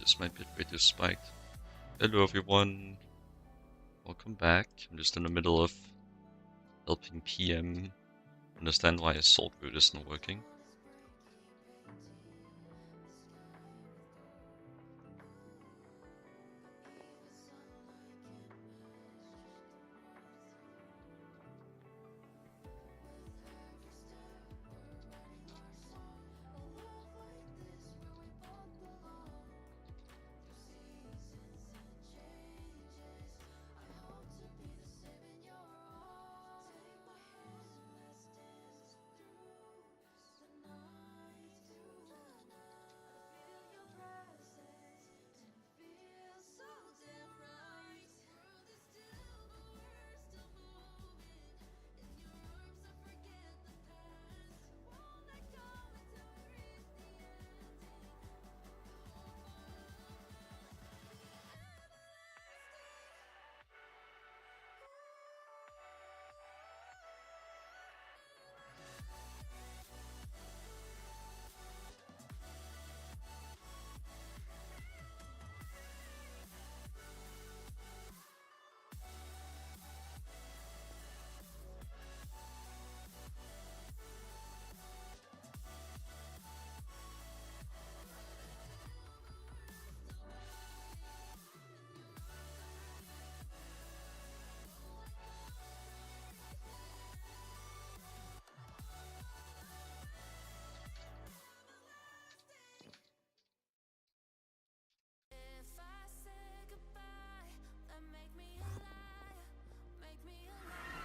just my bitrate is spiked. Hello everyone, welcome back. I'm just in the middle of helping PM understand why assault route isn't working.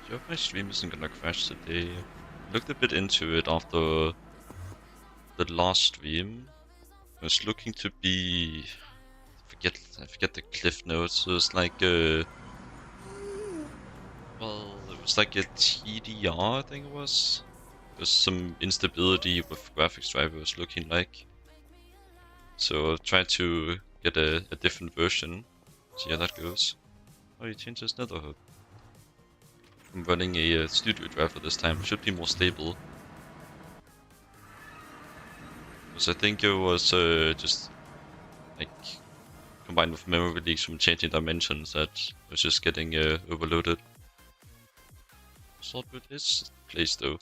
I hope my stream isn't gonna crash today. I looked a bit into it after the last stream. It was looking to be... I forget the cliff notes. It was like well, it was like a TDR, I think it was. There's some instability with graphics drivers looking like. So I'll try to get a different version. See how that goes. Oh, you changed his netherhood. I'm running a studio driver this time. Should be more stable. Because I think it was just like combined with memory leaks from changing dimensions that was just getting overloaded. Sort with this place though.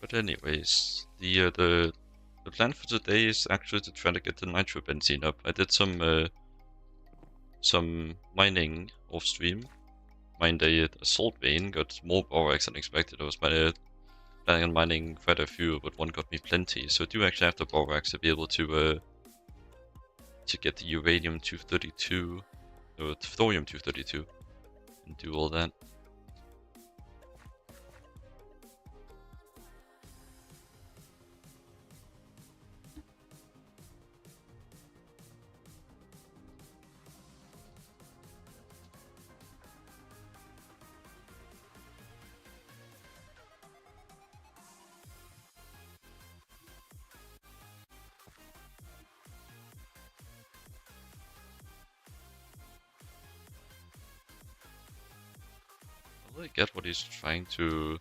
But anyways, the plan for today is actually to try to get the nitrobenzene up. I did some mining off stream. Mined a salt vein, got more borax than expected. I was planning on mining quite a few, but one got me plenty. So I do actually have the borax to be able to get the uranium 232 or thorium 232 and do all that. I really get what he's trying to...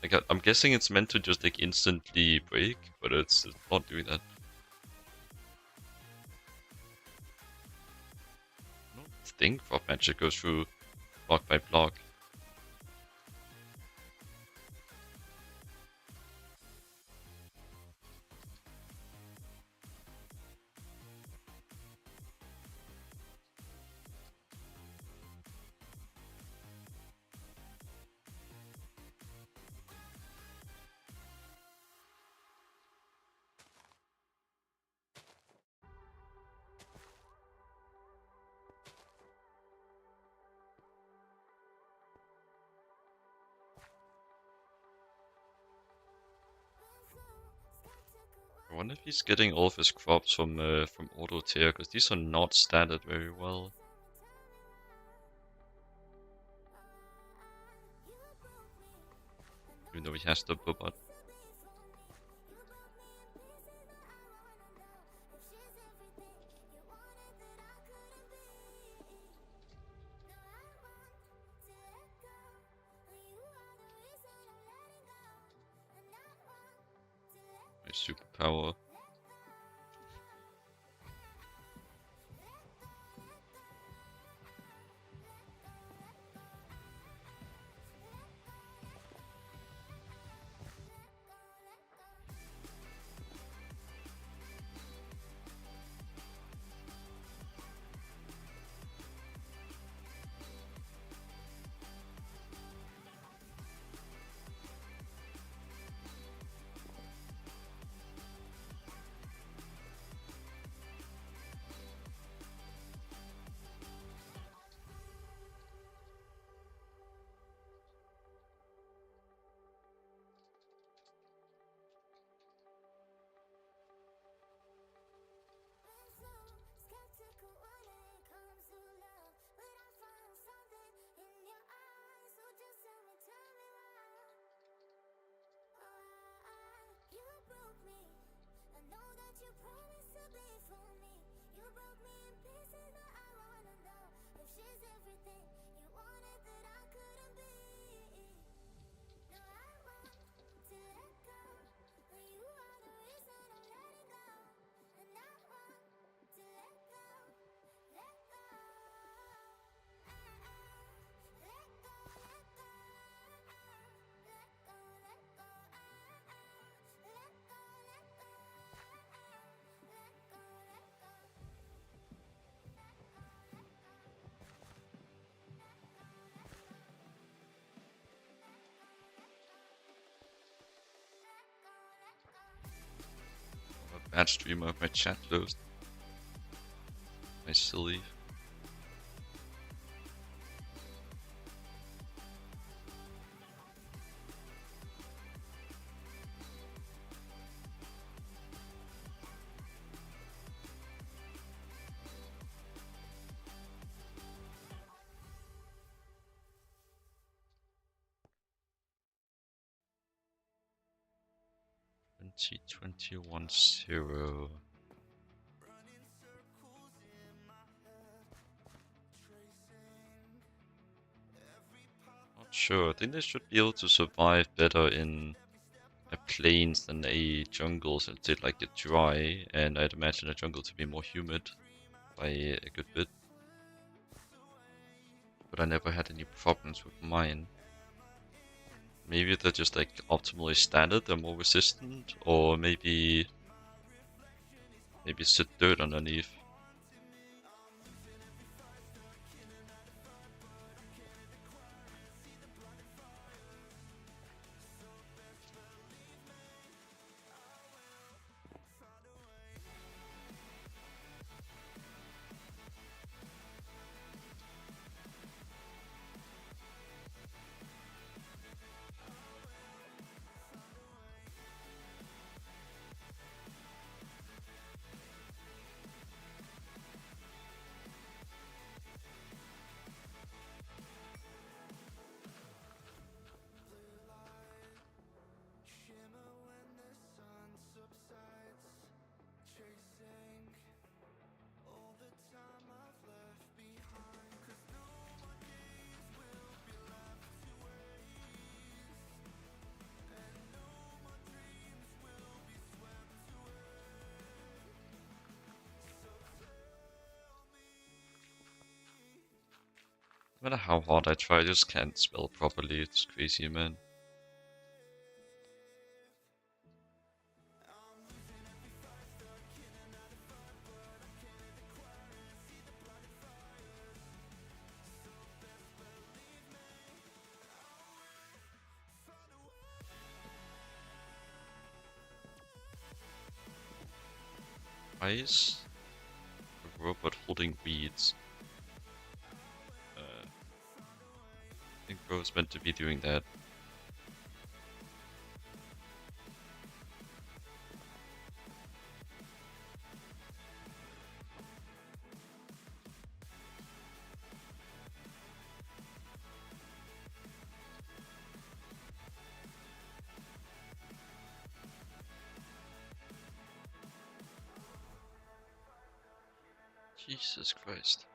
Like, I'm guessing it's meant to just like instantly break, but it's not doing that. I don't think Prop Magic goes through block by block. I wonder if he's getting all of his crops from auto tier, because these are not statted very well. Even though he has the robot. My superpower. Bad streamer, my chat closed. I still leave. T21-0. Not sure. I think they should be able to survive better in a plains than a jungle, since they like it dry, and I'd imagine a jungle to be more humid by a good bit. But I never had any problems with mine. Maybe they're just like optimally standard, they're more resistant, or maybe it's just dirt underneath. No matter how hard I try, I just can't spell properly. It's crazy, man. Why is a robot holding weeds? I think bro was meant to be doing that. Jesus Christ.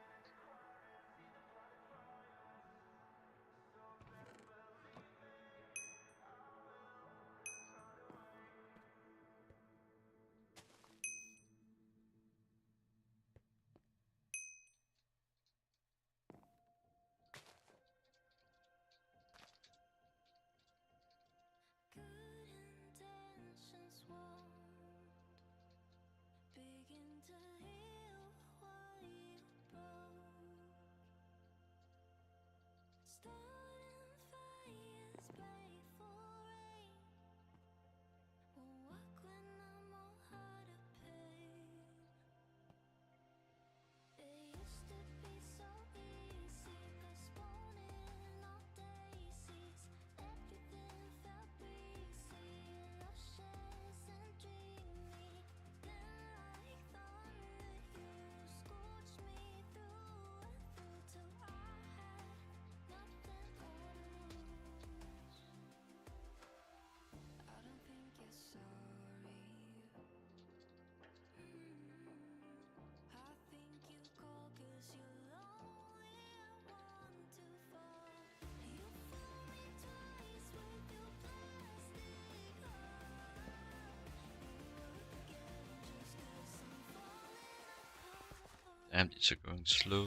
Damn, these are going slow.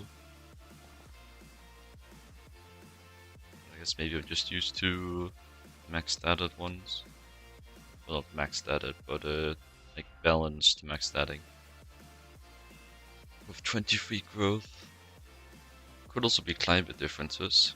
I guess maybe I'm just used to maxed out at once. Well, not maxed at it, but like balanced max statting. With 23 growth. Could also be climate differences.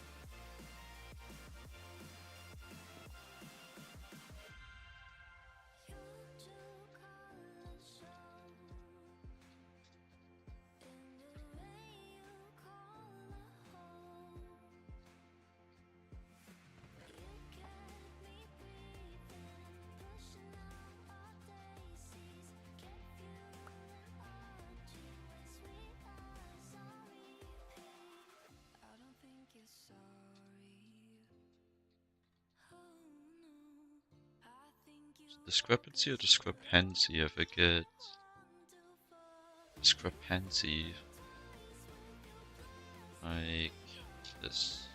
Discrepancy or discrepancy? I forget. Discrepancy. Like this.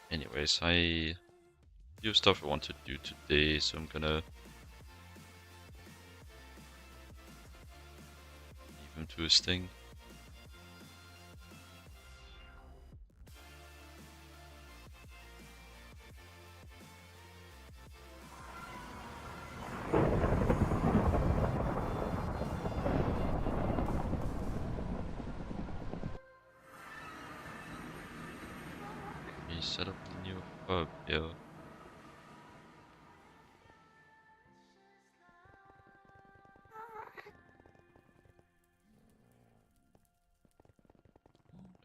Anyways, I do stuff I want to do today, so I'm gonna leave him to his thing. Set up a new hub, yeah.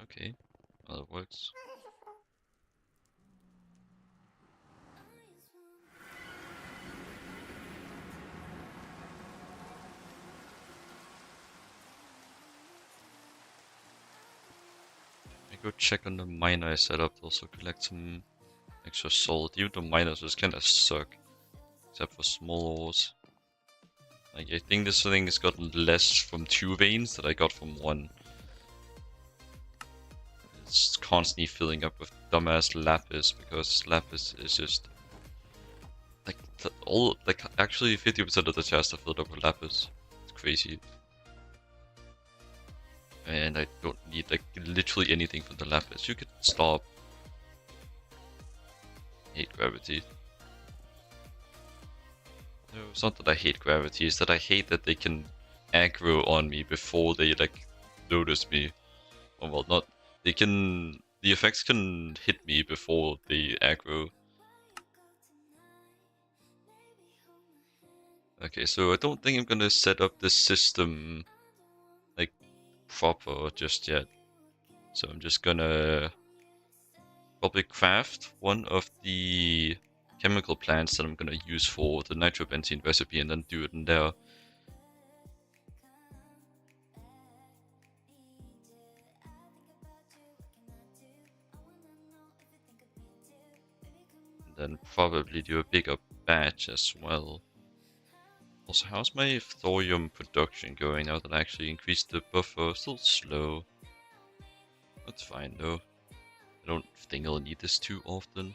Okay, well, it works. I go check on the miner I set up to also collect some extra salt. Even the miners just kinda suck. Except for small ores. Like, I think this thing has gotten less from 2 veins than I got from 1. It's constantly filling up with dumbass lapis, because lapis is just... Like, actually 50% of the chests are filled up with lapis. It's crazy. And I don't need, like, literally anything from the lapis. You could stop. I hate gravity. No, it's not that I hate gravity, it's that I hate that they can aggro on me before they, like, notice me. Oh, well, not... They can... The effects can hit me before they aggro. Okay, so I don't think I'm gonna set up this system, like, proper just yet. So I'm just gonna probably craft one of the chemical plants that I'm gonna use for the nitrobenzene recipe and then do it in there. And then probably do a bigger batch as well. Also, how's my thorium production going now that I actually increased the buffer? Still slow. That's fine though. I don't think I'll need this too often.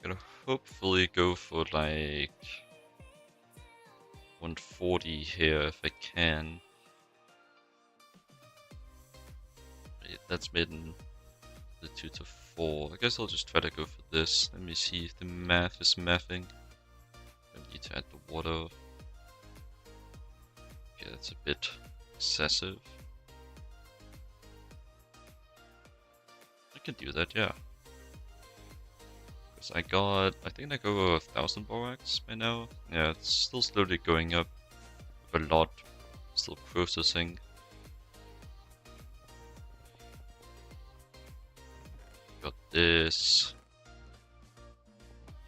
Gonna hopefully go for like 140 here if I can. That's made in the 2 to 4. I guess I'll just try to go for this. Let me see if the math is mathing. I need to add the water. Okay, that's a bit excessive. I can do that, yeah. Because I think I go 1000 borax by now. Yeah, it's still slowly going up. A lot still processing. Got this.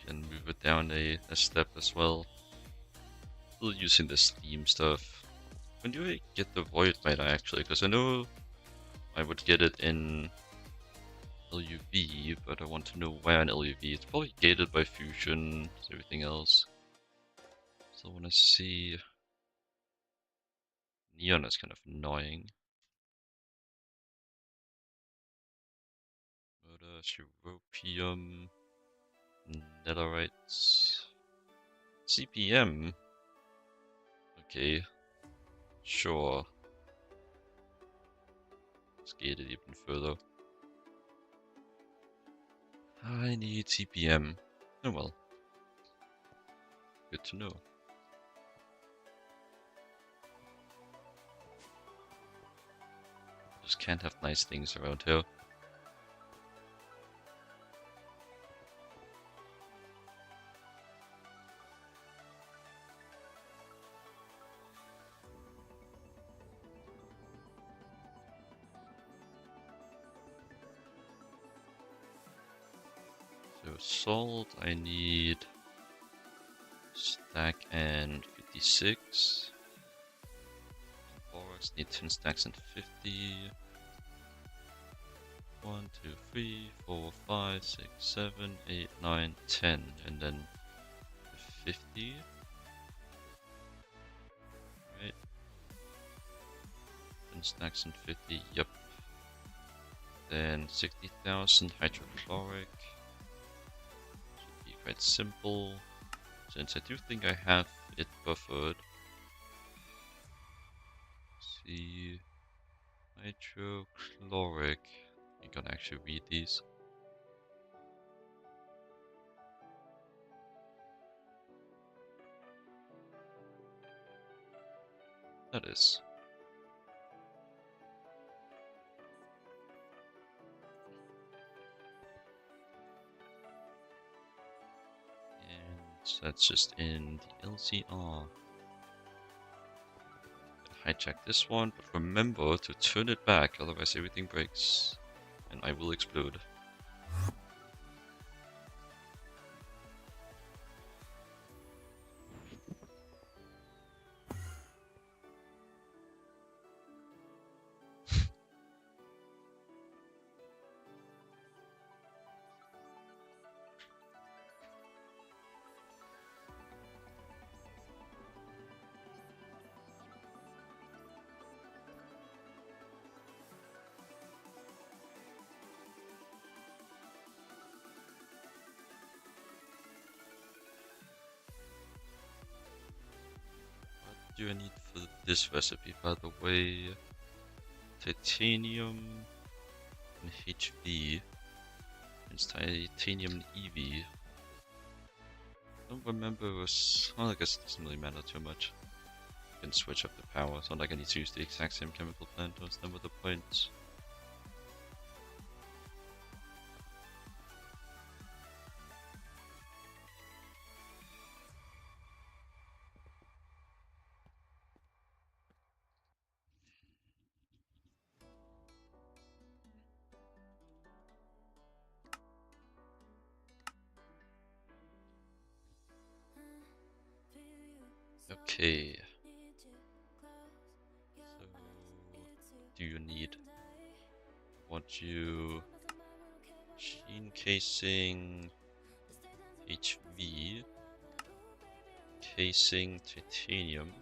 Can move it down a step as well. Still using the steam stuff. When do I get the void miter actually? Because I know I would get it in LuV, but I want to know where in LuV. It's probably gated by fusion, everything else. So I want to see. Neon is kind of annoying. Murder, Cheropium, Netherites, CPM. Okay, sure. Let's gate it even further. I need CPM. Oh well. Good to know. Just can't have nice things around here. So salt, I need stack and 56. Borax need 10 stacks and 50. 1, 2, 3, 4, 5, 6, 7, 8, 9, 10, and then 50. Right. 10 stacks and 50, yep. Then 60,000 hydrochloric. Should be quite simple. Since I do think I have it buffered. Let's see. Hydrochloric. You can actually read these. That is. And that's just in the LCR. Hijack this one, but remember to turn it back, otherwise everything breaks. And I will explode. What do I need for this recipe, by the way? Titanium and HV. It's titanium and EV. I don't remember it was... Well, I guess it doesn't really matter too much. I can switch up the power. It's not like I need to use the exact same chemical plant. That's never the point. Okay. So, what do you need? Want you machine casing, HV. casing, titanium.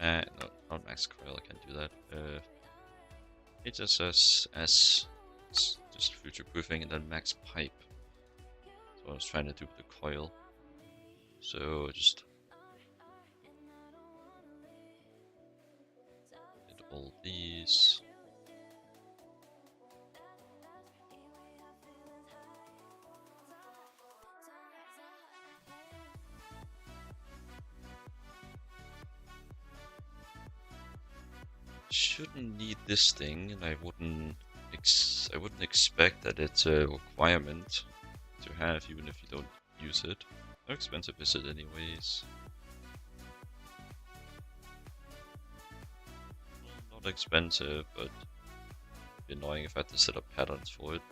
No, not max coil, I can't do that. HSS, just future proofing, and then max pipe. So I was trying to do the coil. So just did all these. Shouldn't need this thing, and I wouldn't expect that it's a requirement to have, even if you don't use it. How expensive is it anyways? Not expensive, but it'd be annoying if I had to set up patterns for it.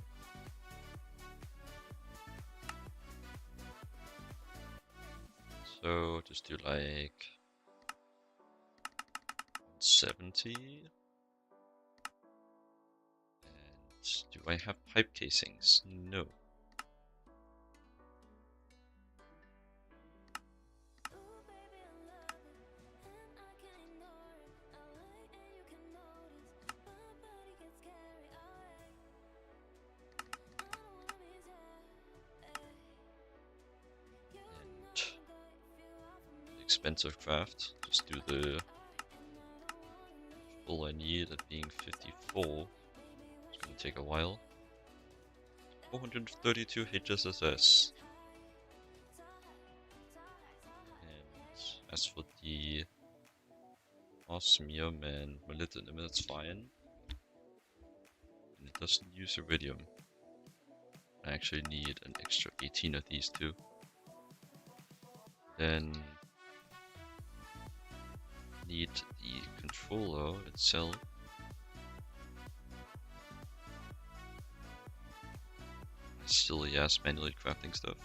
So just do like 70. And do I have pipe casings? No. Expensive craft. Just do the full I need at being 54. It's gonna take a while. 432 HSSS. And as for the osmium and molybdenum, that's fine. And it doesn't use iridium. I actually need an extra 18 of these too. Then need the controller itself. Silly ass manually crafting stuff.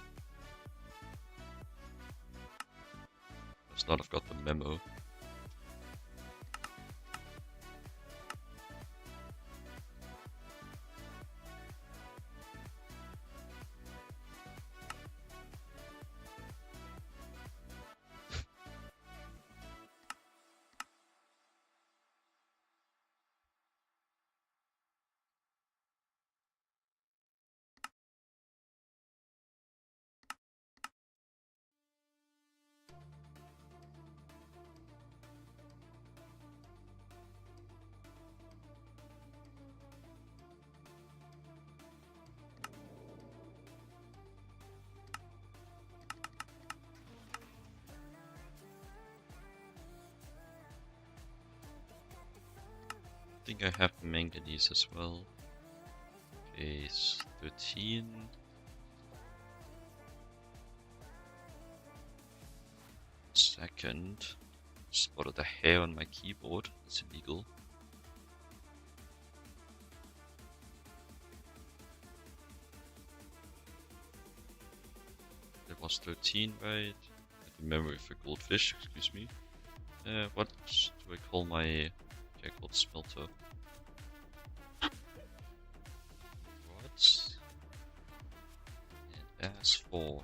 Must not have got the memo. I think I have manganese as well. Case 13. Second, spotted a hair on my keyboard. It's illegal. That was 13, right? The memory for goldfish, excuse me. What do I call my... Okay, called smelter. What? And as for...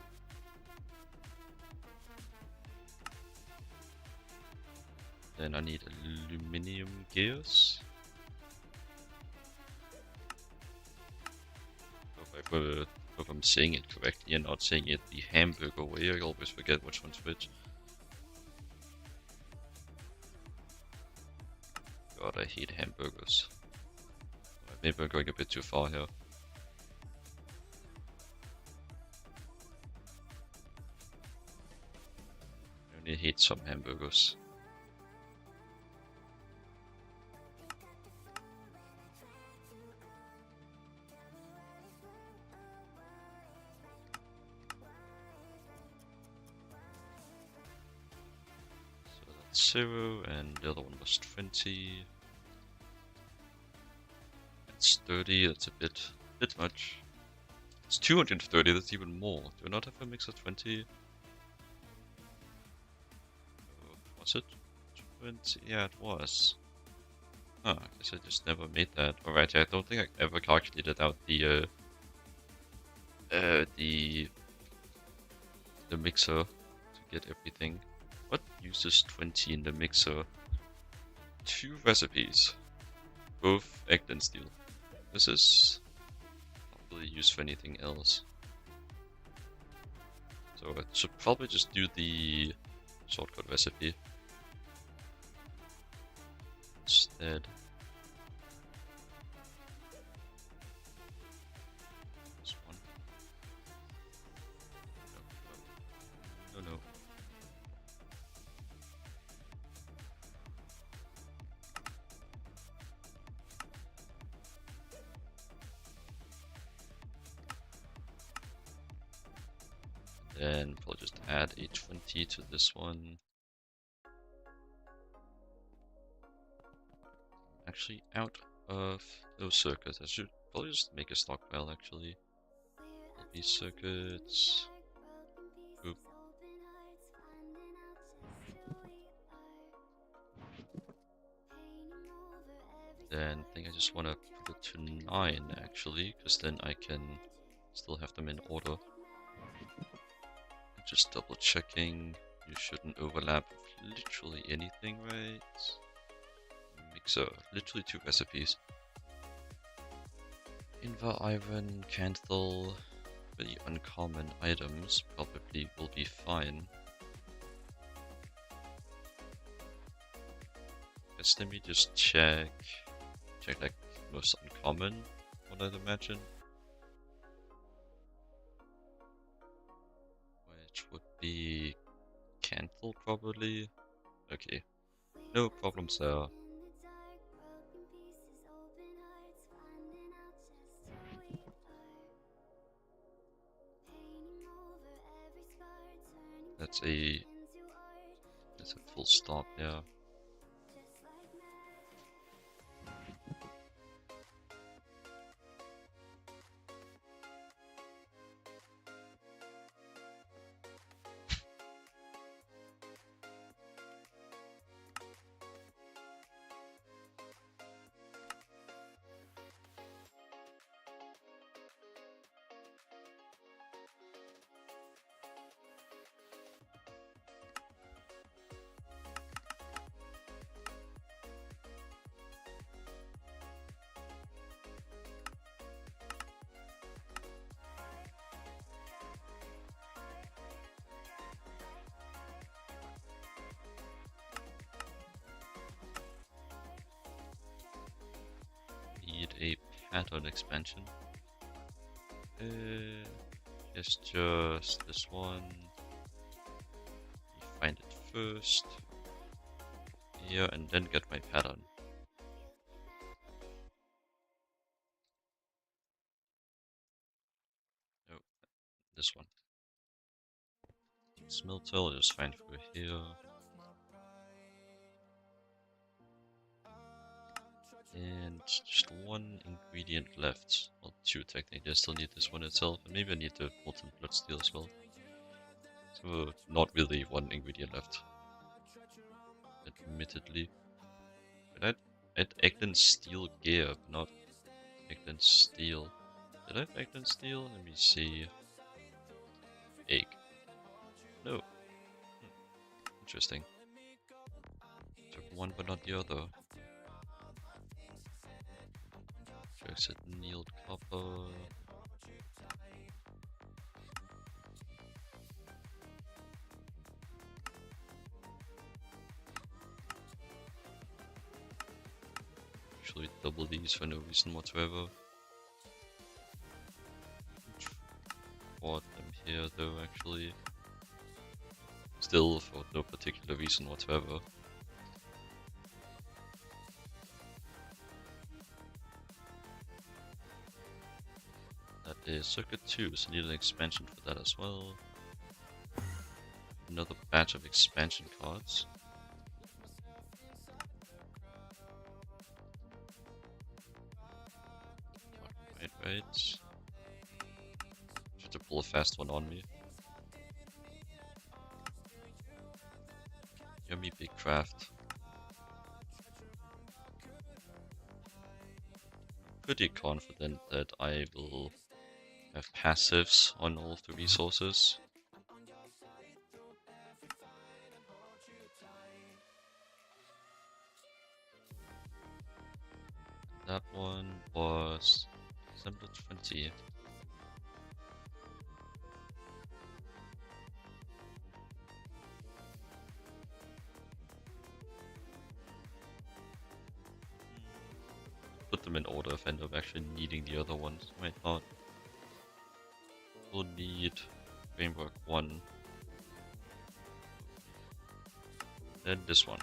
Then I need aluminum gears. Hope I'm saying it correctly and not saying it the hamburger way. I always forget which one's which. God, I hate hamburgers. Maybe I'm going a bit too far here. I only hate some hamburgers. So that's 0, and the other one was 20. It's 30, that's a bit much. It's 230, that's even more. Do I not have a mix of 20? Was it 20? Yeah, it was. Oh, I guess I just never made that. Alright, yeah, I don't think I ever calculated out the mixer to get everything. What uses 20 in the mixer? 2 recipes. Both egg and steel. This is not really used for anything else. So I should probably just do the shortcut recipe instead. This one. No, no. No, no. Then we'll just add a 20 to this one. Actually, out of those circuits, I should probably just make a stockpile actually. LuV circuits. Oop. Then I think I just want to put it to 9 actually, because then I can still have them in order. Just double checking, you shouldn't overlap with literally anything, right? Mixer, literally 2 recipes. Invar iron, Canthal, really uncommon items probably will be fine. Guess let me just check like most uncommon, what I'd imagine. Which would be Canthal probably. Okay, no problems there. That's a full stop, yeah. Need a pattern expansion. Yes, just this one. You find it first. Here, and then get my pattern. No, this one. Smelter is fine for here. And just 1 ingredient left. Well, 2 technically. I still need this one itself, and maybe I need the molten blood steel as well. So not really 1 ingredient left. Admittedly. But I had Eggland steel gear, but not Eggland steel. Did I have Eggland steel? Let me see. Egg. No. Interesting. Took one but not the other. Said annealed copper. Actually double these for no reason whatsoever. Bought them here though actually. Still for no particular reason whatsoever. That is circuit 2, so I need an expansion for that as well. Another batch of expansion cards. Right. Just to pull a fast one on me. Yummy big craft. Pretty confident that I will have passives on all of the resources. That one was December 20. Put them in order if I end up actually needing the other ones. Might not. We'll need Framework 1. Then this one,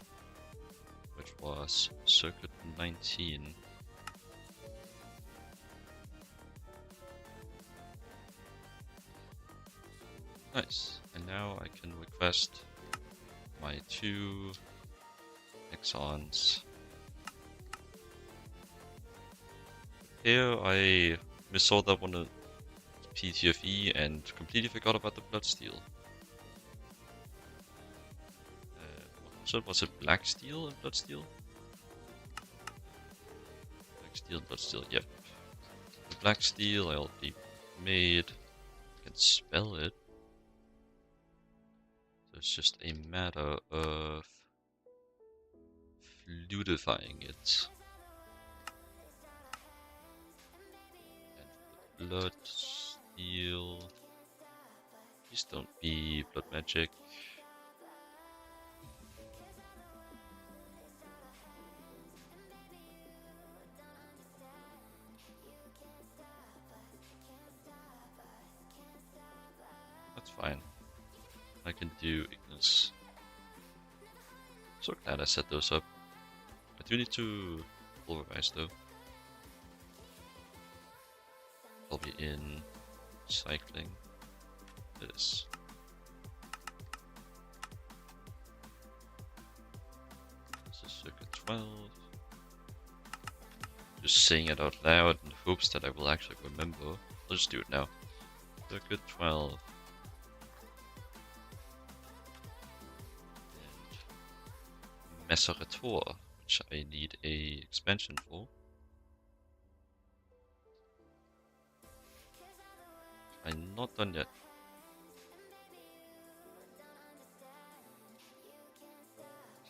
which was Circuit 19. Nice. And now I can request my 2 Exons. Here I missaw that one PTFE and completely forgot about the Bloodsteel. So was it Black Steel and Bloodsteel? Black Steel and Bloodsteel, yep. The Black Steel I already made. I can spell it. So it's just a matter of fluidifying it. And for the Bloodsteel, please don't be Blood Magic. That's fine. I can do Ignis. So glad I set those up. I do need to pulverize though. I'll be in cycling. This. This is circuit 12. Just saying it out loud in hopes that I will actually remember. I'll just do it now. Circuit 12. Messerator, which I need a expansion for. I'm not done yet.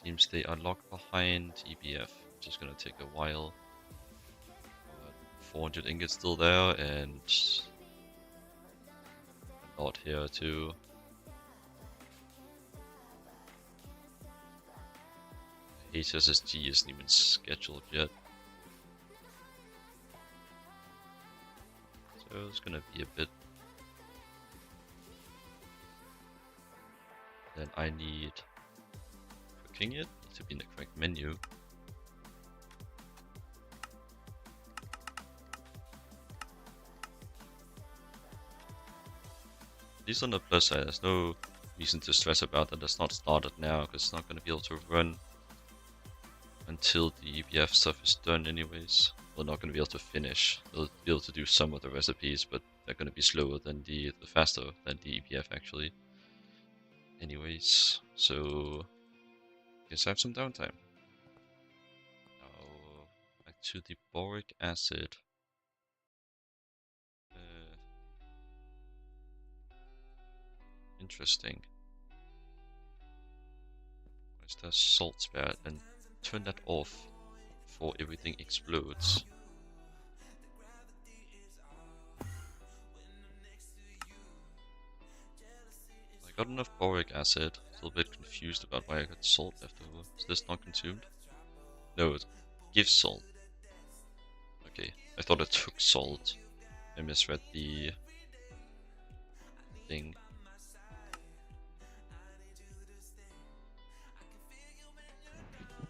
Seems they are locked behind EBF, which is gonna take a while. 400 ingots still there, and a lot here too. HSSG isn't even scheduled yet. So it's gonna be a bit. Then I need cooking it to be in the correct menu. At least on the plus side, there's no reason to stress about that it's not started now, because it's not going to be able to run until the EBF stuff is done anyways. We're not going to be able to finish. They'll be able to do some of the recipes, but they're going to be slower than the faster than the EBF actually. Anyways, so guess I have some downtime. Now back to the boric acid. Interesting. Where's the salt spout? And turn that off before everything explodes. I got enough boric acid. Still a bit confused about why I got salt left over. Is this not consumed? No, it gives salt. Okay, I thought it took salt. I misread the thing.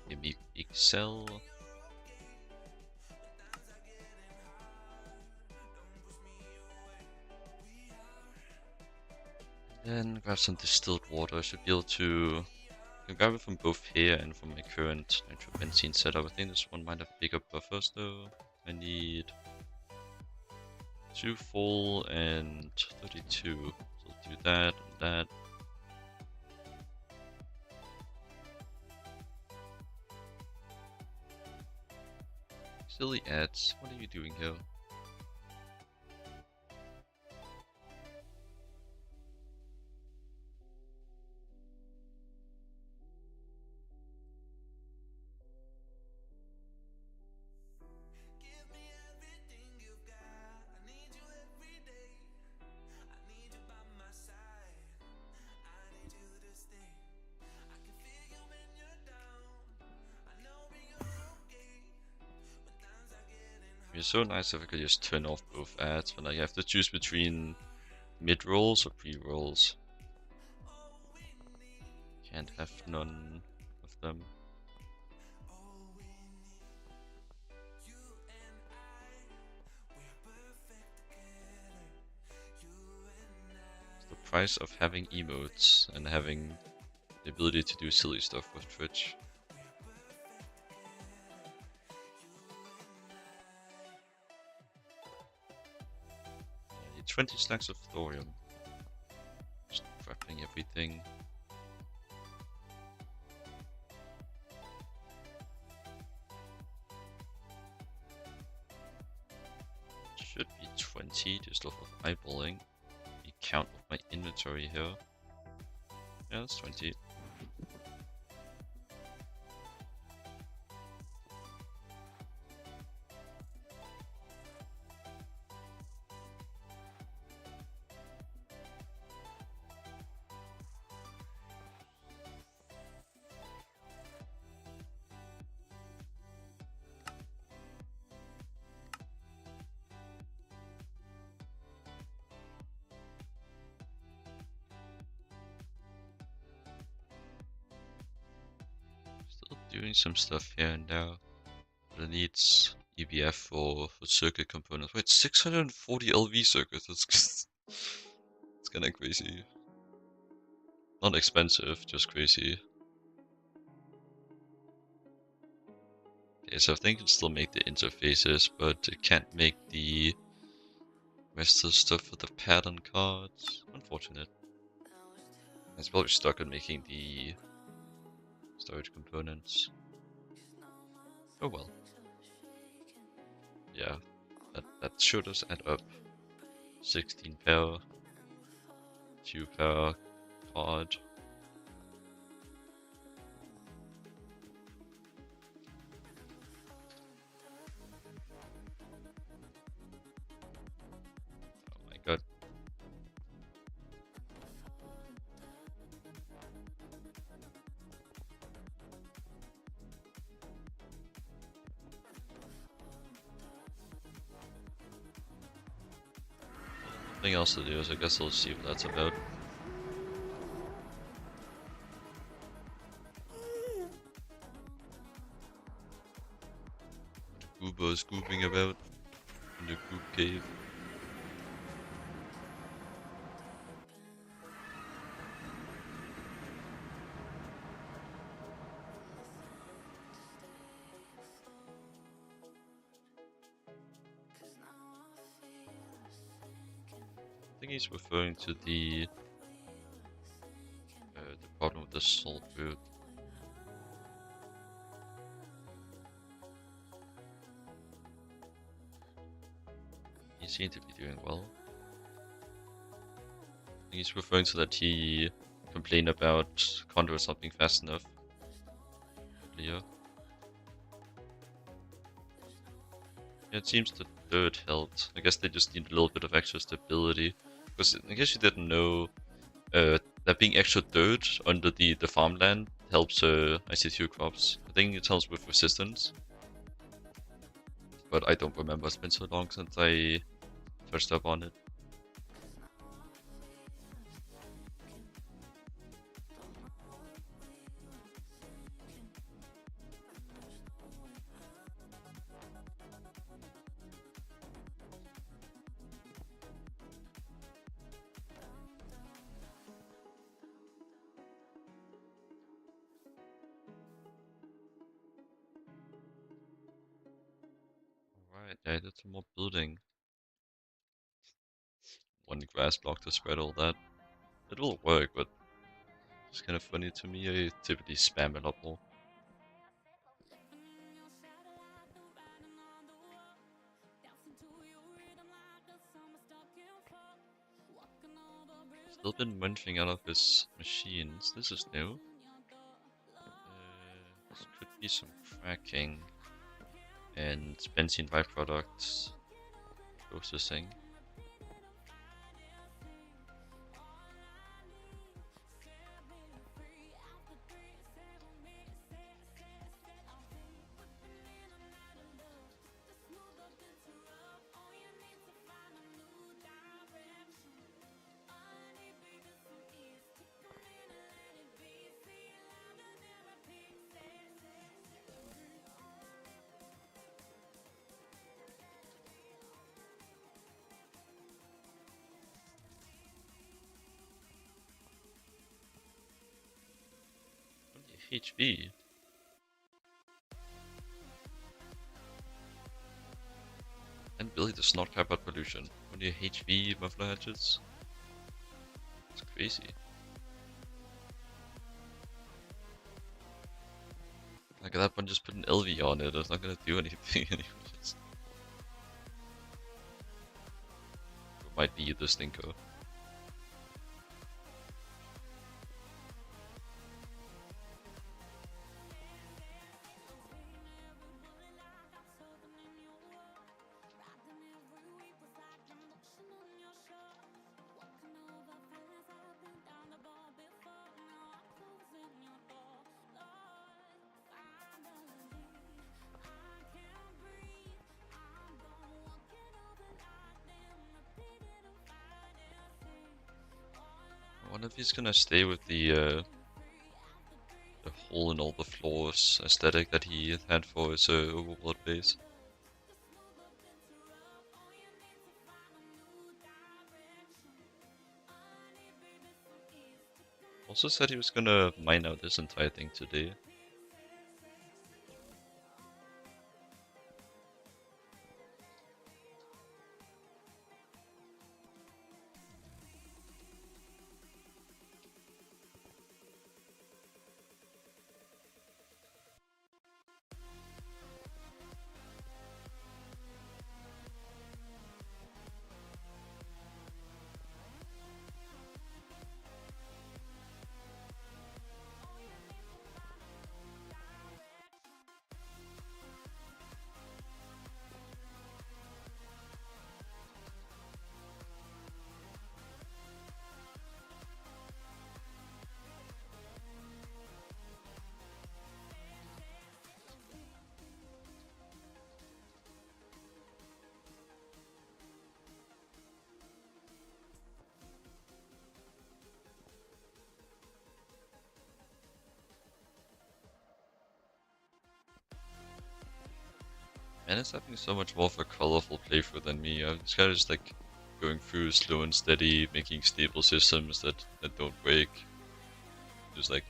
Give me Excel. Then grab some distilled water. I should be able to. I can grab it from both here and from my current nitrobenzene setup. I think this one might have bigger buffers though. I need 2 full and 32. So I'll do that and that. Silly ads, what are you doing here? be so nice if I could just turn off both ads, but like I have to choose between mid-rolls or pre-rolls. Can't have none of them. It's the price of having emotes and having the ability to do silly stuff with Twitch. 20 stacks of thorium. Just prepping everything. Should be 20, just off of eyeballing. The count of my inventory here. Yeah, that's 20. Still doing some stuff here and now, but it needs EBF for circuit components. Wait, 640 LV circuits, that's it's kinda crazy. Not expensive, just crazy. Okay, so I think it can still make the interfaces, but it can't make the rest of the stuff for the pattern cards. Unfortunate. It's probably stuck on making the storage components. Oh well. Yeah, that should us add up. 16 power, 2 power card. Oh my god. Nothing else to do, so I guess I'll see what that's about. Goobo is gooping about in the goop cave. I think he's referring to the problem with the salt root. He seemed to be doing well. I think he's referring to that he complained about can't do something fast enough. Yeah. Yeah, it seems the dirt helped. I guess they just need a little bit of extra stability. Because I guess you didn't know that being extra dirt under the farmland helps IC2 crops. I think it helps with resistance. But I don't remember, it's been so long since I touched up on it. Alright, I did some more building. One grass block to spread all that. It will work, but it's kind of funny to me. I typically spam it up more. Still been munching out of his machines. This is new. This could be some cracking and benzene byproducts processing. HV. And Billy does not care about pollution. Only HV muffler hatches. It's crazy. Like that one just put an LV on it, it's not gonna do anything anyways. It might be the stinker. I wonder if he's gonna stay with the hole in all the floors aesthetic that he had for his overworld base. Also said he was gonna mine out this entire thing today. And it's having so much more of a colorful playthrough than me. This guy is like going through slow and steady, making stable systems that don't break. Just like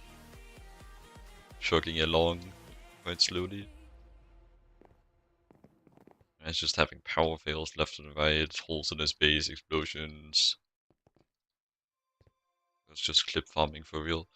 chugging along quite slowly. And it's just having power fails left and right, holes in his base, explosions. It's just clip farming for real.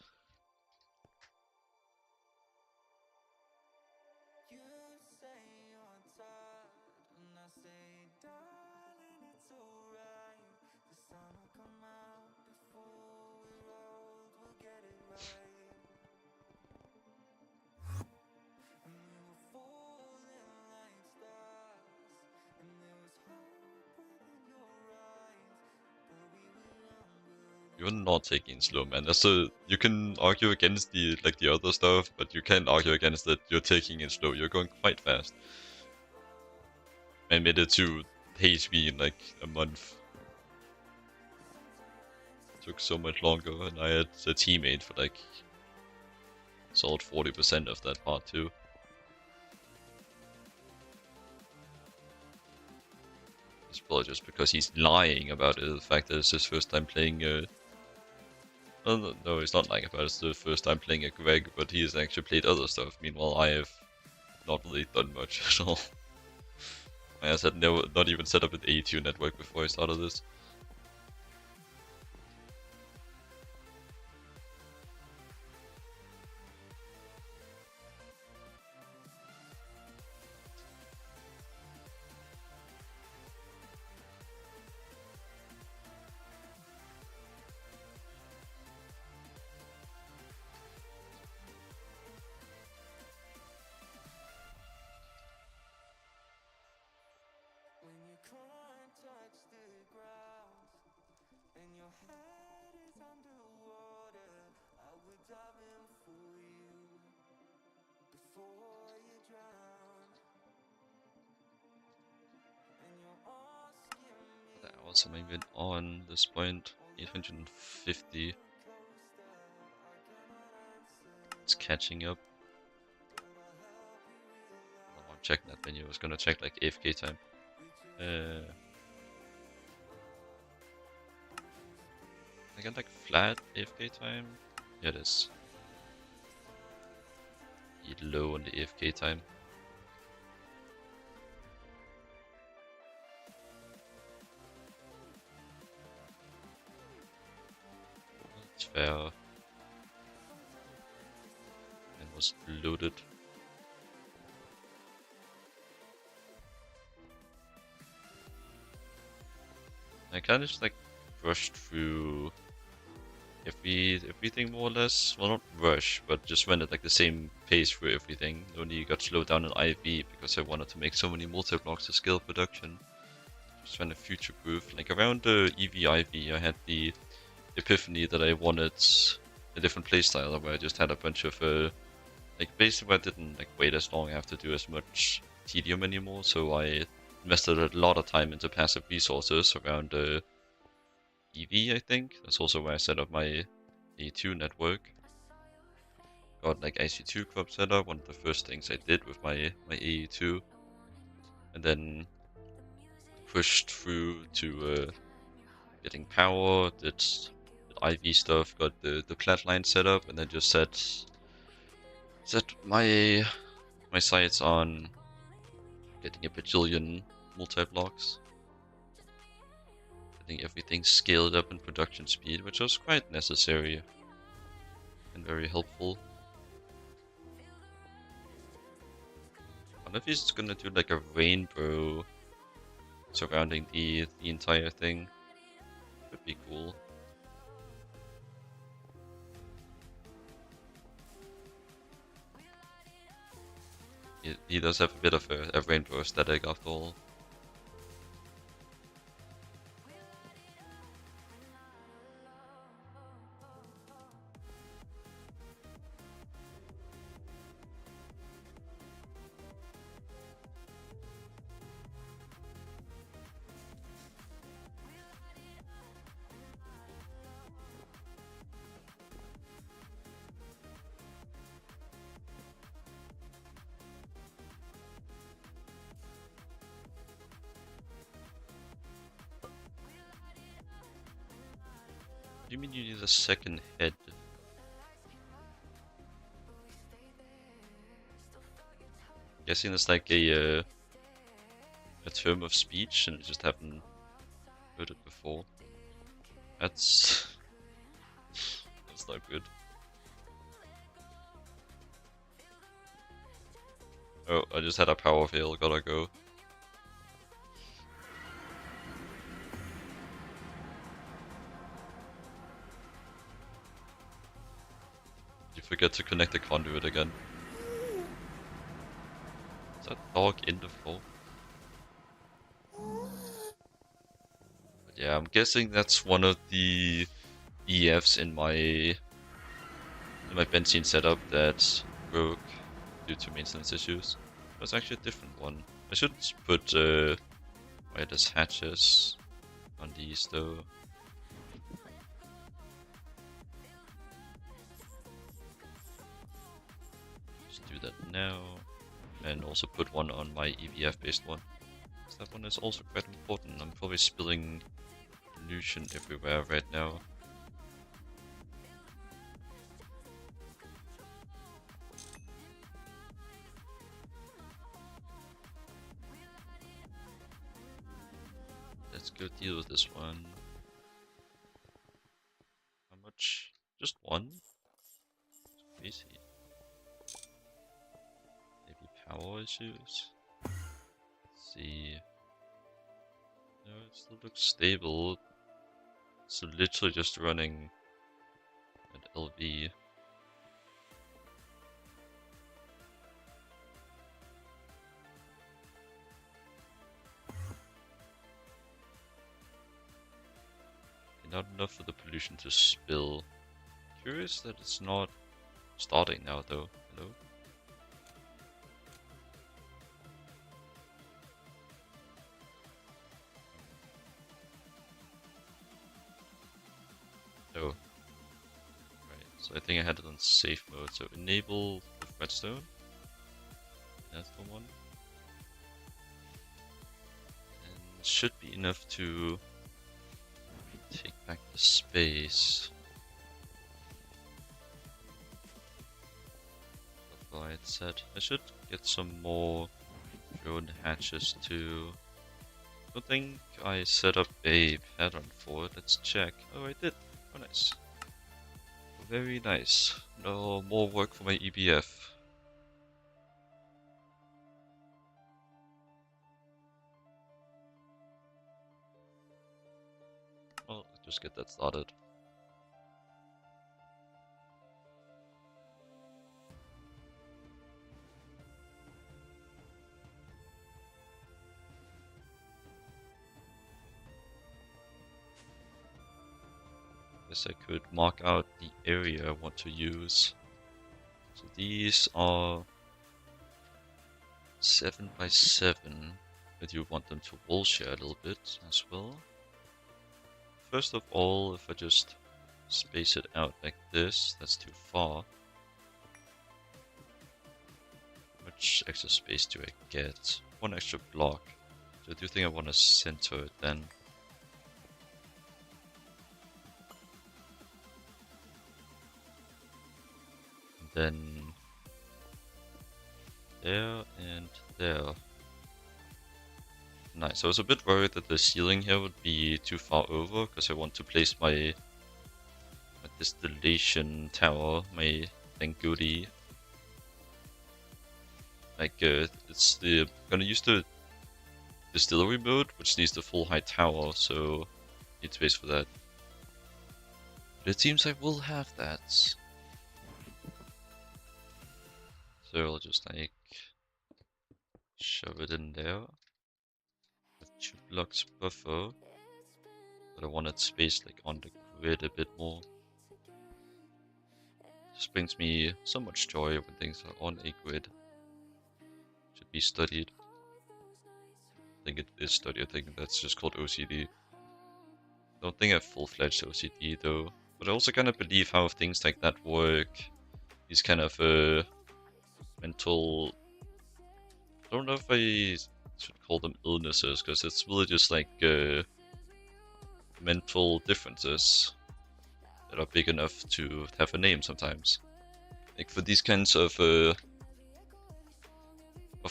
You're not taking slow, man. You can argue against the other stuff, but you can't argue against that you're taking it slow. You're going quite fast. I made it to HV in like a month. It took so much longer, and I had a teammate for like solid 40% of that part too. It's probably just because he's lying about it. The fact that it's his first time playing no, he's not lying about it. It's the first time playing a Greg, but he has actually played other stuff. Meanwhile, I have not really done much at all. I had not even set up an A2 network before I started this. The hours have maybe been on this point. 850. It's catching up. Oh, I'm checking that menu. I was gonna check like AFK time. I got like flat AFK time. Yeah, it is. be low on the AFK time. It's fair. And was loaded. I kind of just like rushed through everything more or less. Well, not rush, but just went at like the same pace for everything. Only got slowed down in IV because I wanted to make so many multi-blocks to scale production. Just trying to future-proof. Like around the EV/IV, I had the epiphany that I wanted a different playstyle where I just had a bunch of like basically I didn't like wait as long. I have to do as much tedium anymore, so I invested a lot of time into passive resources around EV, I think. That's also where I set up my A2 network. Got like IC2 club set up, one of the first things I did with my AE2. And then pushed through to getting power, did IV stuff, got the plat line set up, and then just set my sights on getting a bajillion multi-blocks. Getting everything scaled up in production speed, which was quite necessary and very helpful. I wonder if he's gonna do like a rainbow surrounding the entire thing. Would be cool. He does have a bit of a rainbow aesthetic after all. What do you mean you need a second head? Guessing it's like a term of speech and I just haven't heard it before. That's not good. Oh, I just had a power fail, gotta go. You forget to connect the conduit again. Is that dog in the floor? But yeah, I'm guessing that's one of the EFs in my benzene setup that broke due to maintenance issues. That's actually a different one. I should put wireless hatches on these though. Just do that now. And also put one on my EVF based one. So that one is also quite important. I'm probably spilling pollution everywhere right now. Let's go deal with this one. How much? Just one? It's crazy. Maybe power issues? Let's see. No, it still looks stable. So literally just running at LV. Not enough for the pollution to spill. Curious that it's not starting now though. Hello? Oh. Right, so I think I had it on safe mode. So enable with redstone. That's the one. And should be enough to take back the space. Alright, set. I should get some more drone hatches too. I don't think I set up a pattern for it. Let's check. Oh, I did. Oh, nice. Very nice. No more work for my EBF. Well, let's just get that started. Guess I could mark out the area I want to use. So these are 7 by 7, but you want them to wall share a little bit as well. First of all, if I just space it out like this, that's too far. How much extra space do I get? 1 extra block. So I do think I want to center it then. And then there and there. Nice. I was a bit worried that the ceiling here would be too far over, because I want to place my distillation tower, my Tangudi. Like, it's I'm gonna use the distillery mode, which needs the full height tower, so need space for that. But it seems I will have that. So I'll just like shove it in there. With 2 blocks buffer. But I want it spaced like on the grid a bit more. This brings me so much joy when things are on a grid. Should be studied. I think it is studied. I think that's just called OCD. I don't think I have full-fledged OCD though. But I also kind of believe how things like that work. These kind of mental... I don't know if I should call them illnesses, because it's really just like mental differences that are big enough to have a name sometimes. Like for these kinds of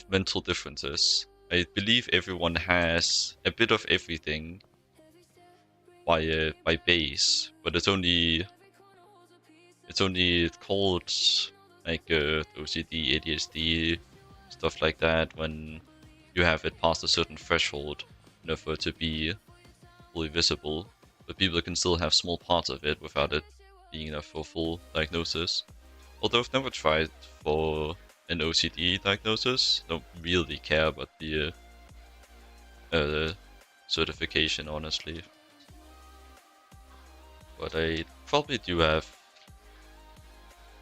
mental differences, I believe everyone has a bit of everything by base, but it's only called like OCD, ADHD, stuff like that when you have it past a certain threshold, you know, for it to be fully visible. But people can still have small parts of it without it being enough for full diagnosis. Although I've never tried for an OCD diagnosis, don't really care about the certification, honestly. But I probably do have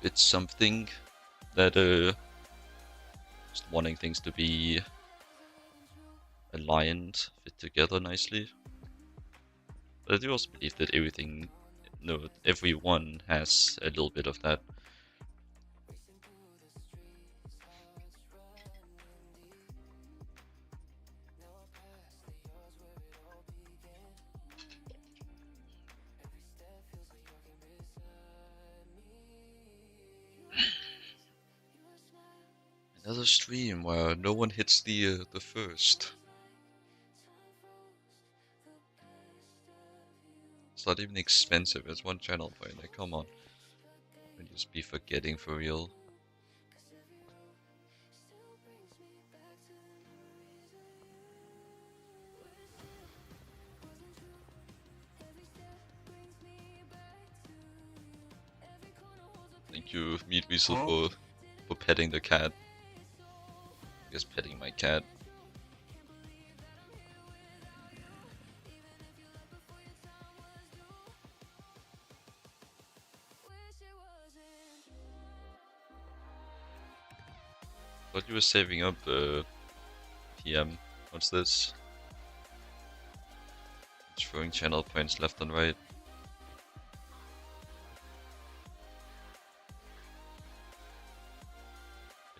it's something that just wanting things to be aligned, fit together nicely. But I do also believe that everything, no, everyone has a little bit of that. Another stream where no one hits the first. It's not even expensive, it's 1 channel point, like come on. I'd just be forgetting for real. Thank you, Meat Weasel, for petting the cat. I guess petting my cat. Thought you were saving up PM. What's this? Throwing channel points left and right.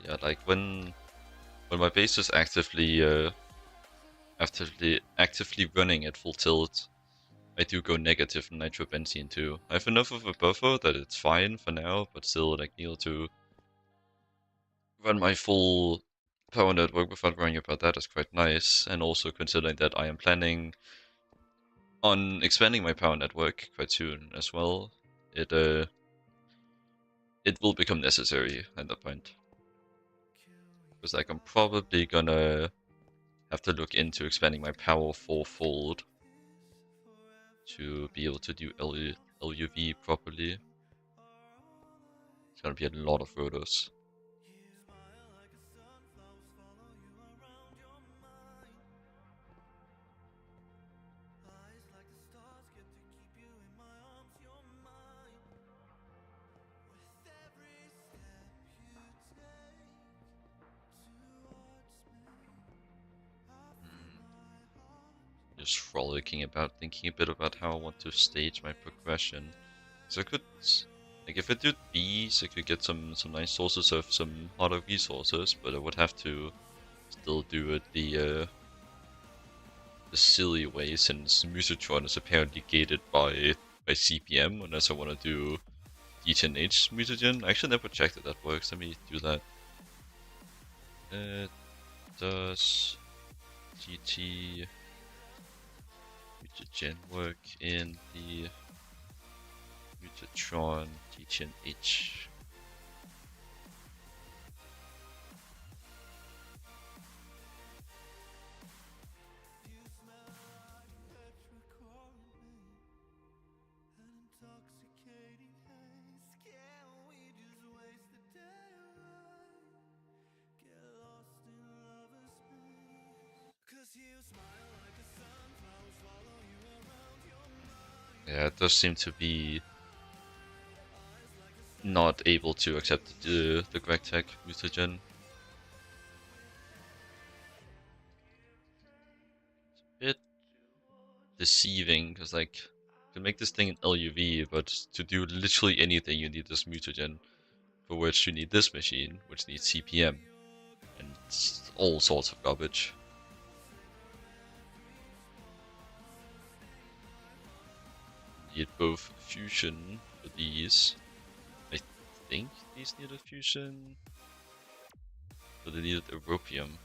Yeah, like when my base is actively running at full tilt, I do go negative in nitrobenzene too. I have enough of a buffer that it's fine for now, but still like need to run my full power network without worrying about that is quite nice, and also considering that I am planning on expanding my power network quite soon as well, it will become necessary at that point. Because like I'm probably gonna have to look into expanding my power fourfold to be able to do LuV properly. It's gonna be a lot of rotos. Just frolicking about, thinking a bit about how I want to stage my progression. So I could, like, if I do these, I could get some nice sources of some harder resources, but I would have to still do it the silly way, since Musotron is apparently gated by CPM, unless I want to do GTNH mutagen. I actually never checked if that works. Let me do that. Does GT mutagen work in the Mutatron GTNH? Yeah, it does seem to be not able to accept the GregTech mutagen. It's a bit deceiving, because like, you can make this thing in LuV, but to do literally anything you need this mutagen, for which you need this machine, which needs CPM, and all sorts of garbage. Need both fusion for these. I think these need a fusion. So they needed Europium,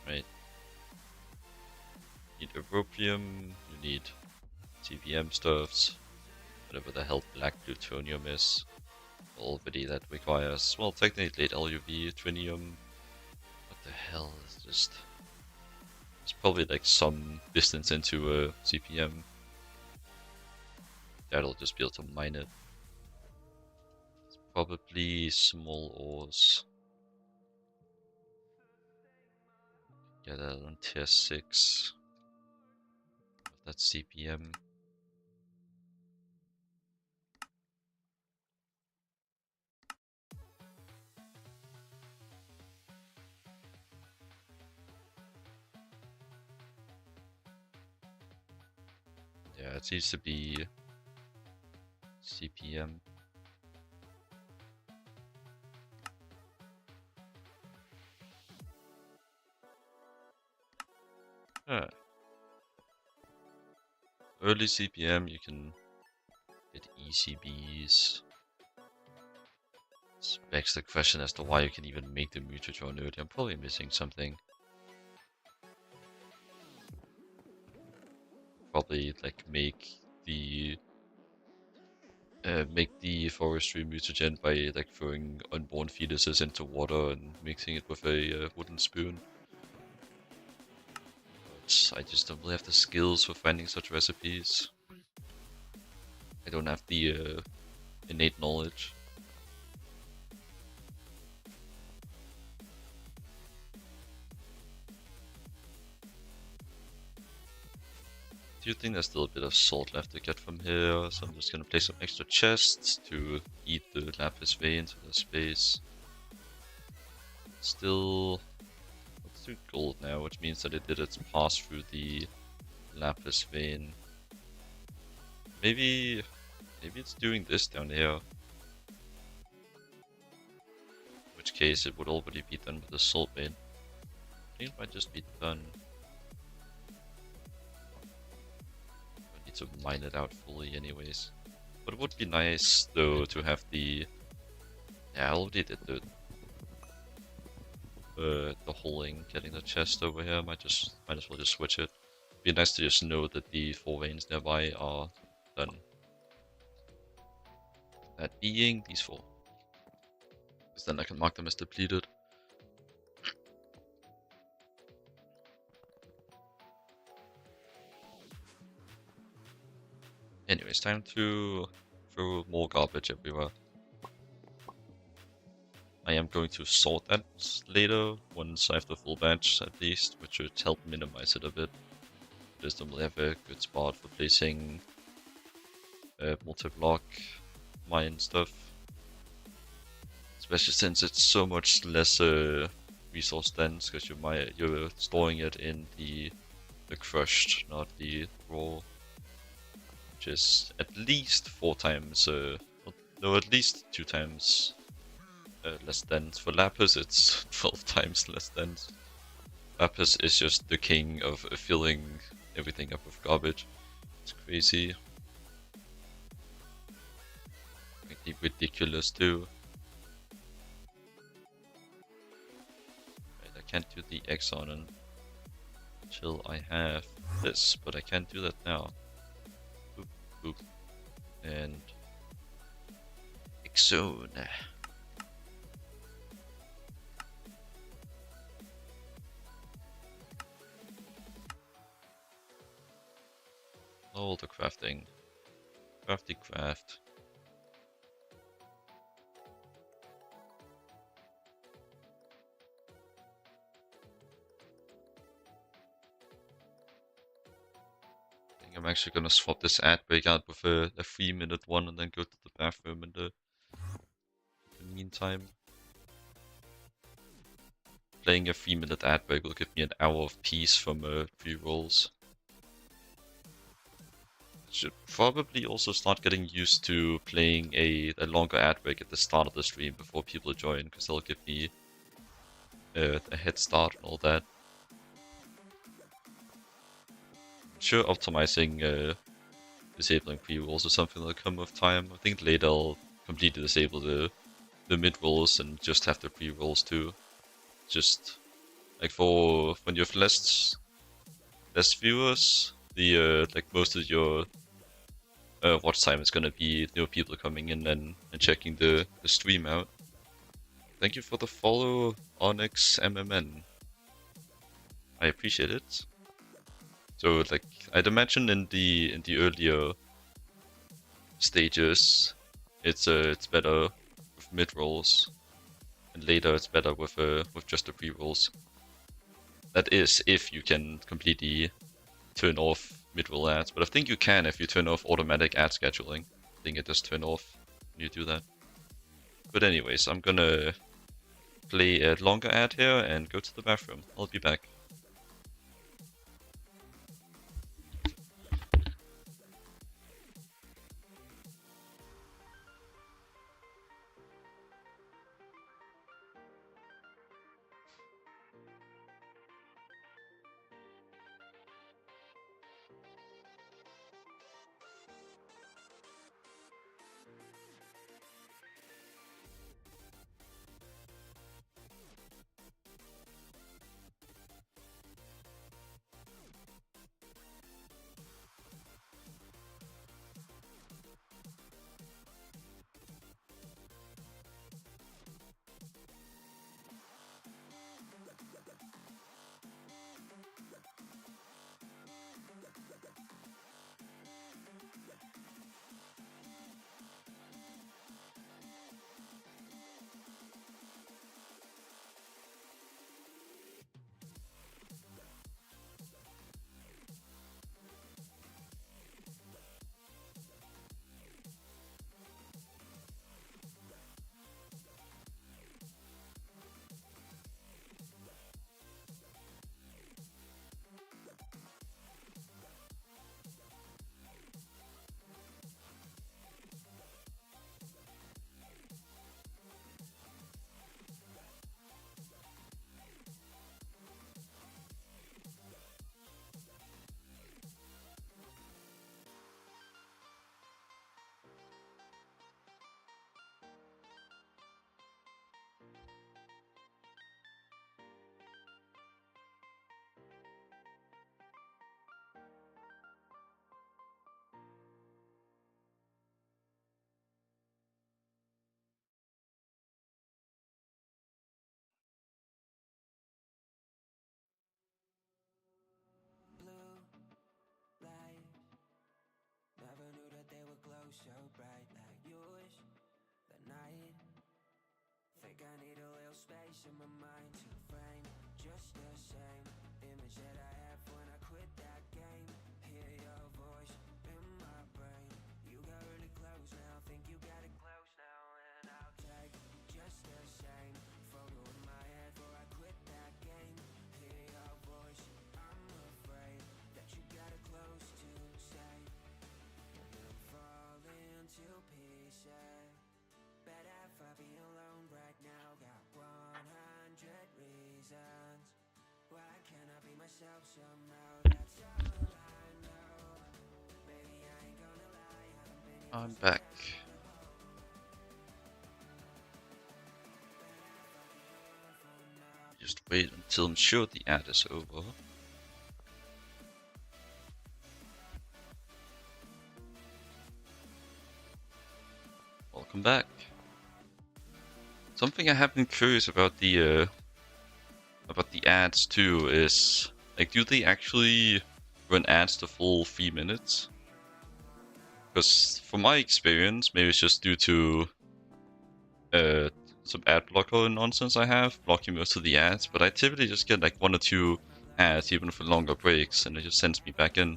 right? You need Europium, you need CPM stuffs, whatever the hell black plutonium is. Already that requires, well, technically late LuV, trinium. What the hell is just... It's probably like some distance into a CPM. That'll just be able to mine it. It's probably small ores. Get that on tier 6. That's CPM. Yeah, it seems to be CPM. Ah. Early CPM, you can get ECBs. This begs the question as to why you can even make the Mutatron early. I'm probably missing something. Probably like make the forestry mutagen by like throwing unborn fetuses into water and mixing it with a wooden spoon. But I just don't really have the skills for finding such recipes. I don't have the innate knowledge. Do you think there's still a bit of salt left to get from here? So I'm just gonna place some extra chests to eat the lapis vein to the space. Still, let's do gold now, which means that it did its pass through the lapis vein. Maybe it's doing this down here. In which case it would already be done with the salt vein. I think it might just be done. I need to mine it out fully anyways. But it would be nice though to have the... Yeah, I already did the the holding, getting the chest over here. Might as well just switch it. Be nice to just know that the 4 veins nearby are done. That being these 4. Because then I can mark them as depleted. Anyways, time to throw more garbage everywhere. I am going to sort that later, once I have the full batch at least, which should help minimize it a bit. Just don't really have a good spot for placing multi-block mine stuff. Especially since it's so much less resource dense, because you're storing it in the crushed, not the raw. Which is at least 4 times, no, at least 2 times less dense. For Lapis, it's 12 times less dense. Lapis is just the king of filling everything up with garbage. It's crazy. Like, ridiculous too. Right, I can't do the Exon until I have this, but I can't do that now. Boop, boop. And Exon. All the crafting. Crafty craft. I think I'm actually gonna swap this ad break out with a 3-minute one and then go to the bathroom in the meantime. Playing a 3-minute ad break will give me an hour of peace from pre-rolls. Should probably also start getting used to playing a longer ad break at the start of the stream before people join, because they'll give me a head start and all that. I'm sure optimizing disabling pre-rolls or something will come with time. I think later I'll completely disable the mid-rolls and just have the pre-rolls too. Just like for when you have less viewers, the like most of your watch time is gonna be new people coming in and checking the stream out. Thank you for the follow, Onyx MMN. I appreciate it. So like I'd imagine in the earlier stages, it's better with mid rolls, and later it's better with just the pre rolls. That is if you can completely turn off mid-roll ads, but I think you can if you turn off automatic ad scheduling. I think it does turn off when you do that. But anyways, I'm gonna play a longer ad here and go to the bathroom. I'll be back. so bright like you wish the night. Think I need a little space in my mind to frame just the same image that I have when I quit that game. Hear your voice in my brain. You got really close now, think you got it close now, and I'll take just the same photo in my head before I quit that game. Hear your voice, I'm afraid that you got it close to say. I'm falling to pieces. Better if I be alone right now. Got 100 reasons why can't I be myself somehow. That's all I know. Baby, I ain't gonna lie, haven't been here. I'm back. Just wait until I'm sure the ad is over. Welcome back. Something I have been curious about the ads too is, like, do they actually run ads the full 3 minutes? Because from my experience, maybe it's just due to some ad blocker nonsense I have blocking most of the ads, but I typically just get like 1 or 2 ads even for longer breaks, and it just sends me back in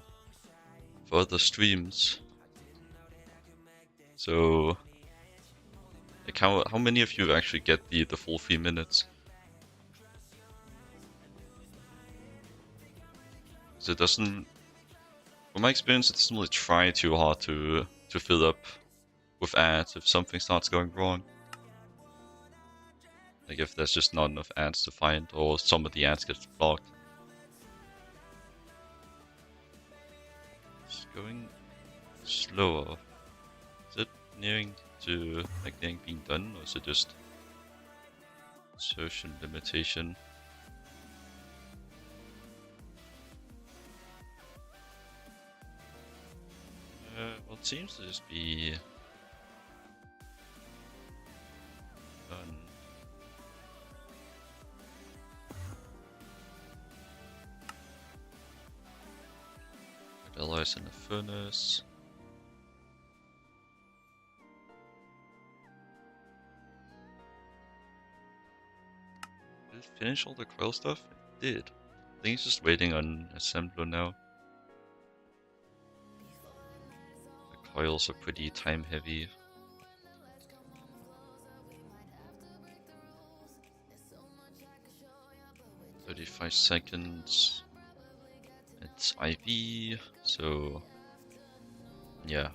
for other streams. So, like, how many of you actually get the full 3 minutes? So it doesn't, from my experience, it doesn't really try too hard to fill up with ads if something starts going wrong. Like if there's just not enough ads to find, or some of the ads get blocked. It's going slower. Is it nearing to like being done, or is it just insertion limitation? Well, it seems to just be done. Alloys in the furnace. Did it finish all the coil stuff? It did. I think it's just waiting on assembler now. The coils are pretty time heavy. 35 seconds. It's IV, so yeah.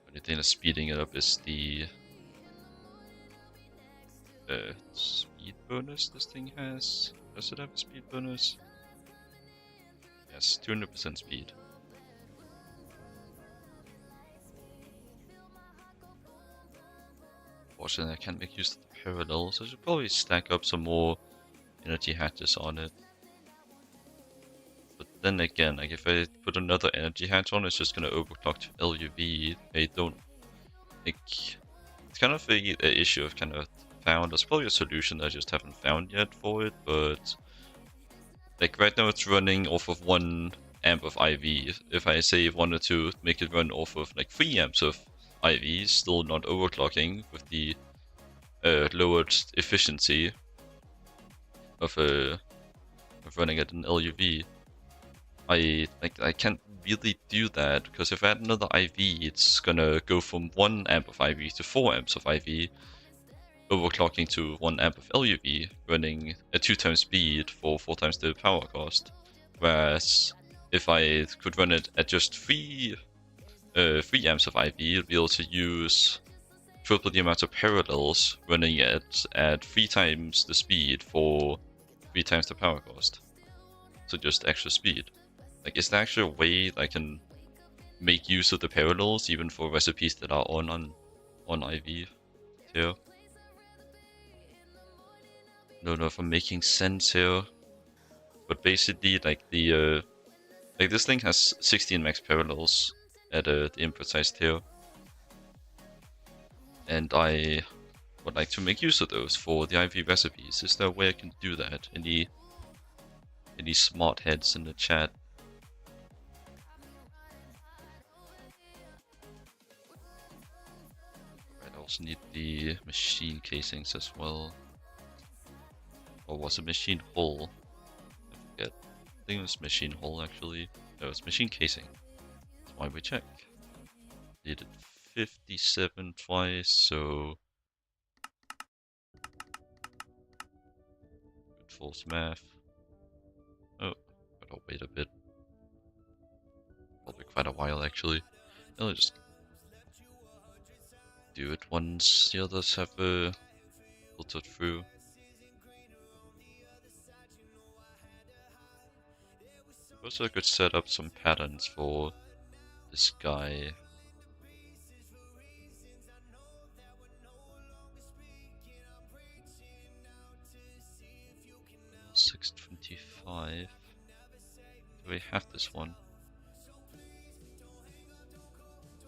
Only thing that's speeding it up is the speed bonus this thing has. Does it have a speed bonus? Yes, 200% speed. Fortunately, I can't make use of the parallel, so I should probably stack up some more energy hatches on it. But then again, like if I put another energy hatch on, it's just gonna overclock to LuV. I don't think it's kind of a issue I've kind of found. There's probably a solution that I just haven't found yet for it, but like right now it's running off of 1 amp of IV. If I say wanted to make it run off of like 3 amps of IV, still not overclocking with the lowered efficiency of running at an LuV. I can't really do that, because if I add another IV, it's gonna go from 1 amp of IV to 4 amps of IV, overclocking to 1 amp of LuV, running at 2 times speed for 4 times the power cost. Whereas if I could run it at just 3 amps of IV, I'd be able to use triple the amount of parallels running at 3 times the speed for 3 times the power cost. So just extra speed. Like, is there actually a way that I can make use of the parallels even for recipes that are on IV here? I don't know if I'm making sense here, but basically, like like this thing has 16 max parallels at the input size here, and I would like to make use of those for the IV recipes. Is there a way I can do that? Any smart heads in the chat? also need the machine casings as well. Or was it machine hull? I forget. I think it was machine hull actually. No, it's machine casing. That's why we check. Needed 57 twice, so good force math. Oh, gotta wait a bit. Probably quite a while actually. I'll just do it once the others have filtered through. Also, I could set up some patterns for this guy. $625. Do we have this one?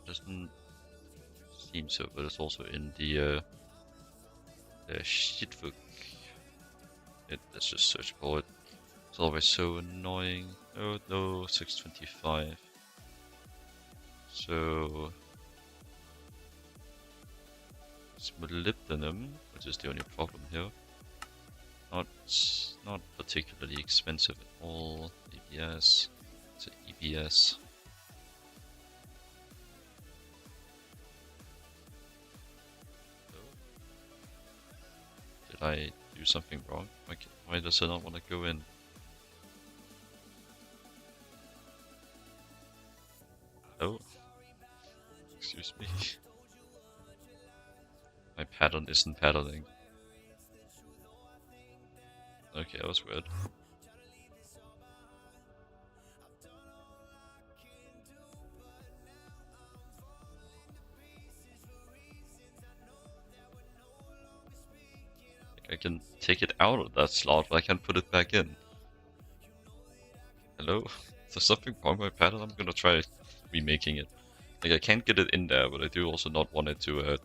Doesn't seem so, but it's also in the shitbook. Let's just search for it. It's always so annoying. Oh no, 625. So it's molybdenum, which is the only problem here. Not particularly expensive at all. ABS. It's an EBS. Did I do something wrong? Why does it not want to go in? Oh. Excuse me. My pattern isn't patterning. Okay, that was weird. I can take it out of that slot, but I can't put it back in. Hello? Is there something wrong with my pattern? I'm gonna try remaking it. Like, I can't get it in there, but I do also not want it to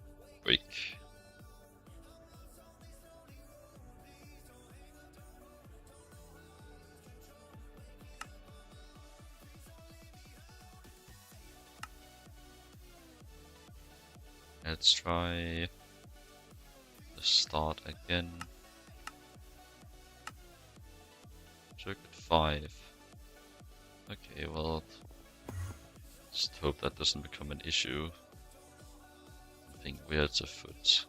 break. Let's try the start again. Circuit 5. Okay, well, just hope that doesn't become an issue. Something weird's afoot.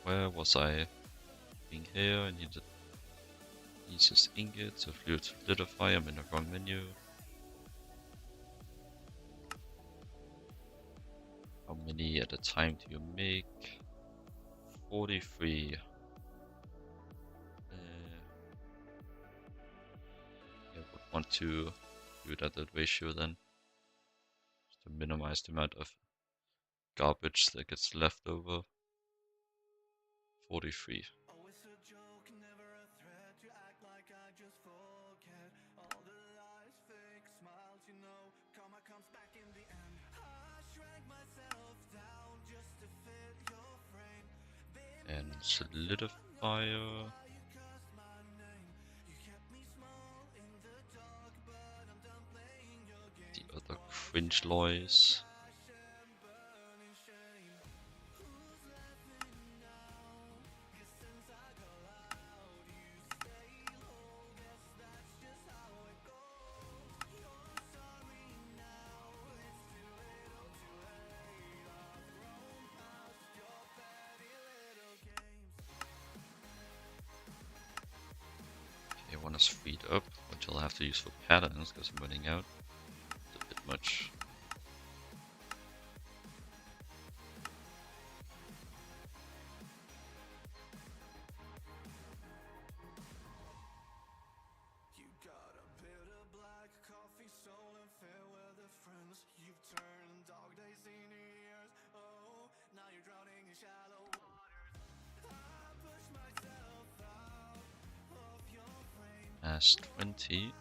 Where was I? Being here, I needed pieces ingots, so fluid solidify, I'm in the wrong menu. How many at a time do you make? 43. I would want to do it at that ratio then, just to minimize the amount of garbage that gets left over. 43. And solidifier. The other cringe loys. One is freed up, which I'll have to use for patterns because I'm running out. It's a bit much. last 20.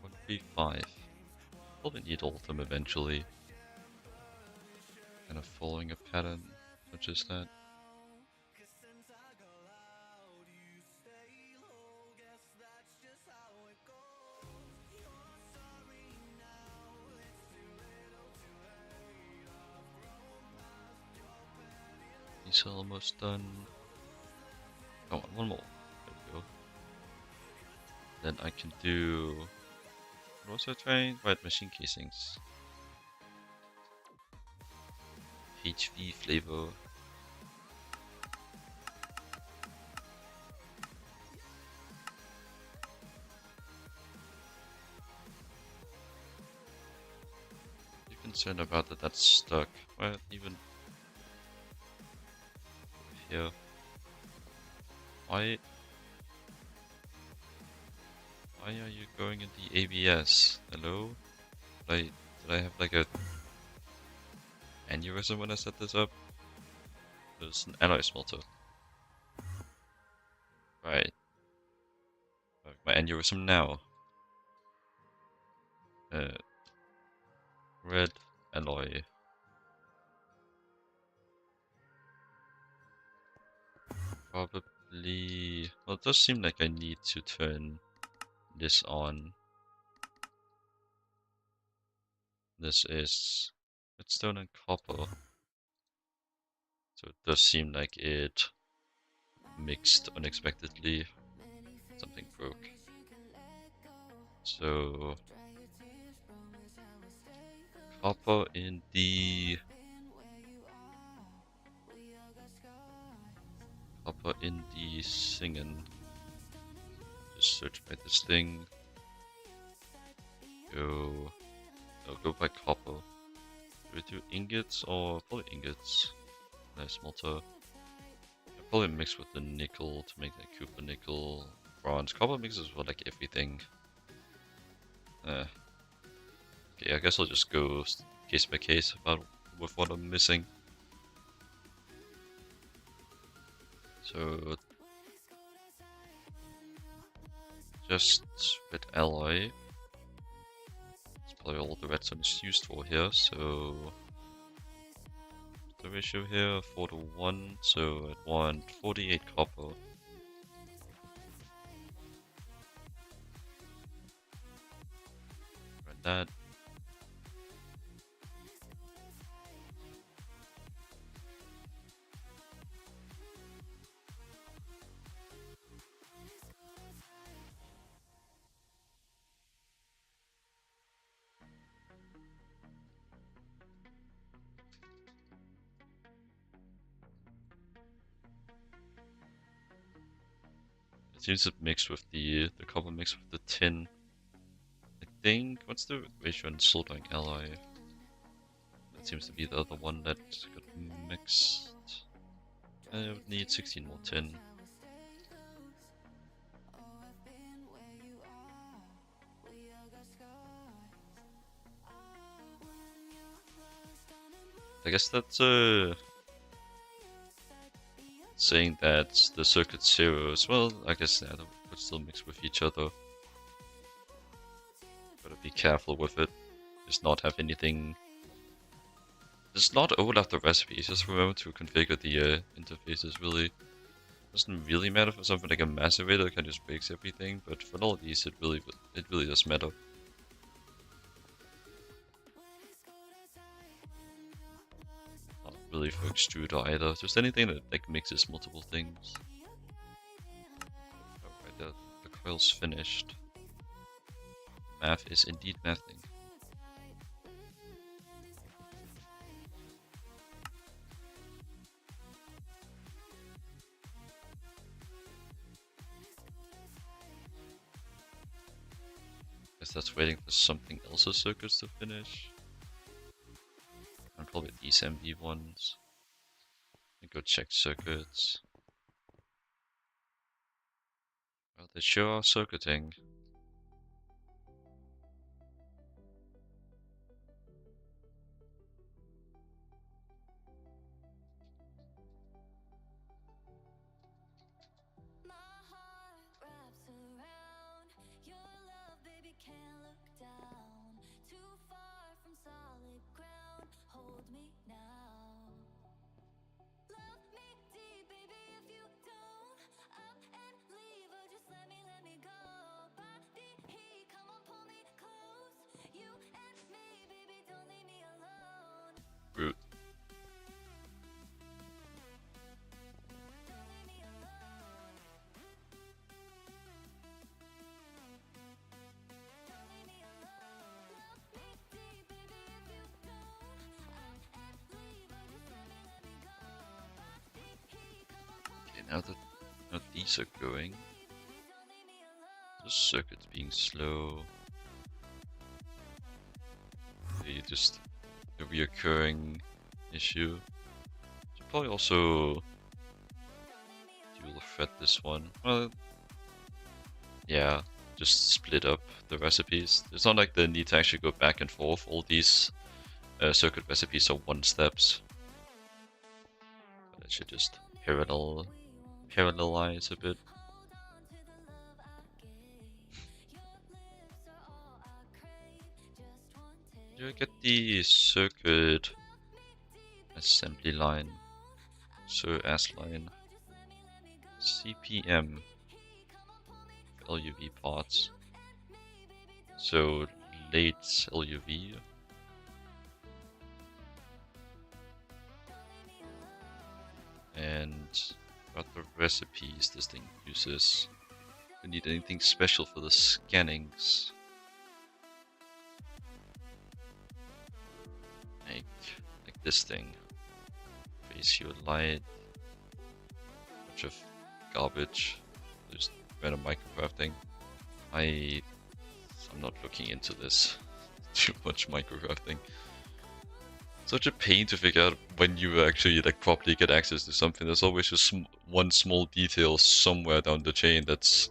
Would be 5. Probably need all of them eventually. Kind of following a pattern such as that. He's almost done. Come on, one more. There we go. Then I can do. What was I trying? Right, machine casings. HV flavor. You're concerned about that that's stuck. Well, even here. Why are you going in the ABS? Hello? Did I have like a aneurysm when I set this up? There's an alloy smelter. Right. My aneurysm now. Red alloy. Probably. Well, it does seem like I need to turn this on. This is redstone and copper. So it does seem like it mixed unexpectedly. Something broke. So copper in the singing. Just search by this thing. I'll go by copper. Do we do ingots or probably ingots? Nice smelter. I'll probably mix with the nickel to make that copper nickel. Bronze. Copper mixes with like everything. Okay, I guess I'll just go case by case about with what I'm missing. So just red alloy. That's probably all the redstone is used for here, so the ratio here 4 to 1, so I'd want 48 copper. Run that. It seems to mix with the copper mixed with the tin. I think, what's the ratio on soldering alloy? That seems to be the other one that got mixed. I would need 16 more tin. I guess that's saying that the circuit zeros, well, I guess they would still mix with each other. Gotta be careful with it. Just not have anything. Just not overlap the recipes. Just remember to configure the interfaces. Really doesn't really matter for something like a macerator that kind of just breaks everything, but for all of these, it really does matter. Not really for extruder either. Just anything that like mixes multiple things. Alright, the coil's finished. Math is indeed mathing. Guess that's waiting for something else's circuits to finish. And probably these MV ones. And go check circuits. Well, they sure are circuiting. Now that these are going, the circuit's being slow. Okay, just a reoccurring issue. Should probably also dual thread this one. Well, yeah, just split up the recipes. It's not like the need to actually go back and forth. All these circuit recipes are one-steps. But I should just parallelize a bit. Do I get the circuit assembly line? So as line CPM LuV parts. So late LuV. And what the recipes this thing uses. Do we need anything special for the scannings? Like this thing. Ratio light. Bunch of garbage. Just random microcrafting. I'm not looking into this. Too much microcrafting. Such a pain to figure out when you actually like properly get access to something. There's always just one small detail somewhere down the chain that's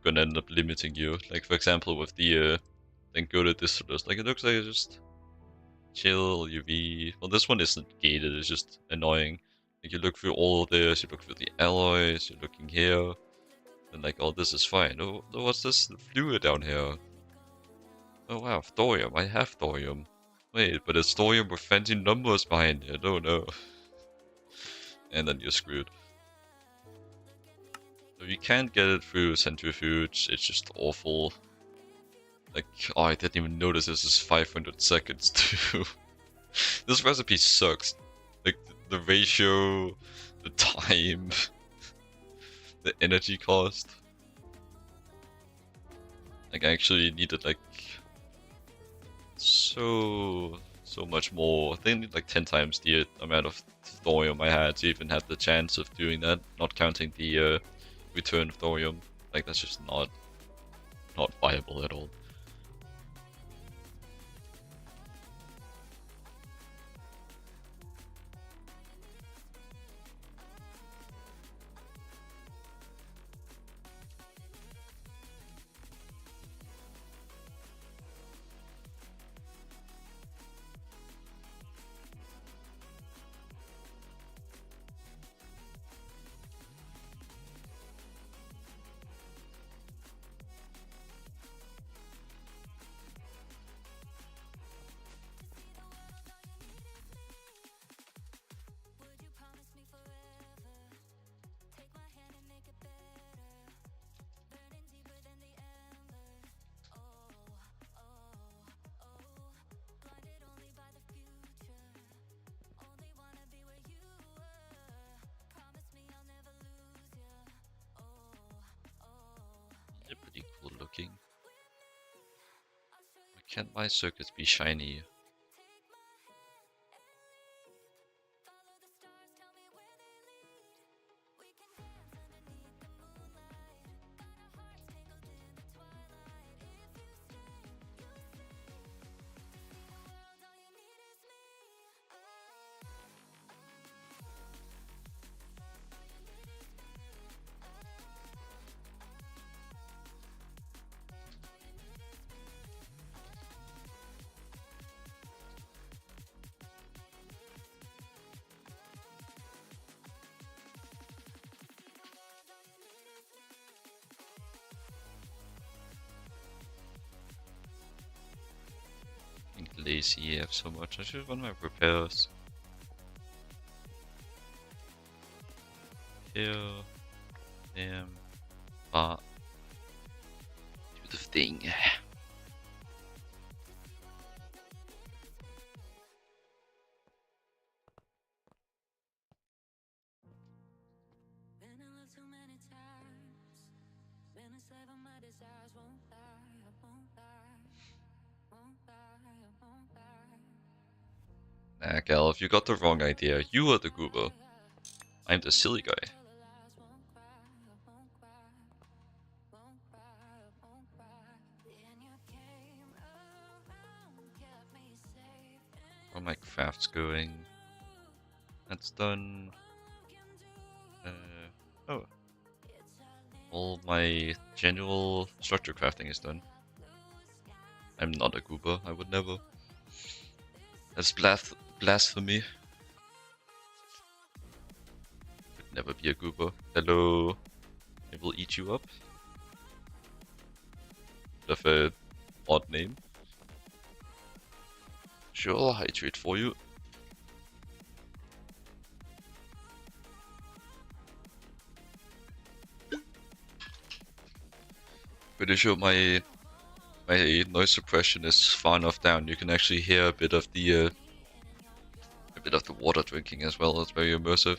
gonna end up limiting you. Like for example with the then go to distillers. Like it looks like it's just chill UV. Well, this one isn't gated. It's just annoying. Like you look through all of this. You look through the alloys. You're looking here, and like oh this is fine. Oh what's this fluid down here? Oh wow, thorium. I have thorium. Wait, but it's thorium with fancy numbers behind it. Oh no. And then you're screwed. So you can't get it through centrifuge. It's just awful. Like, oh, I didn't even notice this is 500 seconds too. This recipe sucks. Like, the ratio, the time, the energy cost. Like, I actually needed, like, so much more. I think I need like 10 times the amount of thorium I had to even have the chance of doing that, not counting the return of thorium. Like, that's just not viable at all. They're pretty cool looking. Why can't my circuits be shiny? Lazy EF so much. I should run my repairs. Here. Damn. Do the thing. Nah, Gal, if you got the wrong idea, you are the goober. I'm the silly guy. are my crafts going? That's done. Oh. All my general structure crafting is done. I'm not a goober, I would never. That's blasphemy. Could never be a goober. Hello. I will eat you up. With a odd name. Sure, I'll hydrate for you. Pretty sure my noise suppression is far enough down. You can actually hear a bit of the water drinking as well. It's very immersive.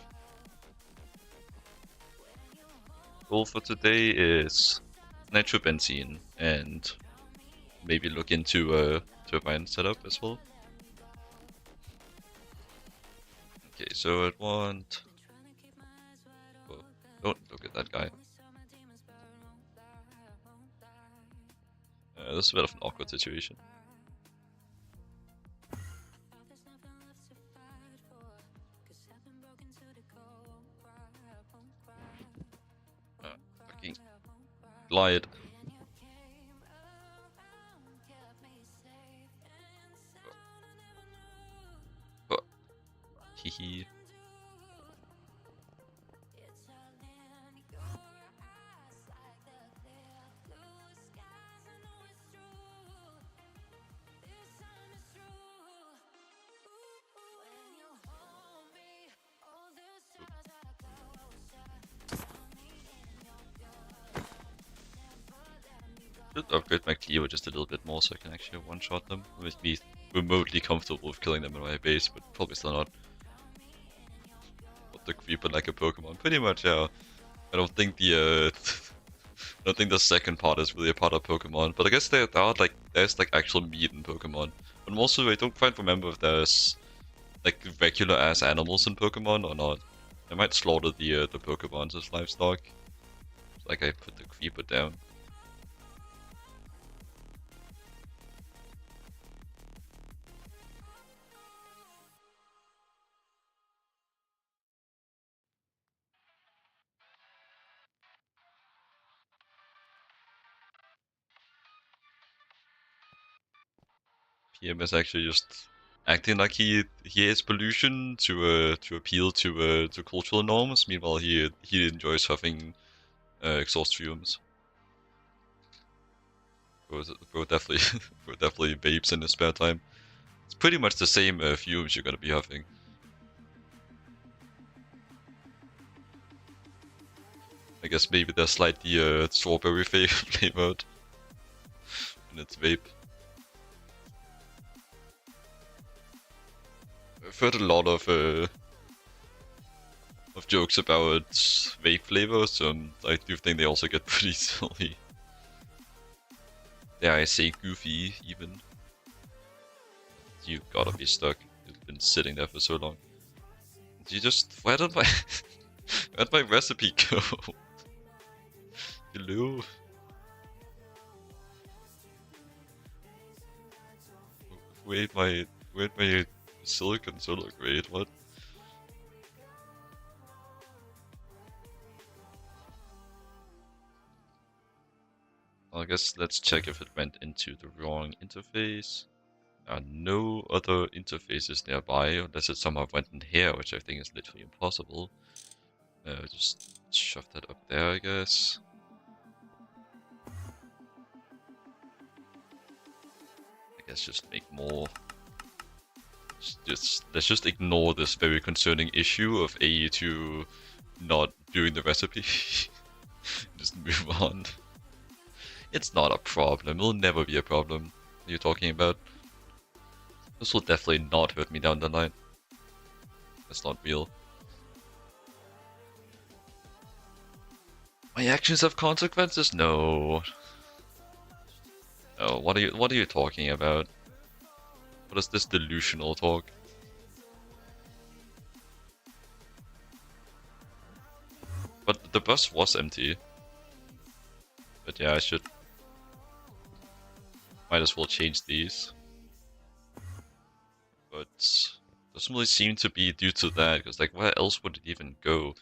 Goal for today is nitrobenzene and maybe look into a turbine setup as well. Okay, so I'd want. Oh, don't look at that guy. This is a bit of an awkward situation. Fucking glide. Hehe. Should upgrade my Cleo just a little bit more so I can actually one-shot them. With me remotely comfortable with killing them in my base, but probably still not. What the creeper like a Pokemon? Pretty much, yeah. I don't think the I don't think the second part is really a part of Pokemon, but I guess there's like actual meat in Pokemon. But also I don't quite remember if there's like regular ass animals in Pokemon or not. I might slaughter the Pokemons as livestock. Like I put the creeper down. PM is actually just acting like he hates pollution to appeal to cultural norms. Meanwhile, he enjoys huffing exhaust fumes. Bro definitely bro definitely vapes in his spare time. It's pretty much the same fumes you're gonna be huffing. I guess maybe there's slightly strawberry flavored in its vape. I've heard a lot of jokes about vape flavors. I do think they also get pretty silly. Dare I say goofy even. You gotta be stuck. You've been sitting there for so long. You just where did my recipe go? Hello. Wait, my silicon solar grade, what? Well, I guess let's check if it went into the wrong interface. There are no other interfaces nearby, unless it somehow went in here, which I think is literally impossible. Just shove that up there, I guess. I guess just make more. Let's just ignore this very concerning issue of AE2 not doing the recipe. Just move on. It's not a problem. It'll never be a problem. What are you talking about? This will definitely not hurt me down the line. That's not real. My actions have consequences? No. No, what are you talking about? What is this delusional talk? But the bus was empty. But yeah, I might as well change these. But doesn't really seem to be due to that, because like where else would it even go?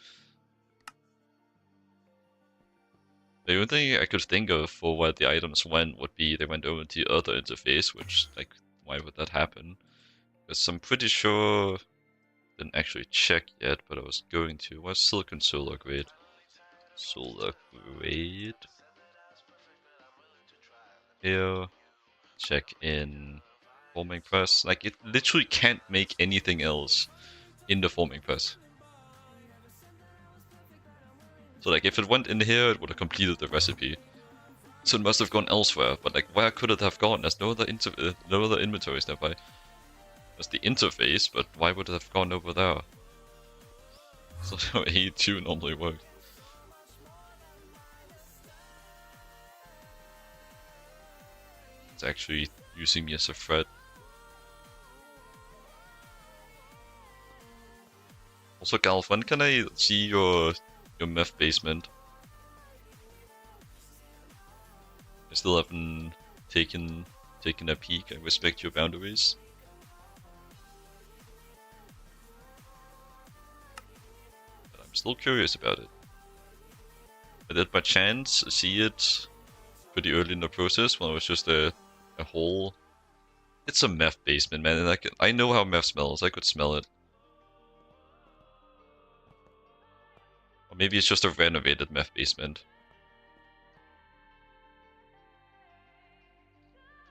The only thing I could think of for where the items went would be they went over to the other interface, which, like, why would that happen? Because I'm pretty sure, didn't actually check yet, but I was going to. What's Silicon Solar Grade? Solar Grade. Here, check in forming press. Like, it literally can't make anything else in the forming press. So like, if it went in here, it would have completed the recipe. So it must have gone elsewhere, but like, where could it have gone? There's no other inventories nearby. There's the interface, but why would it have gone over there? So how A2 normally works. It's actually using me as a threat. Also, Galf, when can I see your meth basement? I still haven't taken a peek. I respect your boundaries. But I'm still curious about it. I did by chance see it pretty early in the process when it was just a hole. It's a meth basement, man, and I know how meth smells. I could smell it. Or maybe it's just a renovated meth basement.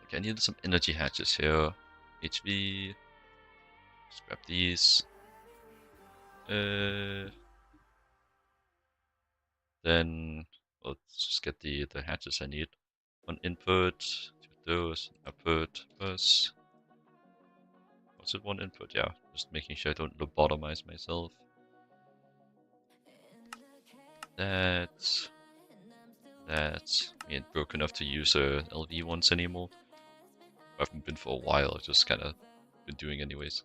Okay, I need some energy hatches here. HV. Let's grab these. Then let's just get the hatches I need. One input, two of those, output, bus. Was it one input? Yeah, just making sure I don't lobotomize myself. That. I ain't broke enough to use LV ones anymore. I haven't been for a while, I've just kinda been doing anyways.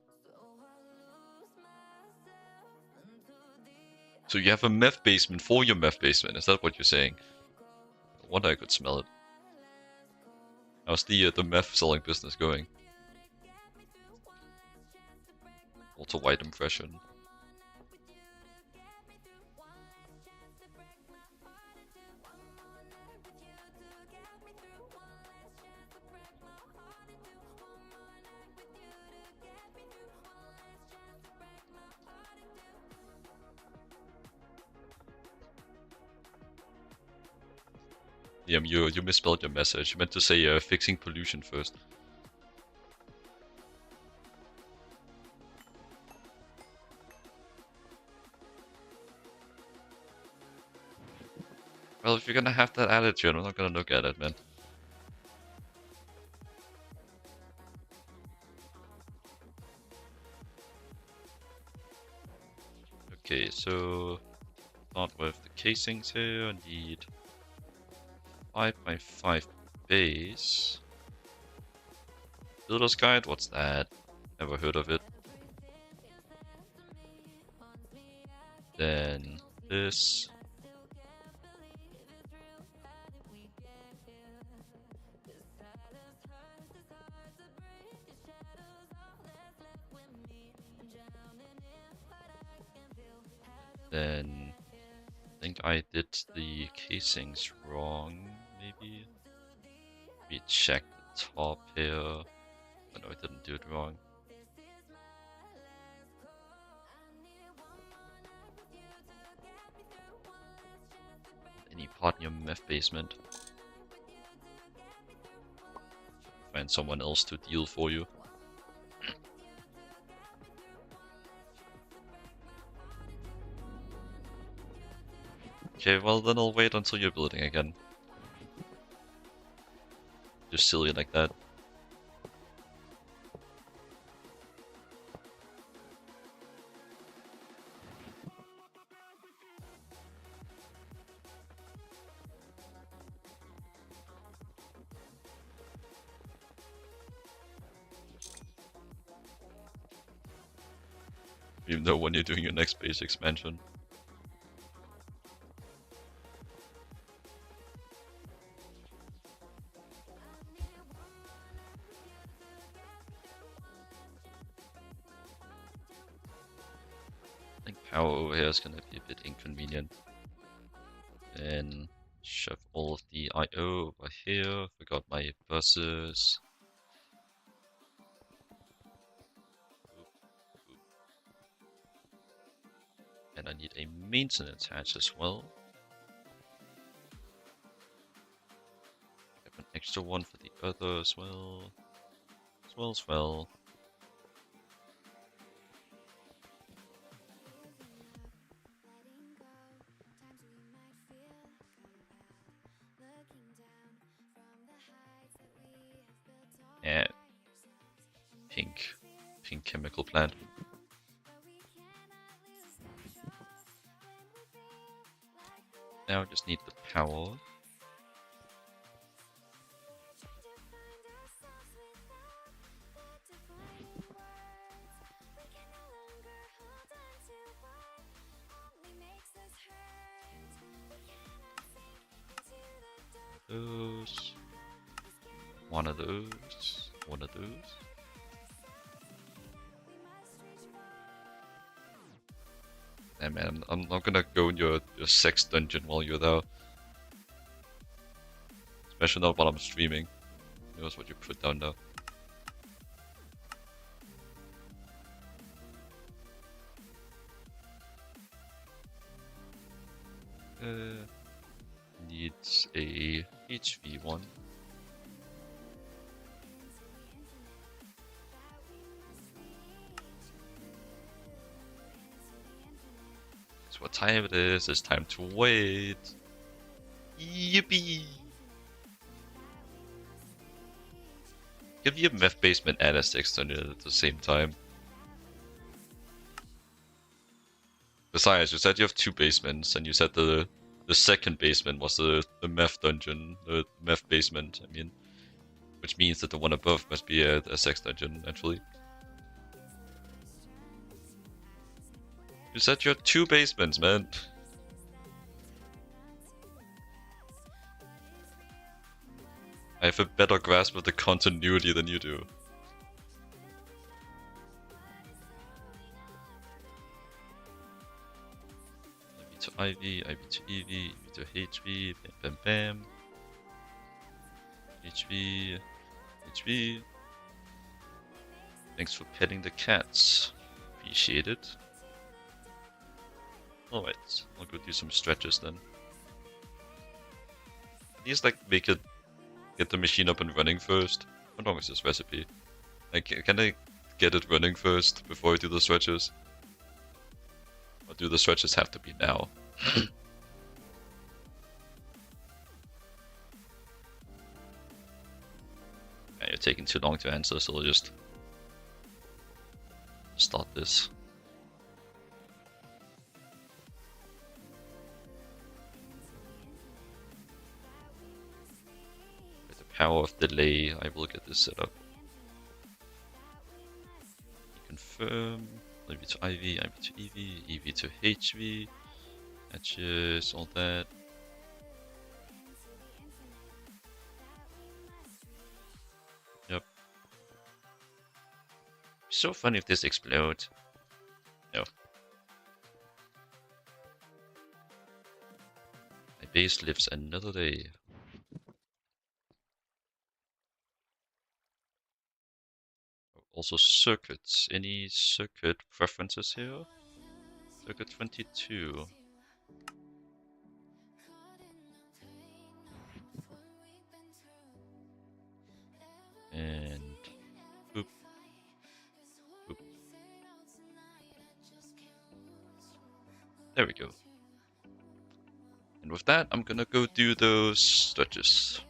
So you have a meth basement for your meth basement, is that what you're saying? I wonder I could smell it. How's the meth selling business going? Also white impression. Yeah, you misspelled your message. You meant to say fixing pollution first. Well, if you're gonna have that attitude, I'm not gonna look at it, man. Okay, so start with the casings here. I need 5x5 base. Builder's guide? What's that? Never heard of it. Then this. Then I think I did the casings wrong, maybe. We check the top here. Oh, no, I didn't do it wrong. Any part in your meth basement. Find someone else to deal for you. Okay, well then I'll wait until you're building again. Just silly like that. Even though when you're doing your next base expansion. power over here is gonna be a bit inconvenient. And shove all of the IO over here. Forgot my buses. And I need a maintenance hatch as well. Have an extra one for the other as well. As well. Yeah. Pink chemical plant. Now I just need the power. Those. One of those. One of those. Hey man, I'm not gonna go in your sex dungeon while you're there. Especially not while I'm streaming. Who knows what you put down there. Needs a HV one. That's what time it is. It's time to wait. Yippee! Give you a meth basement and a sex dungeon at the same time. Besides, you said you have 2 basements, and you said the second basement was the meth dungeon, the meth basement, I mean. Which means that the one above must be a sex dungeon, actually. You said you had 2 basements, man. I have a better grasp of the continuity than you do. IV to IV, IV to EV, EV to HV, bam bam bam. HV, HV. Thanks for petting the cats. Appreciate it. Alright, I'll go do some stretches then. Please, like, make it, get the machine up and running first. How long is this recipe? Like, can I get it running first before I do the stretches? Or do the stretches have to be now? Yeah, you're taking too long to answer, so I'll just start this. Power of delay, I will get this set up. Confirm, IV to IV, IV to EV, EV to HV, hatches, all that. Yep. So funny if this explodes. No. My base lives another day. Also circuits. Any circuit preferences here? Circuit 22. And boop. Boop. There we go. And with that, I'm gonna go do those stretches.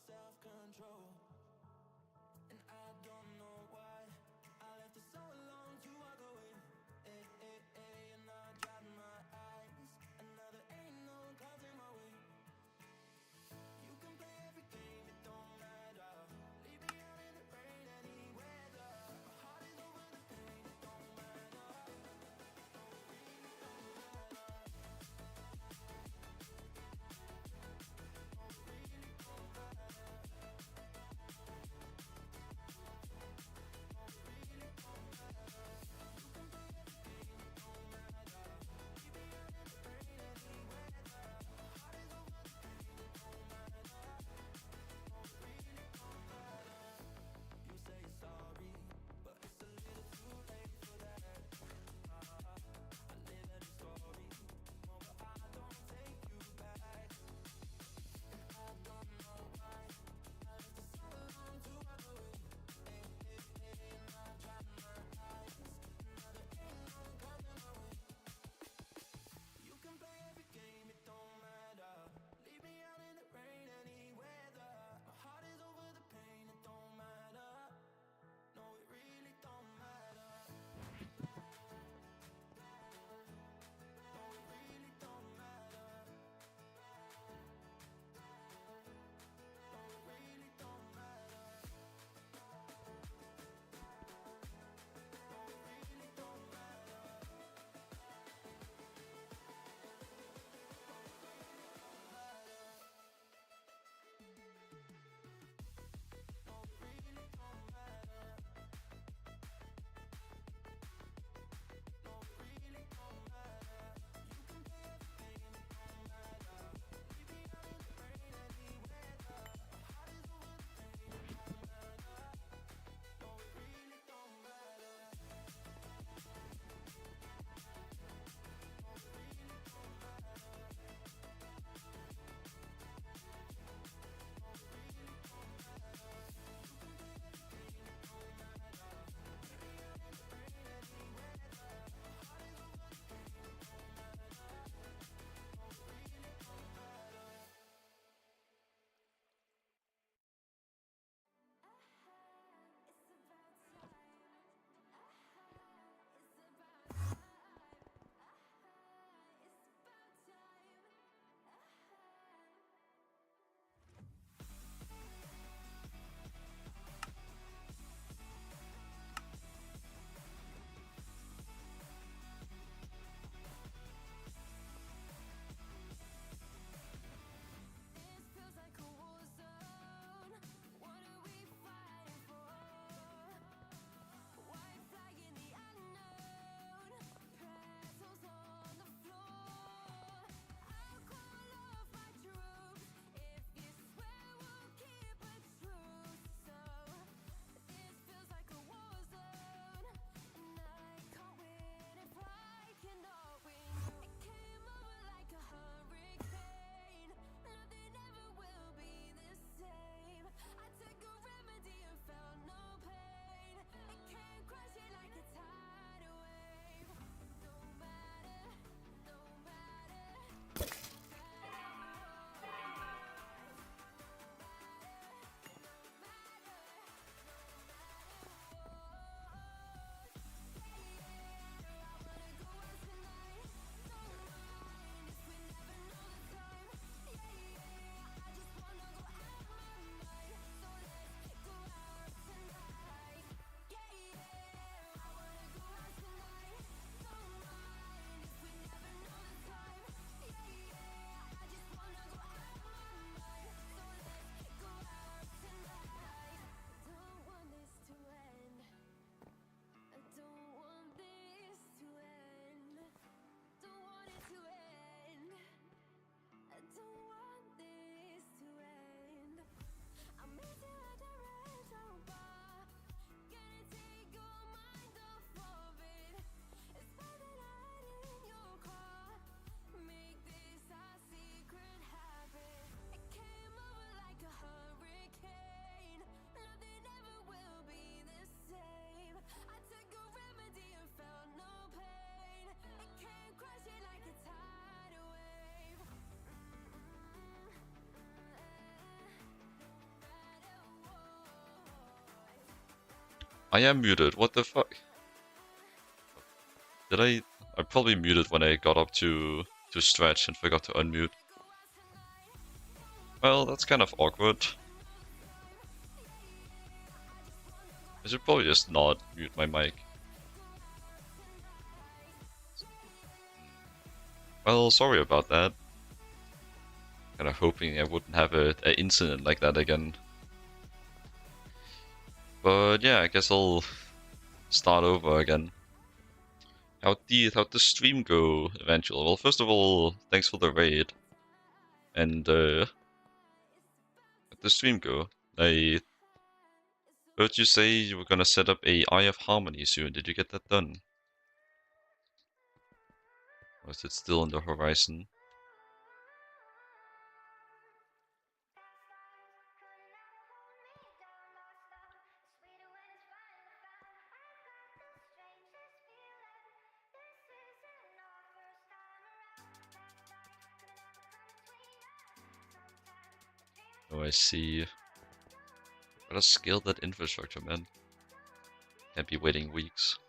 self-control. And I don't know why I left it so alone to walk away. And I dry my eyes, and now there ain't no clouds in my way. You can play every game, it don't matter. Leave me out in the rain, any weather. My heart is over the pain, it don't matter. No, it really don't matter. No, it really don't matter. I am muted, what the fuck? Did I probably muted when I got up to stretch and forgot to unmute. Well, that's kind of awkward. I should probably just not mute my mic. Well, sorry about that. Kinda hoping I wouldn't have an incident like that again. But yeah, I guess I'll start over again. How'd the stream go eventually? Well, first of all, thanks for the raid. And how'd the stream go? I heard you say you were gonna set up a Eye of Harmony soon. Did you get that done? Or is it still on the horizon? Oh, I see. Gotta scale that infrastructure, man. Can't be waiting weeks.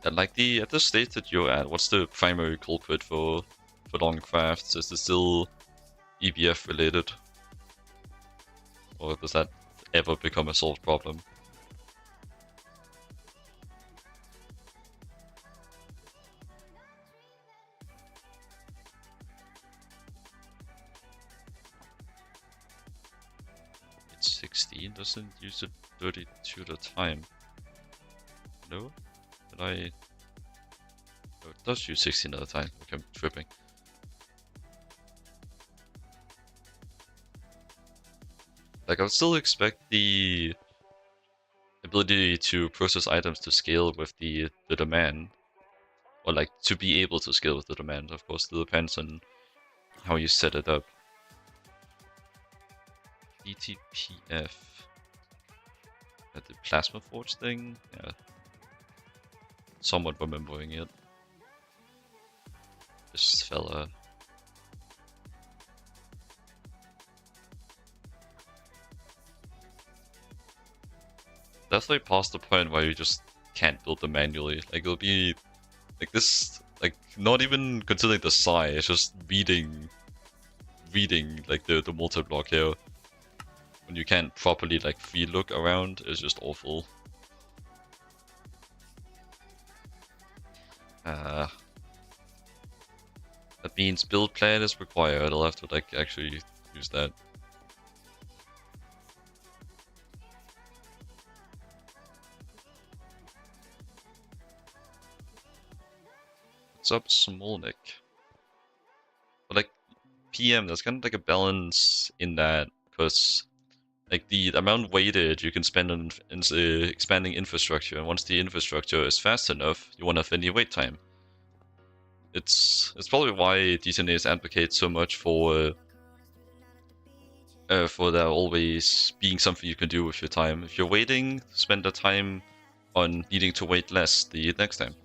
And like at the state that you're at, what's the primary culprit for long crafts? Is it still EBF related? Or does that ever become a solved problem? It's 16, doesn't use it 32 at a time. No? Did I... Oh, it does use 16 at a time. Okay, I'm tripping. Like, I would still expect the ability to process items to scale with the demand. Or like, to be able to scale with the demand, of course. It depends on how you set it up. DTPF. At the Plasma Forge thing? Yeah. Somewhat remembering it. This fella. Definitely past the point where you just can't build them manually. Like, it'll be like this, like, not even considering the size, it's just reading like the multi-block here. When you can't properly like free look around, it's just awful. That means build plan is required. I'll have to like actually use that. What's up, Smolnik? But like PM, there's kind of like a balance in that, because like the amount weighted you can spend on expanding infrastructure, and once the infrastructure is fast enough, you won't have any wait time. It's probably why DTNH advocates so much for there always being something you can do with your time. If you're waiting, spend the time on needing to wait less the next time.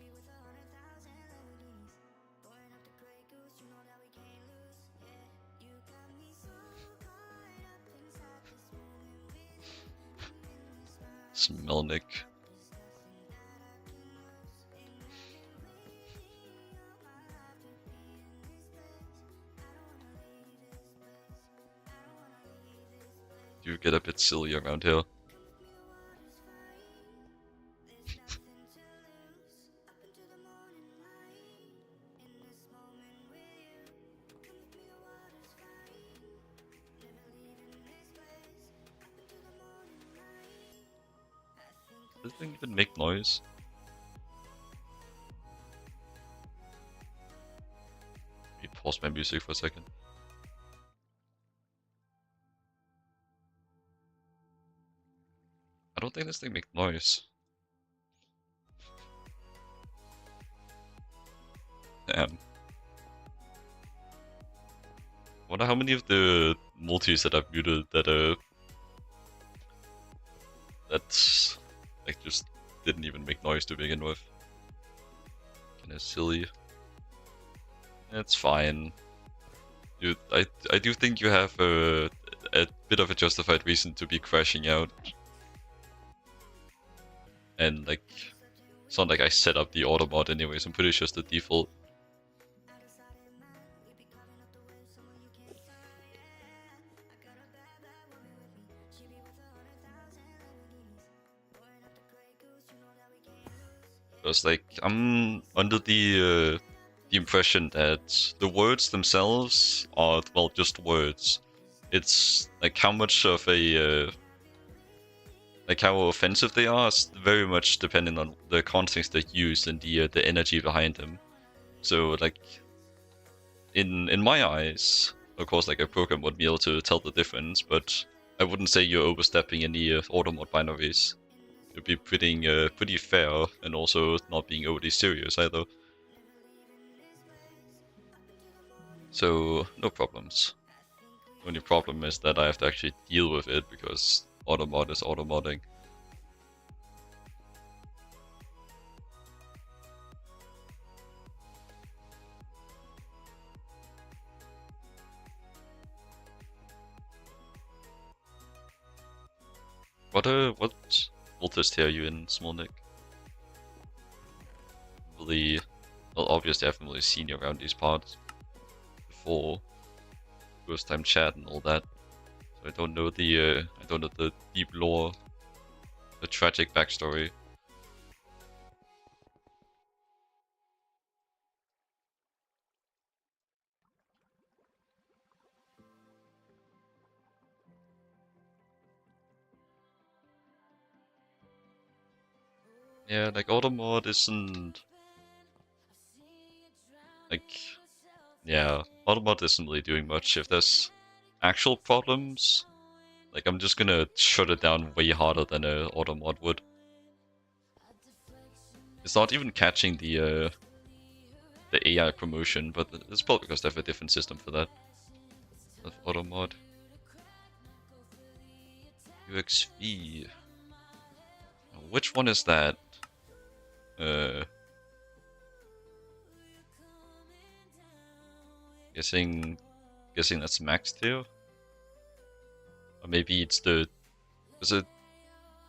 Smelnik. You get a bit silly around here. Does this thing even make noise? Let me pause my music for a second. I don't think this thing makes noise. Damn. Wonder how many of the multis that I've muted that that's like just didn't even make noise to begin with. Kinda silly. It's fine. I do think you have a a bit of a justified reason to be crashing out. And like, it's not like I set up the auto mod anyways, I'm pretty sure it's the default. Because like, I'm under the impression that the words themselves are, well, just words. It's like how much of a like how offensive they are is very much depending on the context they use and the energy behind them. So like in my eyes, of course, like a program would be able to tell the difference, but I wouldn't say you're overstepping any auto mod binaries. It'd be pretty fair and also not being overly serious either. So no problems. Only problem is that I have to actually deal with it because auto mod is auto modding. What voltage tier are you in, Smolnik? Really, well, obviously I haven't really seen you around these parts before. First time chat and all that. So I don't know the deep lore, the tragic backstory. Yeah, like auto mod isn't like, yeah, auto mod isn't really doing much. If there's actual problems, like I'm just gonna shut it down way harder than a auto mod would. It's not even catching the AI promotion, but it's probably because they have a different system for that. Of auto mod. UXV. Which one is that? Guessing that's max tier? Or maybe it's the... Is it...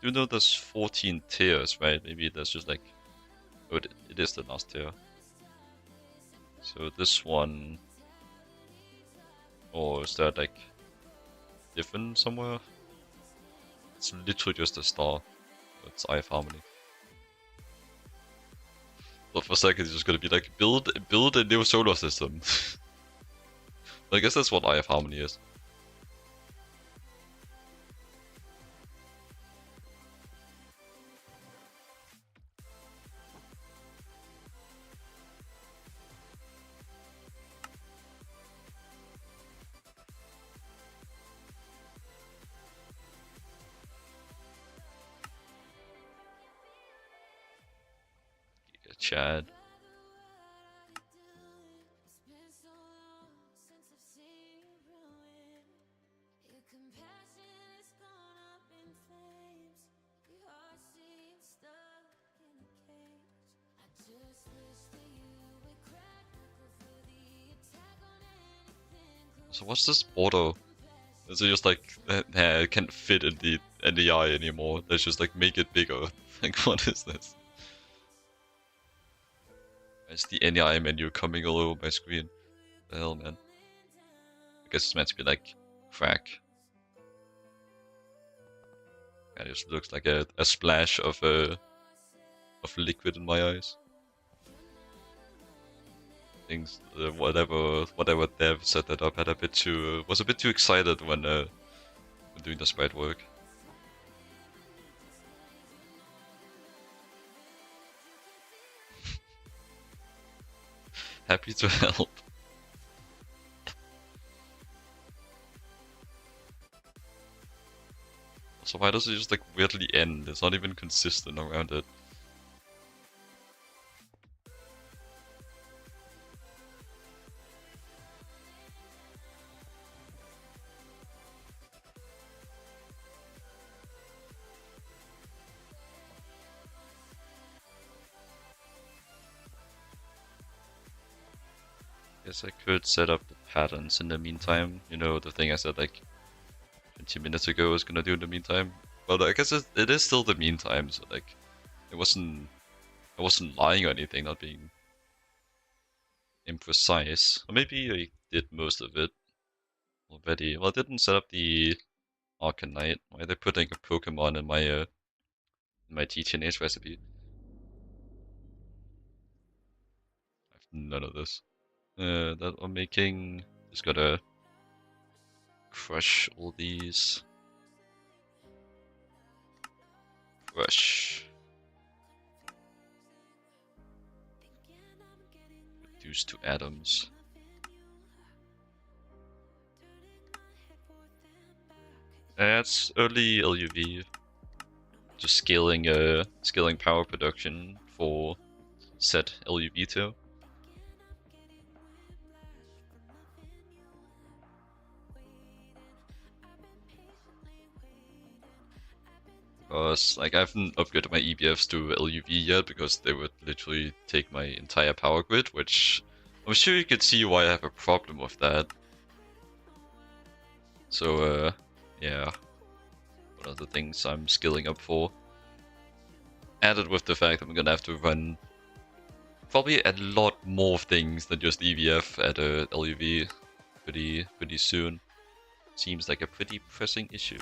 You know there's 14 tiers, right? Maybe that's just like... Oh, it is the last tier. So this one... Or is that like... different somewhere? It's literally just a star. It's IF Harmony. But for a second it's just gonna be like, build a new solar system. I guess that's what IF Harmony is. Chad. So what's this auto? Is it just like, it can't fit in the eye anymore? Let's just like make it bigger. Like what is this? It's the NEI menu coming all over my screen. The hell, man. I guess it's meant to be like crack. And it just looks like a splash of liquid in my eyes. Things, whatever dev set that up had a bit too was a bit too excited when doing the sprite work. Happy to help. So why does it just like weirdly end? It's not even consistent around it. Guess I could set up the patterns in the meantime. You know, the thing I said, like, 20 minutes ago I was gonna do in the meantime. But I guess it is still the meantime, so like I wasn't lying or anything, not being imprecise. Or maybe I did most of it already. Well, I didn't set up the Arcanite. Why are they putting a Pokemon in my GTNH recipe? I have none of this. That I'm making. Just gotta crush all these. Crush. Reduce to atoms. That's early LuV. Just scaling power production for set LuV too. Because like I haven't upgraded my EBFs to LuV yet because they would literally take my entire power grid, which I'm sure you could see why I have a problem with that. So yeah, one of the things I'm skilling up for. Added with the fact that I'm gonna have to run probably a lot more things than just EVF at LuV pretty soon. Seems like a pretty pressing issue.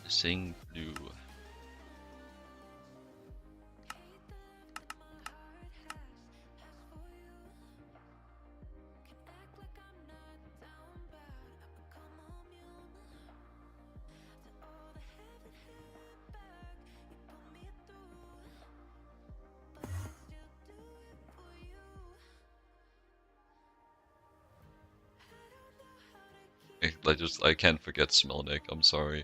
Sing blue. I can't forget Smelnik, I'm sorry.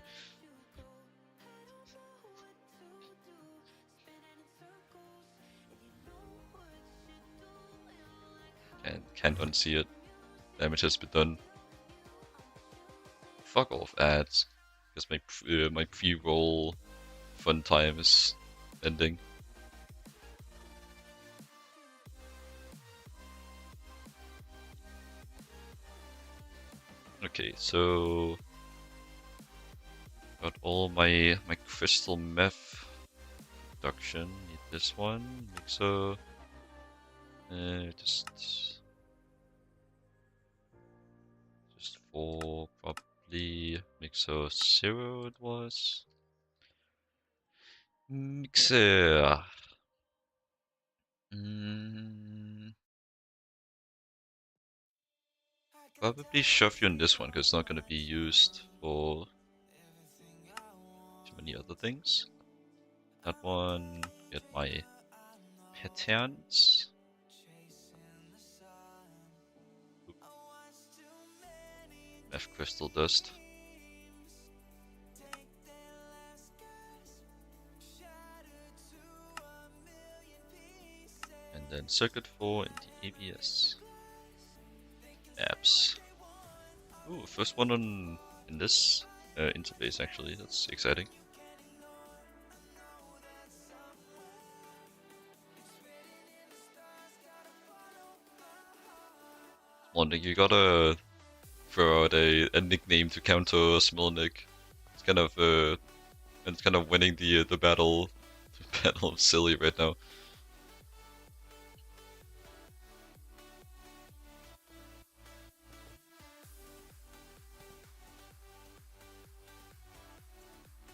Can't unsee it. Damage has been done. Fuck off ads. Because my pre-roll fun time is ending. Okay, so got all my crystal meth production. Need this one, mixer. Just 4 probably. Mixer 0 it was. Mixer. Probably shove you in this one because it's not going to be used for too many other things. That one, get my patterns. Meth crystal dust. And then circuit 4 in the ABS. Apps. Ooh, first one in this interface actually, that's exciting. Wondering, you gotta throw out a nickname to counter Smilnik. It's kind of winning the battle of silly right now.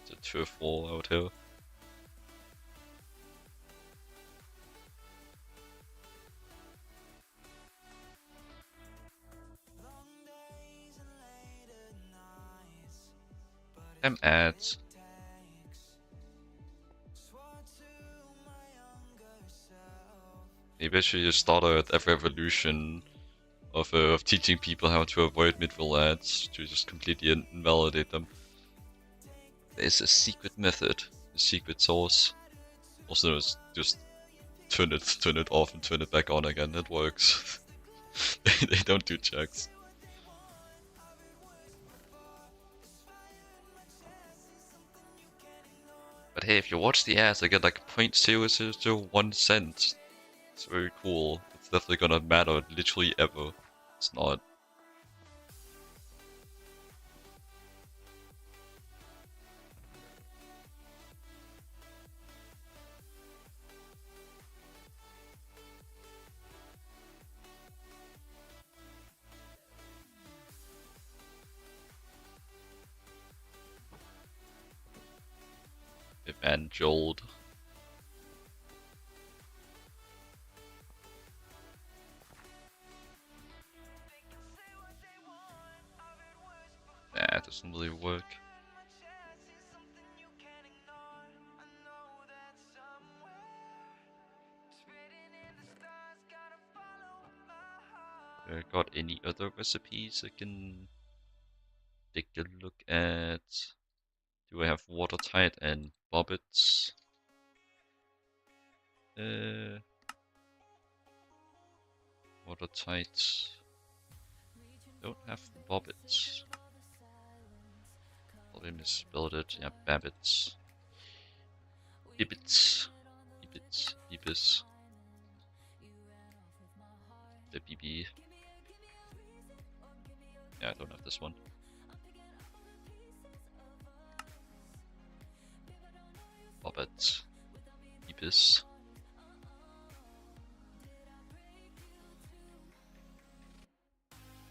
It's a turf wall out here. Damn ads. Maybe I should just start at every evolution of teaching people how to avoid mid-roll ads to just completely invalidate them. There's a secret method, a secret source. Also, just turn it off and turn it back on again. It works. they don't do checks. But hey, if you watch the ads, I get like 0.0001 cents. It's very cool. It's definitely gonna matter literally ever. It's not. Evangeled. Nah, it doesn't really work. Got any other recipes I can take a look at? Do I have watertight and bobbits? Watertight. Don't have bobbits. Probably misspelled it. Yeah, babbits. Bibbits. Bibbits. Bibbis. The BB. Yeah, I don't have this one. Bobbit. Bibbis.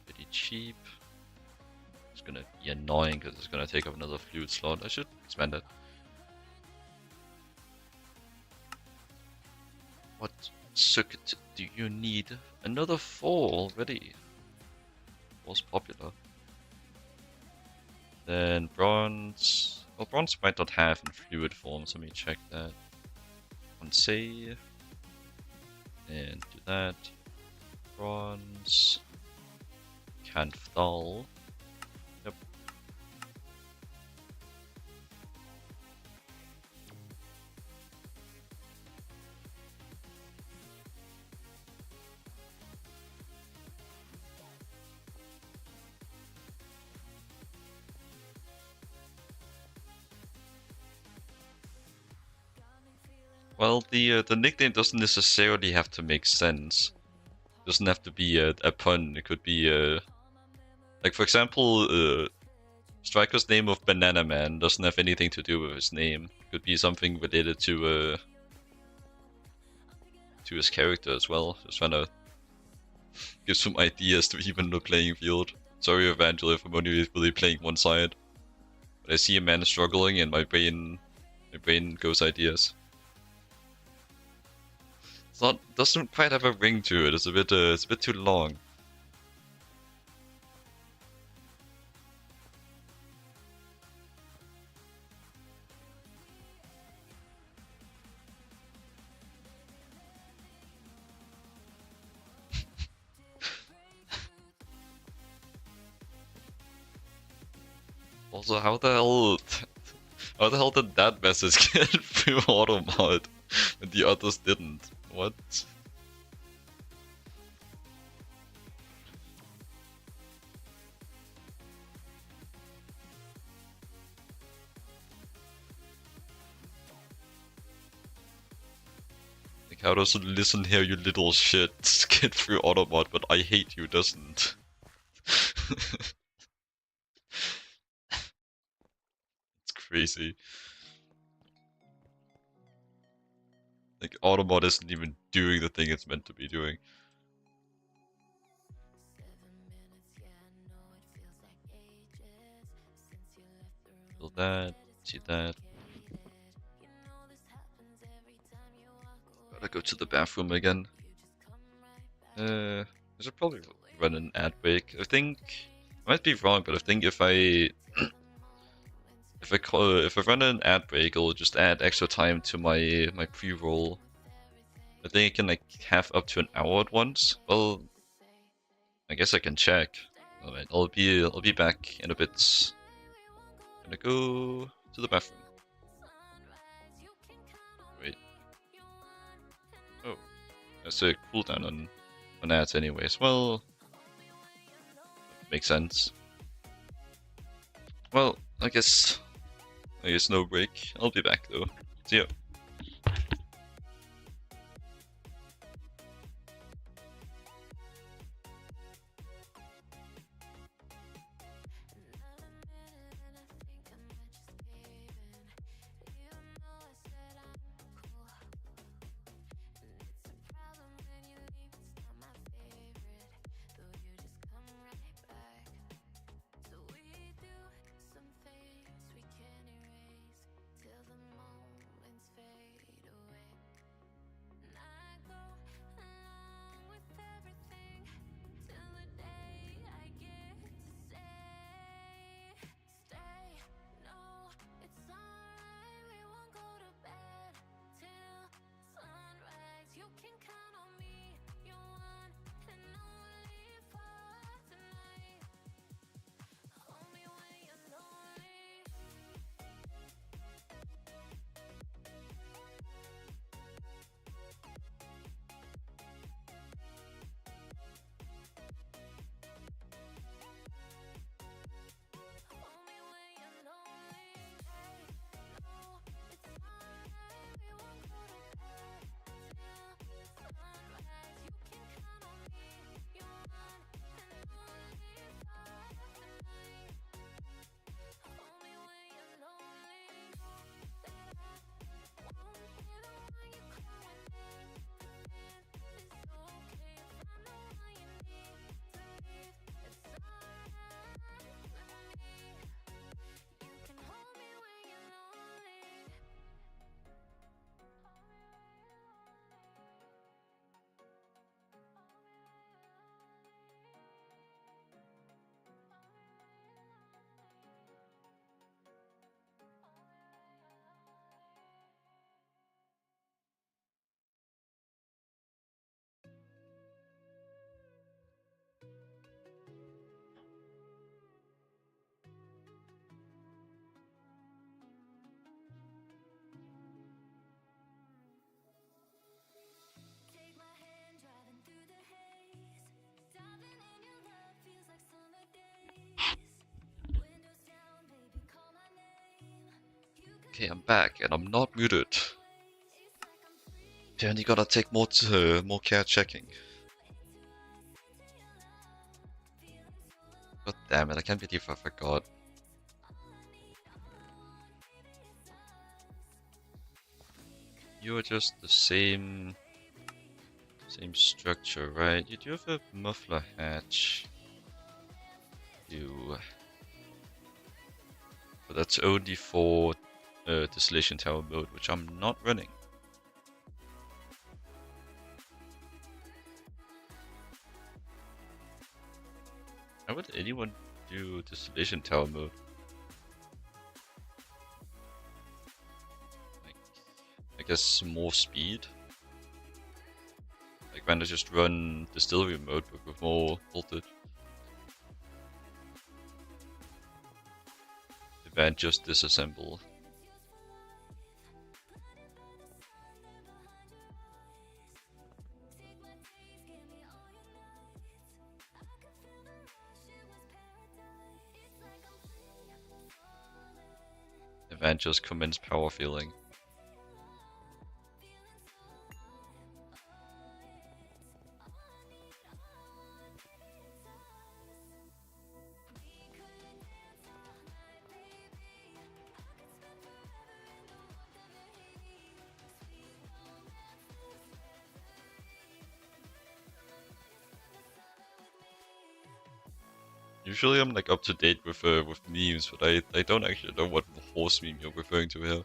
Pretty cheap. It's gonna be annoying because it's gonna take up another fluid slot. I should spend it. What circuit do you need? Another 4 already. Most popular. Then bronze. Well, bronze might not have in fluid form, so let me check that. On save. And do that. Bronze. Canfthal. Yep. Well, the nickname doesn't necessarily have to make sense. It doesn't have to be a pun. It could be like, for example, Striker's name of Banana Man doesn't have anything to do with his name. It could be something related to his character as well. Just trying to give some ideas to even the playing field. Sorry, Evangel, if I'm only really playing one side. But I see a man struggling, and my brain goes ideas. It's not, doesn't quite have a ring to it. It's a bit too long. Also, how the hell did that message get through automod when the others didn't? What? Like, how does it listen here, you little shit, get through automod, but I hate you doesn't? It's crazy. Like, automod isn't even doing the thing it's meant to be doing. Feel that, see that. Gotta go to the bathroom again. I should probably run an ad break. I think I might be wrong, but I think if I run an ad break, it'll just add extra time to my pre-roll. I think I can like have up to an hour at once. Well, I guess I can check. Alright, I'll be back in a bit. Gonna go to the bathroom. Wait. Oh, there's a cooldown on ads anyways. Well, makes sense. Well, I guess I guess no break. I'll be back though. See ya. Okay, I'm back and I'm not muted. Apparently gotta take more care checking. God damn it, I can't believe I forgot. You are just the same structure, right? You do have a muffler hatch. You, but that's only for Distillation Tower mode, which I'm not running. How would anyone do Distillation Tower mode? Like, I guess more speed. Like when I just run Distillery mode but with more voltage. Event just disassemble. Event just commence power feeling. Usually I'm like up to date with memes, but I don't actually know what horse meme you're referring to here.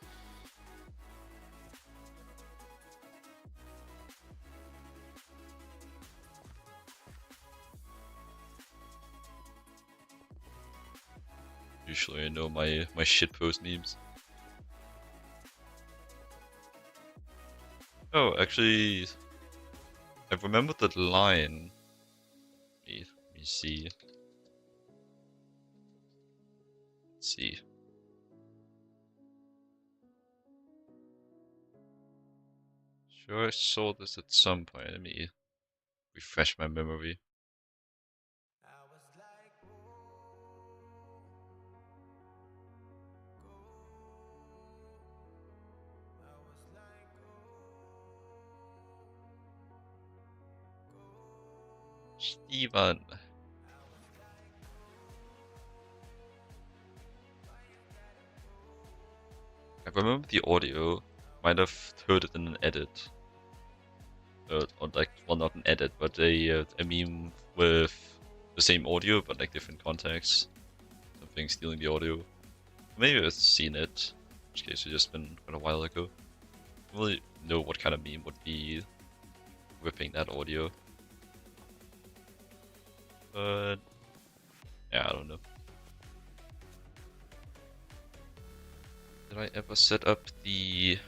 Usually I know my shitpost memes. Oh, actually, I remembered that line. Let me see. Let's see. Sure, I saw this at some point. Let me refresh my memory. Steven. I remember the audio. Might have heard it in an edit. Or like, well, not an edit, but a meme with the same audio but like different contexts. Something stealing the audio. Maybe I've seen it. In which case, it's just been quite a while ago. I don't really know what kind of meme would be ripping that audio. But yeah, I don't know. Did I ever set up the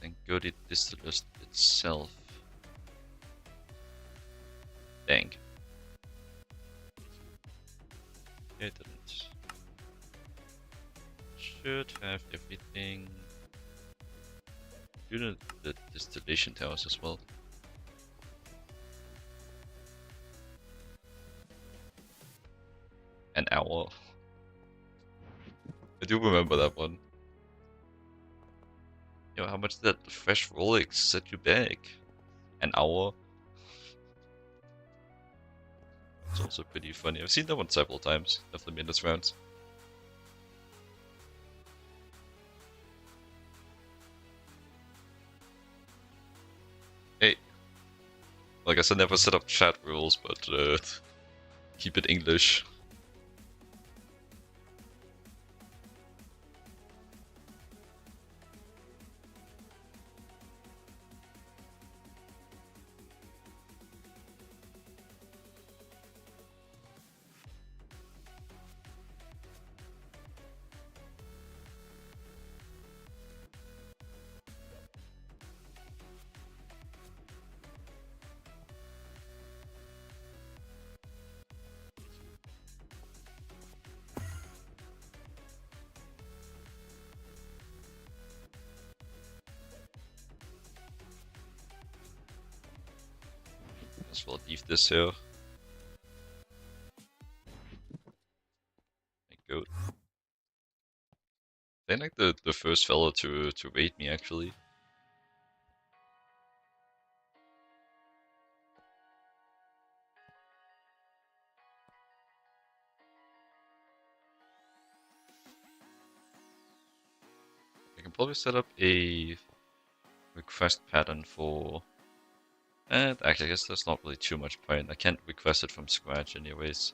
Angodi distiller itself? Dang. It didn't. Should have everything. Do the distillation towers as well. An hour. I do remember that one. Yo, how much did that fresh Rolex set you back? An hour? It's also pretty funny. I've seen that one several times. Definitely made its rounds. Hey. Like I said, never set up chat rules, but keep it English. As well leave this here. Go. They're like the first fellow to raid me actually. I can probably set up a request pattern for. And actually, I guess there's not really too much point. I can't request it from scratch anyways,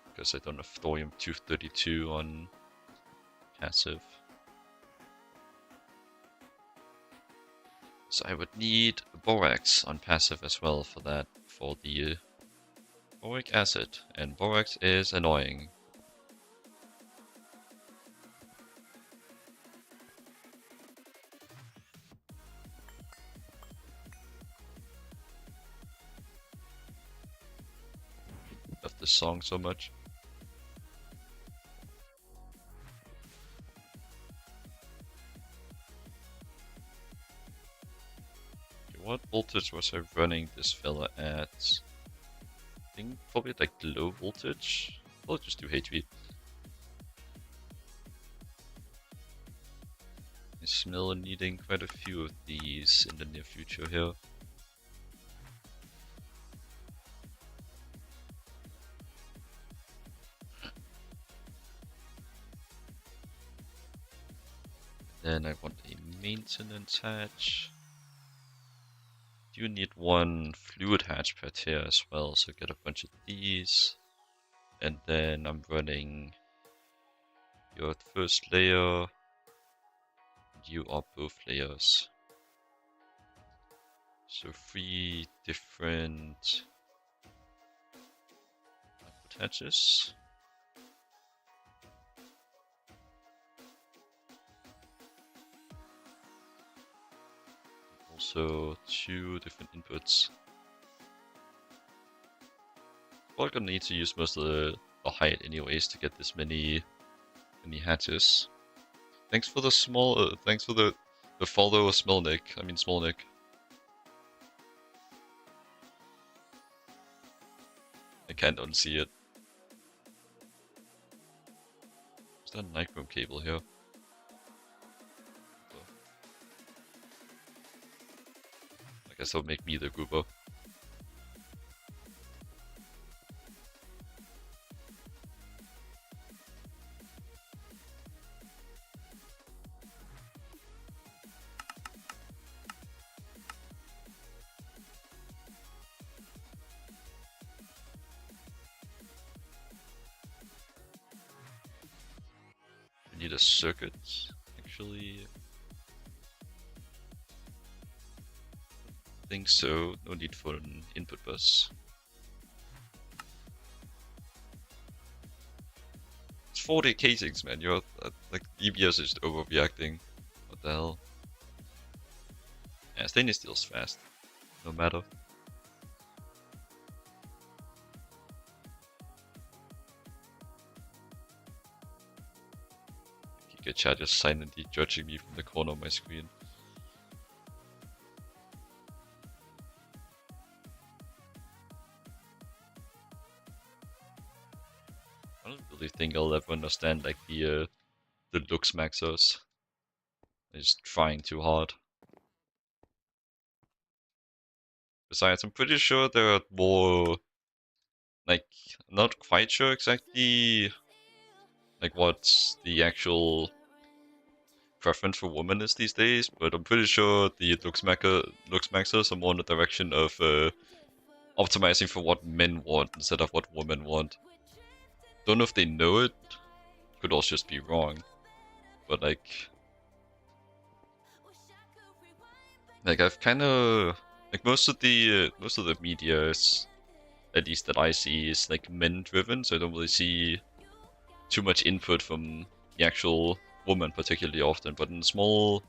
because I don't have thorium 232 on passive. So I would need borax on passive as well for that, for the boric acid, and borax is annoying. Love this song so much. Okay, what voltage was I running this fella at? I think probably like low voltage. I'll just do HV. I smell needing quite a few of these in the near future here. Then I want a maintenance hatch. Do need one fluid hatch per tier as well, so get a bunch of these. And then I'm running your first layer. You are both layers. So 3 different output hatches. Also 2 different inputs. Probably gonna need to use most of the height anyways to get this many hatches. Thanks for the small. Thanks for the follow, Smolnik. I mean Smolnik. I can't unsee it. Is that a nichrome cable here? I guess that'll make me the goober. Need a circuit, actually. I think so. No need for an input bus. It's 40 casings, man. You're like EBS is just overreacting. What the hell? Yeah, stainless steel's fast, no matter. Giga just silently judging me from the corner of my screen. I don't really think I'll ever understand like the looks maxers. They're just trying too hard. Besides, I'm pretty sure there are more, like, I'm not quite sure exactly like what the actual preference for women is these days, but I'm pretty sure the looks maxers are more in the direction of optimizing for what men want instead of what women want. Don't know if they know it. Could also just be wrong. But like I've kind of like most of the media is, at least that I see, is like men driven, so I don't really see too much input from the actual woman particularly often. But in small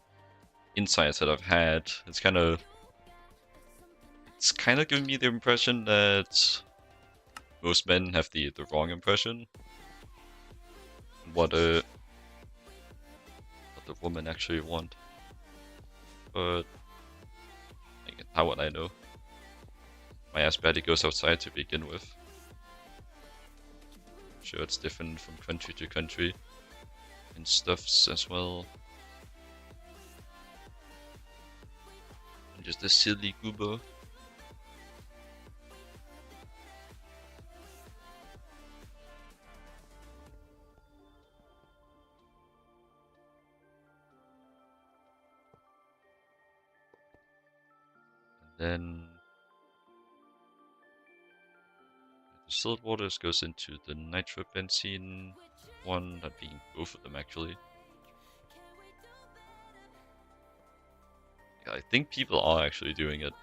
insights that I've had, it's kind of giving me the impression that most men have the wrong impression what the women actually want. But like, how would I know? My ass barely goes outside to begin with. Sure, it's different from country to country and stuffs as well. I'm just a silly goober. Then the distilled waters goes into the nitrobenzene one, that being both of them actually. Yeah, I think people are actually doing it.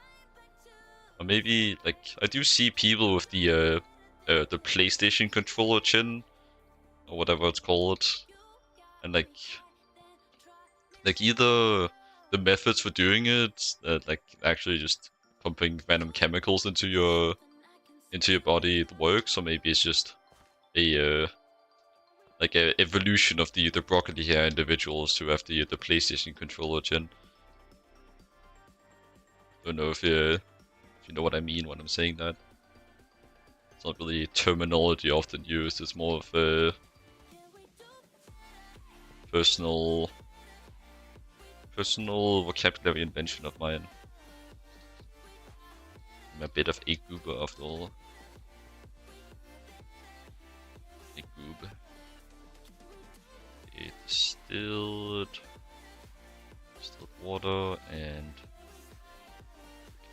Or maybe, like, I do see people with the PlayStation controller chin, or whatever it's called, and like either the methods for doing it, like actually just pumping random chemicals into your body works, or maybe it's just a like a evolution of the broccoli hair individuals who have the PlayStation controller chin. Don't know if you know what I mean when I'm saying that. It's not really terminology often used. It's more of a personal vocabulary invention of mine. I'm a bit of a goober after all. A goob. Okay, distilled water and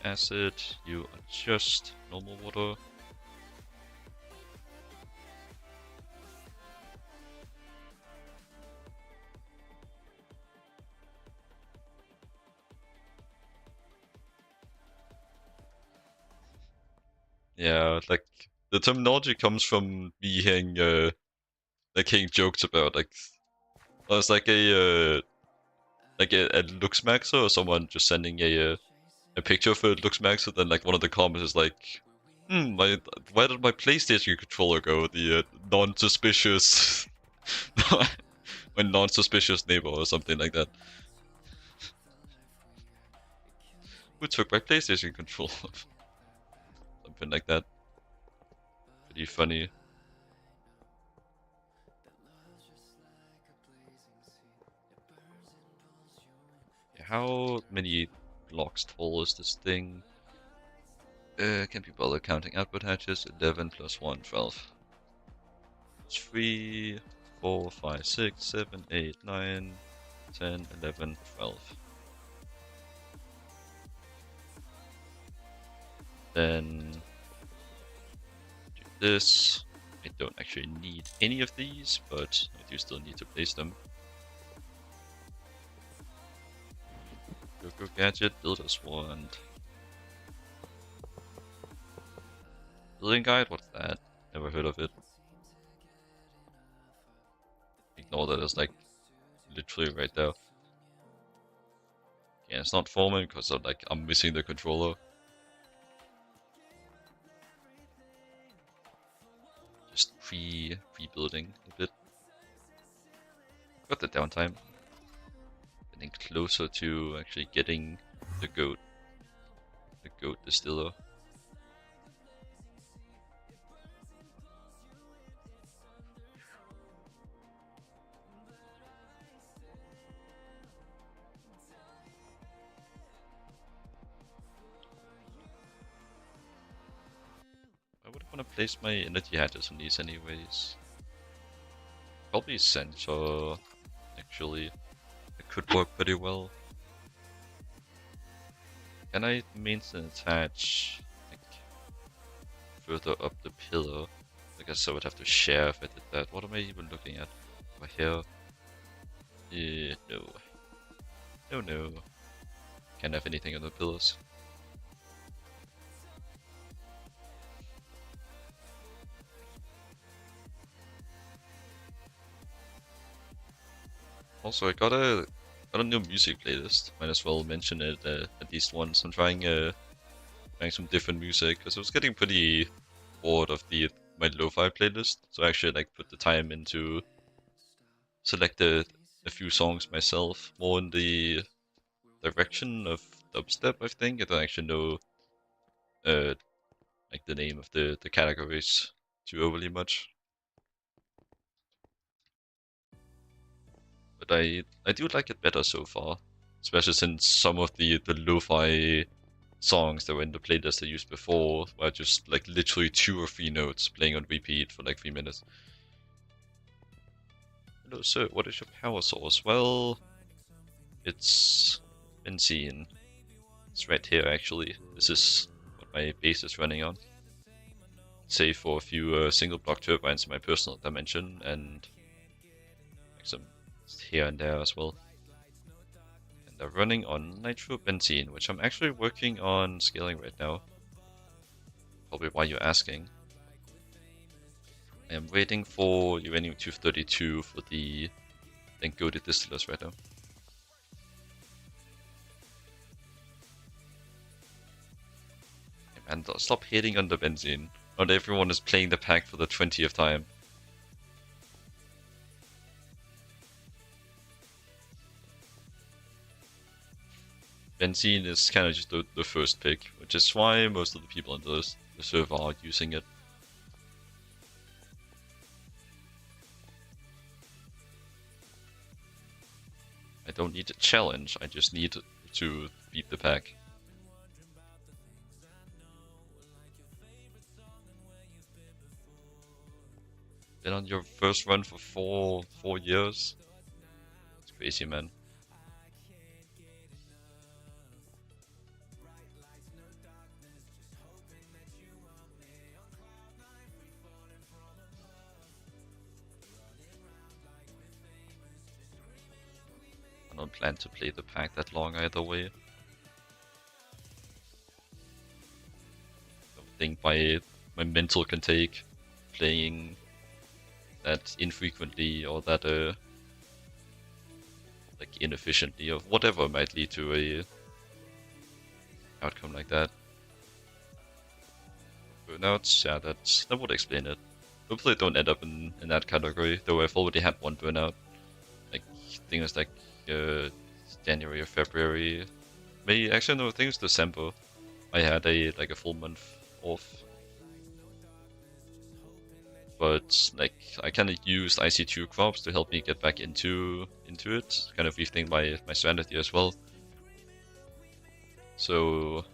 acid. You are just normal water. Yeah, like the terminology comes from me hearing jokes about like it's like a looks maxer or someone just sending a picture of a looks maxer, then like one of the comments is like, where did my PlayStation controller go? The non-suspicious my non-suspicious neighbor or something like that. Who took my PlayStation controller? Something like that. Pretty funny. How many blocks tall is this thing? Can't be bothered counting output hatches. 11 plus 1, 12. 3, 4, 5, 6, 7, 8, 9, 10, 11, 12. Then do this I don't actually need any of these, but I do still need to place them. Go gadget, builder's wand. Building guide, what's that? Never heard of it. Ignore that, it's like literally right there. Yeah, it's not forming because I'm missing the controller. Just pre-building a bit. Got the downtime. Getting closer to actually getting the goat distiller. I would want to place my energy hatches on these anyways. Probably Sensor, actually. It could work pretty well. Can I maintenance attach like further up the pillar? I guess I would have to share if I did that. What am I even looking at over here? No. No. Can't have anything on the pillars. Also, I got a new music playlist. Might as well mention it at least once. I'm trying some different music because I was getting pretty bored of my lo-fi playlist. So I actually put the time into select a few songs myself, more in the direction of dubstep. I think I don't actually know the name of the categories too overly much. But I do like it better so far, especially since some of the lo-fi songs that were in the playlist I used before were just literally 2 or 3 notes playing on repeat for 3 minutes. Hello sir, what is your power source? Well, it's benzene. It's right here actually. This is what my base is running on. Save for a few single block turbines in my personal dimension and some here and there as well. And they're running on nitrobenzene, which I'm actually working on scaling right now. Probably why you're asking. I am waiting for uranium-232 for the goated distillers right now. And stop hating on the benzene. Not everyone is playing the pack for the 20th time. Benzene is kind of just the first pick, which is why most of the people on the server are using it. I don't need a challenge, I just need to beat the pack. Been on your first run for four years? It's crazy, man. I don't plan to play the pack that long either way. I don't think my mental can take playing that infrequently or that inefficiently or whatever might lead to a outcome like that. Burnouts, yeah, that would explain it. Hopefully I don't end up in that category, though I've already had one burnout. I think it's January or February. Maybe actually no, I think it's December. I had a full month off. But I kind of used IC2 crops to help me get back into it, kind of rethink my strategy as well. So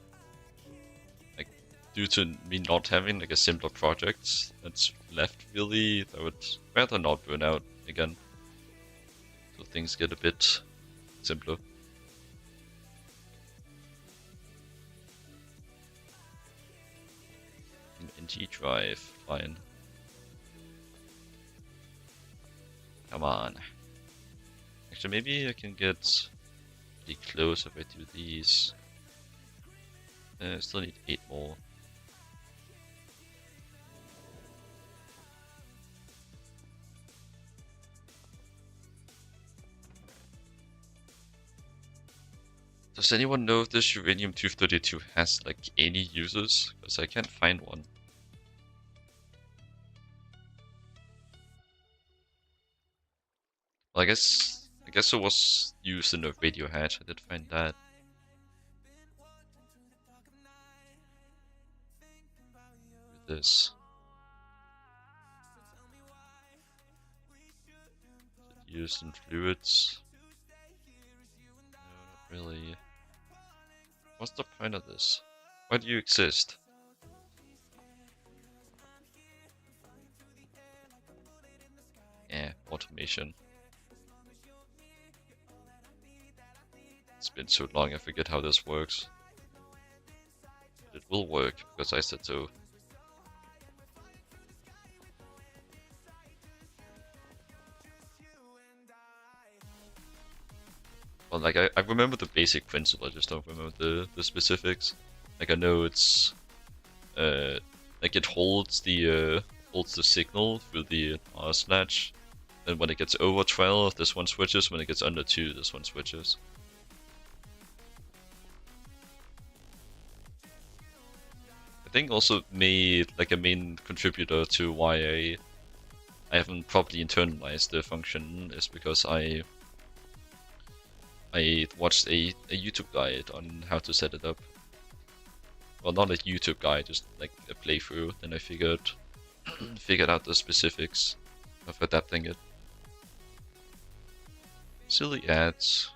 due to me not having a simpler project that's left really, I would rather not burn out again. So things get a bit simpler. NG drive, fine. Come on. Actually, maybe I can get pretty close if I do these. Still need 8 more. Does anyone know if this uranium-232 has like any uses? Because I can't find one. Well, I guess it was used in a radio hatch. I did find that. This. Is it used in fluids? No, not really. What's the point of this? Why do you exist? Yeah, automation. It's been so long I forget how this works. But it will work, because I said so. Well, like, I remember the basic principle, I just don't remember the specifics. Like, I know it's... like, it holds the signal through the RS latch. And when it gets over 12, this one switches. When it gets under 2, this one switches. I think also like a main contributor to why I haven't properly internalized the function is because I watched a YouTube guide on how to set it up. Well, not a YouTube guide, just like a playthrough. Then I figured out the specifics of adapting it. Silly ads.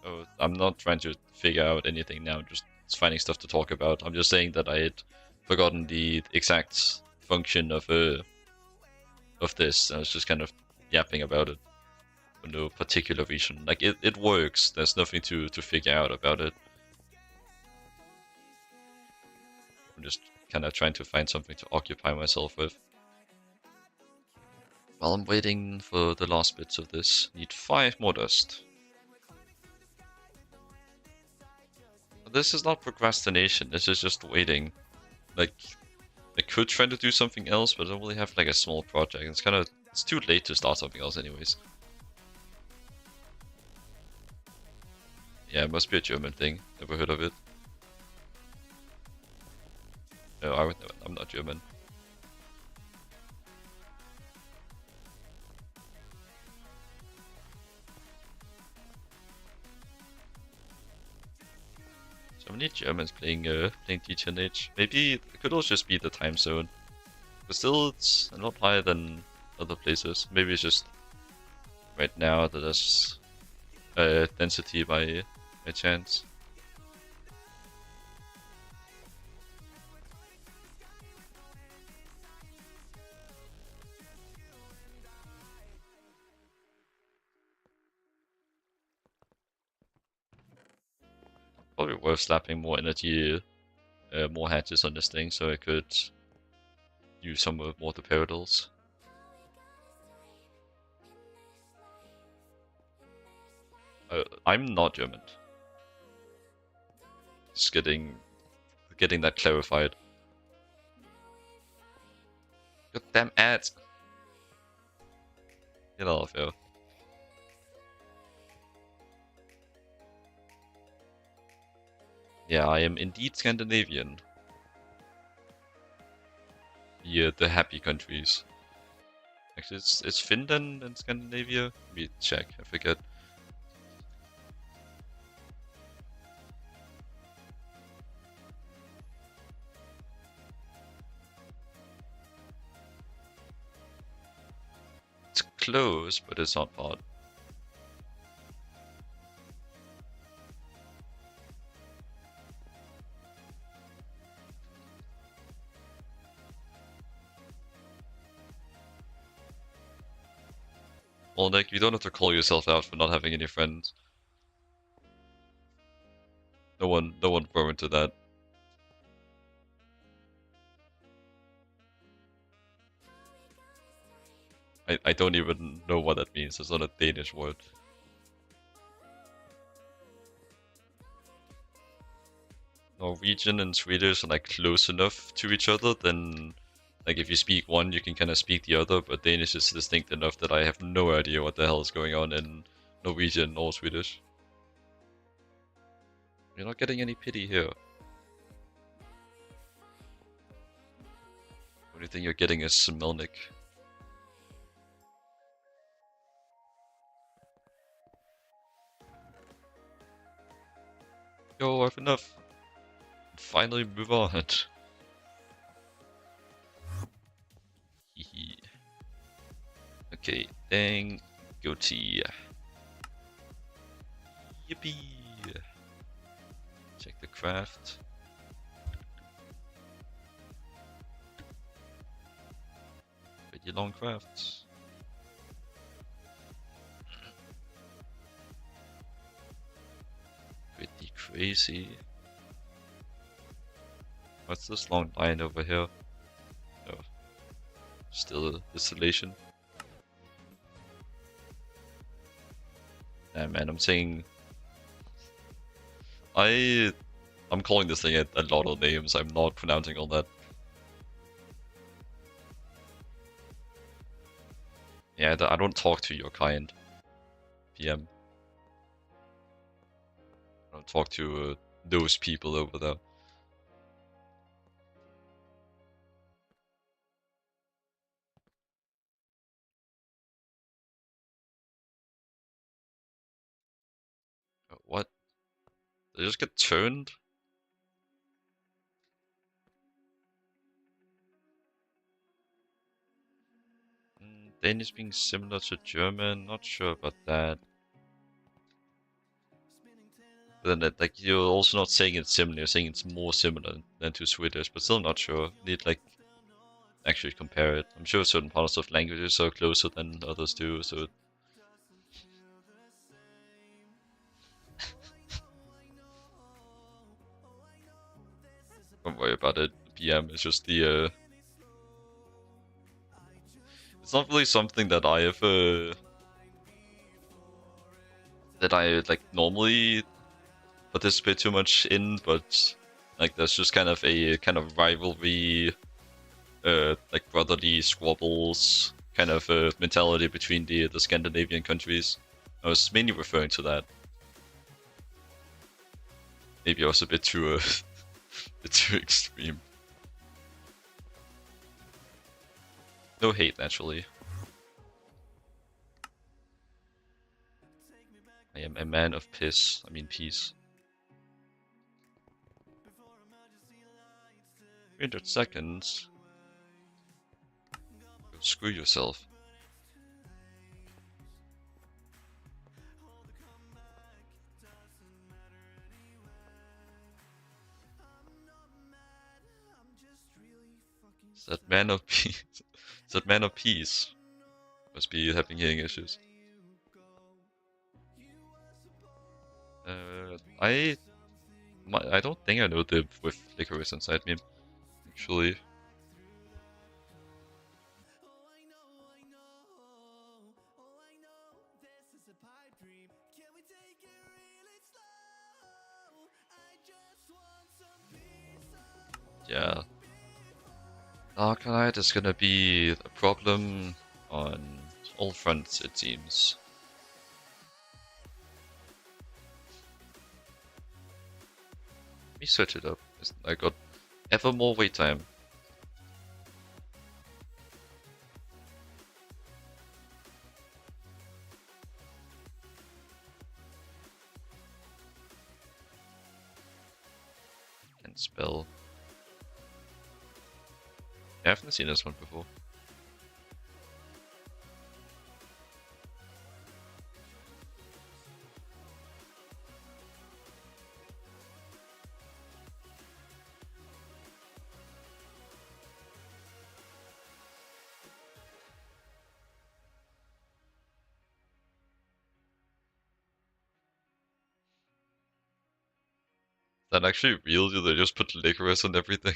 Oh, I'm not trying to figure out anything now, just finding stuff to talk about. I'm just saying that I had forgotten the exact function of this. I was just kind of yapping about it for no particular reason. Like, it works. There's nothing to figure out about it. I'm just kind of trying to find something to occupy myself with. While I'm waiting for the last bits of this, need 5 more dust. This is not procrastination, this is just waiting. Like, I could try to do something else, but I only have like a small project. It's too late to start something else anyways. Yeah, it must be a German thing. Never heard of it. No, I'm not German. So many Germans playing GTNH. Maybe it could also just be the time zone. But still, it's a lot higher than other places. Maybe it's just right now that there's density by chance. Probably worth slapping more energy, more hatches on this thing, so I could use some more of the parallels. I'm not German. Just getting that clarified. Goddamn ads! Get off here. Yeah, I am indeed Scandinavian. Yeah, the happy countries. Actually, it's Finland and Scandinavia? Let me check, I forget. It's close, but it's not part. Well, Nick, you don't have to call yourself out for not having any friends. No one throw into that. I don't even know what that means. It's not a Danish word. Norwegian and Swedish are like close enough to each other, then like if you speak one, you can kind of speak the other, but Danish is distinct enough that I have no idea what the hell is going on in Norwegian or Swedish. You're not getting any pity here. The only thing you're getting is Smelnik. Yo, I've enough. Finally move on. Okay, dang goatee. Yippee! Check the craft. Pretty long crafts. Pretty crazy. What's this long line over here? Oh, still installation. Nah, man, I'm saying I'm calling this thing a lot of names. I'm not pronouncing all that. Yeah, I don't talk to your kind, PM. I don't talk to those people over there. What? They just get turned? Danish being similar to German, not sure about that. But then, like, you're also not saying it's similar, you're saying it's more similar than to Swedish, but still not sure. Need, like, actually compare it. I'm sure certain parts of languages are closer than others do, so... Don't worry about it, PM, it's just the, It's not really something that I have, that I, like, normally participate too much in, but, like, there's just kind of a kind of rivalry, like, brotherly squabbles kind of mentality between the Scandinavian countries. I was mainly referring to that. Maybe I was a bit too, bit too extreme. No hate, naturally. I am a man of piss. I mean peace. 300 seconds? Go screw yourself. Is that man of peace? Is that man of peace? Must be having hearing issues. I don't think I know the with licorice inside me, actually. Yeah. Arcanite is gonna be a problem on all fronts, it seems. Let me switch it up. I got ever more wait time. Can spell. I haven't seen this one before. Is that actually real? Do they just put licorice on everything?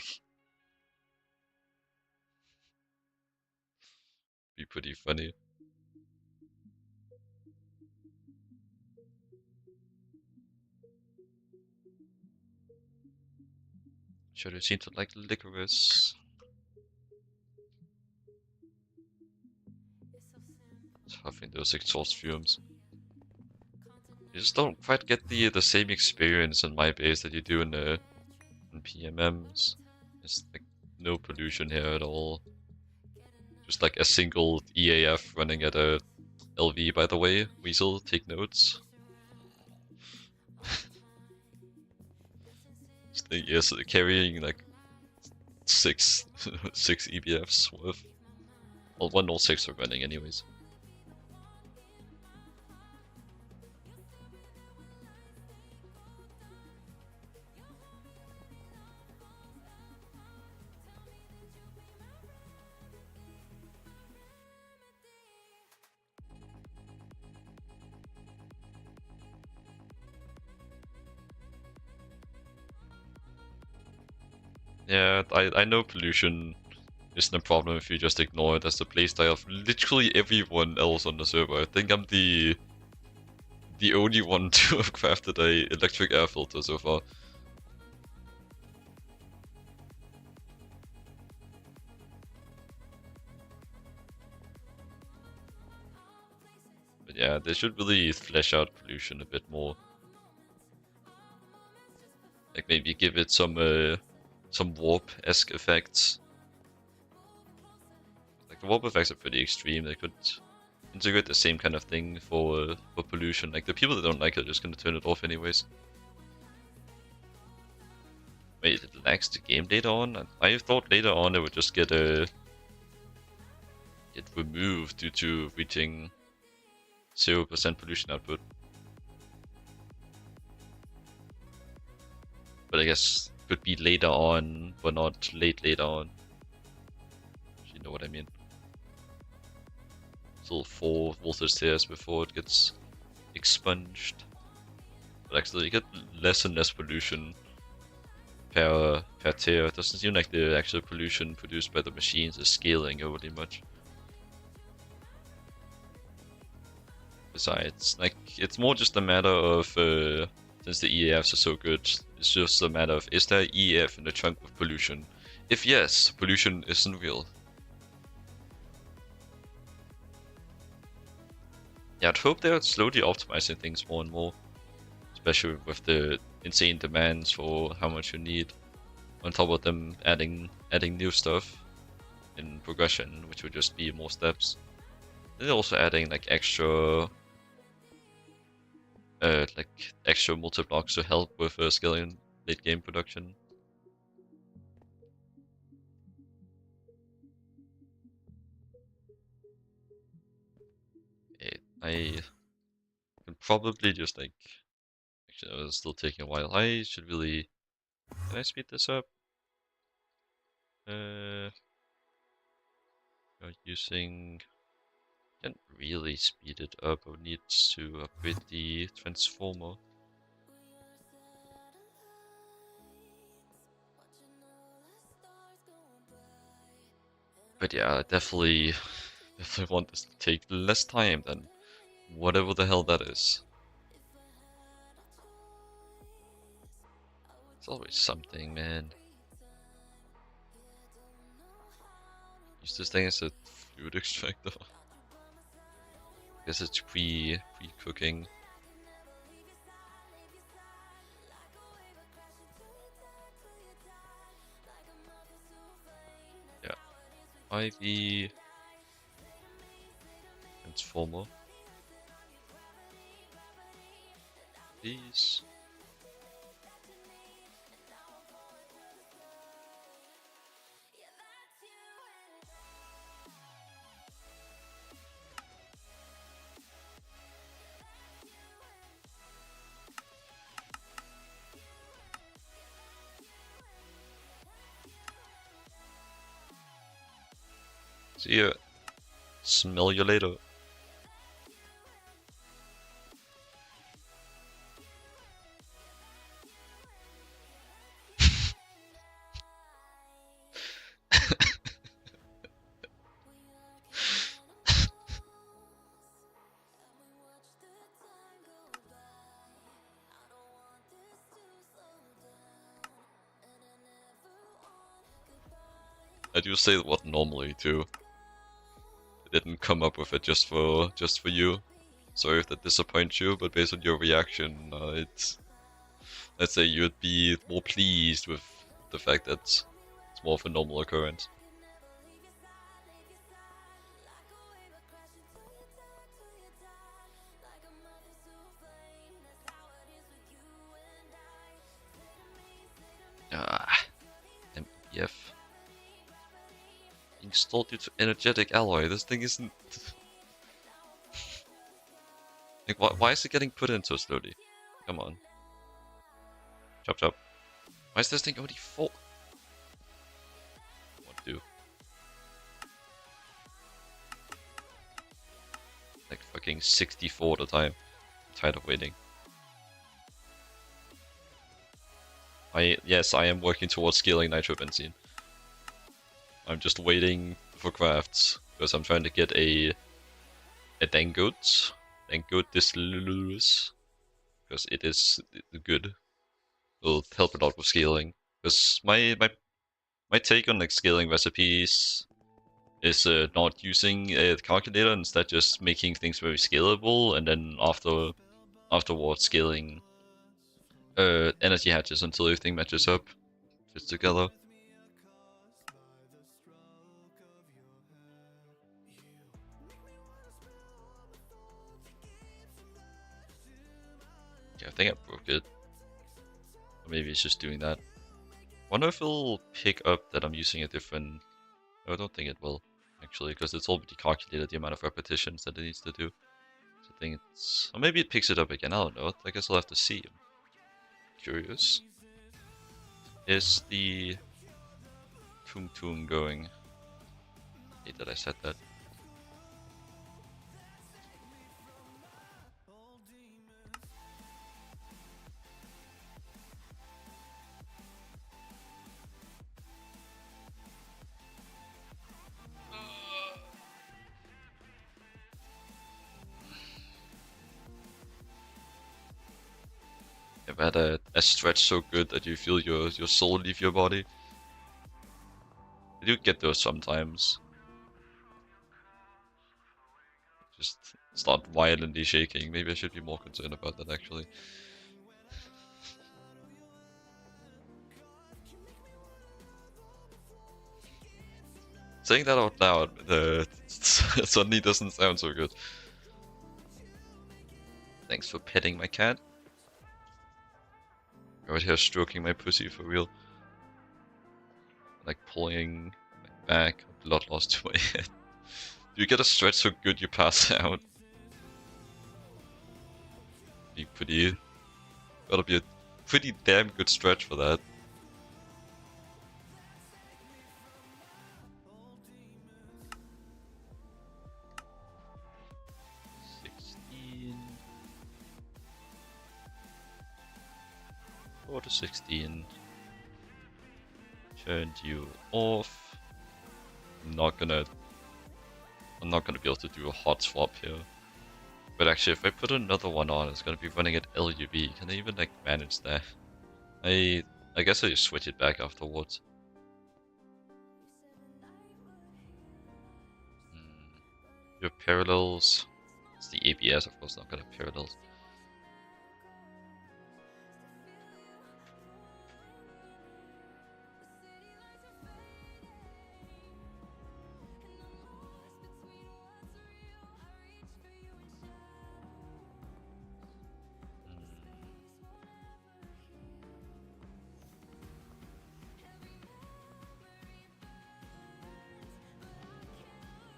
Be pretty funny. Sure, you seem to like licorice. Huffing those exhaust fumes. You just don't quite get the same experience in my base that you do in PMMs. It's like no pollution here at all. Just like a single EAF running at a LV, by the way. Weasel, take notes. Yes, carrying like six EBFs worth. Well, 106 are running anyways. Yeah, I know pollution isn't a problem if you just ignore it as the playstyle of literally everyone else on the server. I think I'm the only one to have crafted a electric air filter so far. But yeah, they should really flesh out pollution a bit more. Like maybe give it some warp-esque effects. Like the warp effects are pretty extreme. They could integrate the same kind of thing for pollution. Like the people that don't like it are just gonna turn it off anyways. Wait, it lags the game later on? I thought later on it would just get removed due to reaching 0% pollution output. But I guess it could be later on, but not later on. If you know what I mean. Still 4 voltage tiers before it gets expunged. But actually you get less and less pollution per tier. It doesn't seem like the actual pollution produced by the machines is scaling overly much. Besides, like, it's more just a matter of, since the EAFs are so good, it's just a matter of, is there EAF in the trunk with pollution? If yes, pollution isn't real. Yeah, I'd hope they're slowly optimizing things more and more, especially with the insane demands for how much you need, on top of them adding new stuff in progression, which would just be more steps. They're also adding like extra multi-blocks to help with scaling late game production. I can probably just like, actually it's still taking a while. I should really, can I speed this up? You're using, can't really speed it up. I need to upgrade the transformer. But yeah, I definitely want this to take less time than whatever the hell that is. It's always something, man. Use this thing as a food extractor. Guess it's pre-cooking. Yeah. IV transformer. Please. See ya. Smell you later. I do say what normally too. I didn't come up with it just for you. Sorry if that disappoints you, but based on your reaction, I'd say you'd be more pleased with the fact that it's more of a normal occurrence. MBF. Installed due to energetic alloy. This thing isn't... like, why is it getting put in so slowly? Come on. Chop chop. Why is this thing already full? What do? Like fucking 64 at a time. I'm tired of waiting. Yes, I am working towards scaling nitrobenzene. I'm just waiting for crafts because I'm trying to get a dangote this Lewis, because it is good. Will help a lot with scaling. Because my take on like scaling recipes is not using a calculator, instead just making things very scalable, and then afterwards scaling energy hatches until everything matches up, fits together. Yeah, I think I broke it. Or maybe it's just doing that. Wonder if it'll pick up that I'm using a different... No, I don't think it will, actually, because it's already calculated the amount of repetitions that it needs to do. So I think it's... Or maybe it picks it up again, I don't know. I guess I'll have to see. I'm curious. Is the... Toon going? I hate that I said that. I've had a stretch so good that you feel your soul leave your body. I do get those sometimes. Just start violently shaking. Maybe I should be more concerned about that, actually. Saying that out loud suddenly doesn't sound so good. Thanks for petting my cat. Right here stroking my pussy for real. Like pulling my back, blood loss to my head. You get a stretch so good you pass out. Gotta be a pretty damn good stretch for that. Go to 16. Turned you off. I'm not gonna be able to do a hot swap here. But actually, if I put another one on, it's gonna be running at LuV. Can I even like manage that? I guess I just switch it back afterwards. Your parallels. It's the ABS, of course, not gonna have parallels.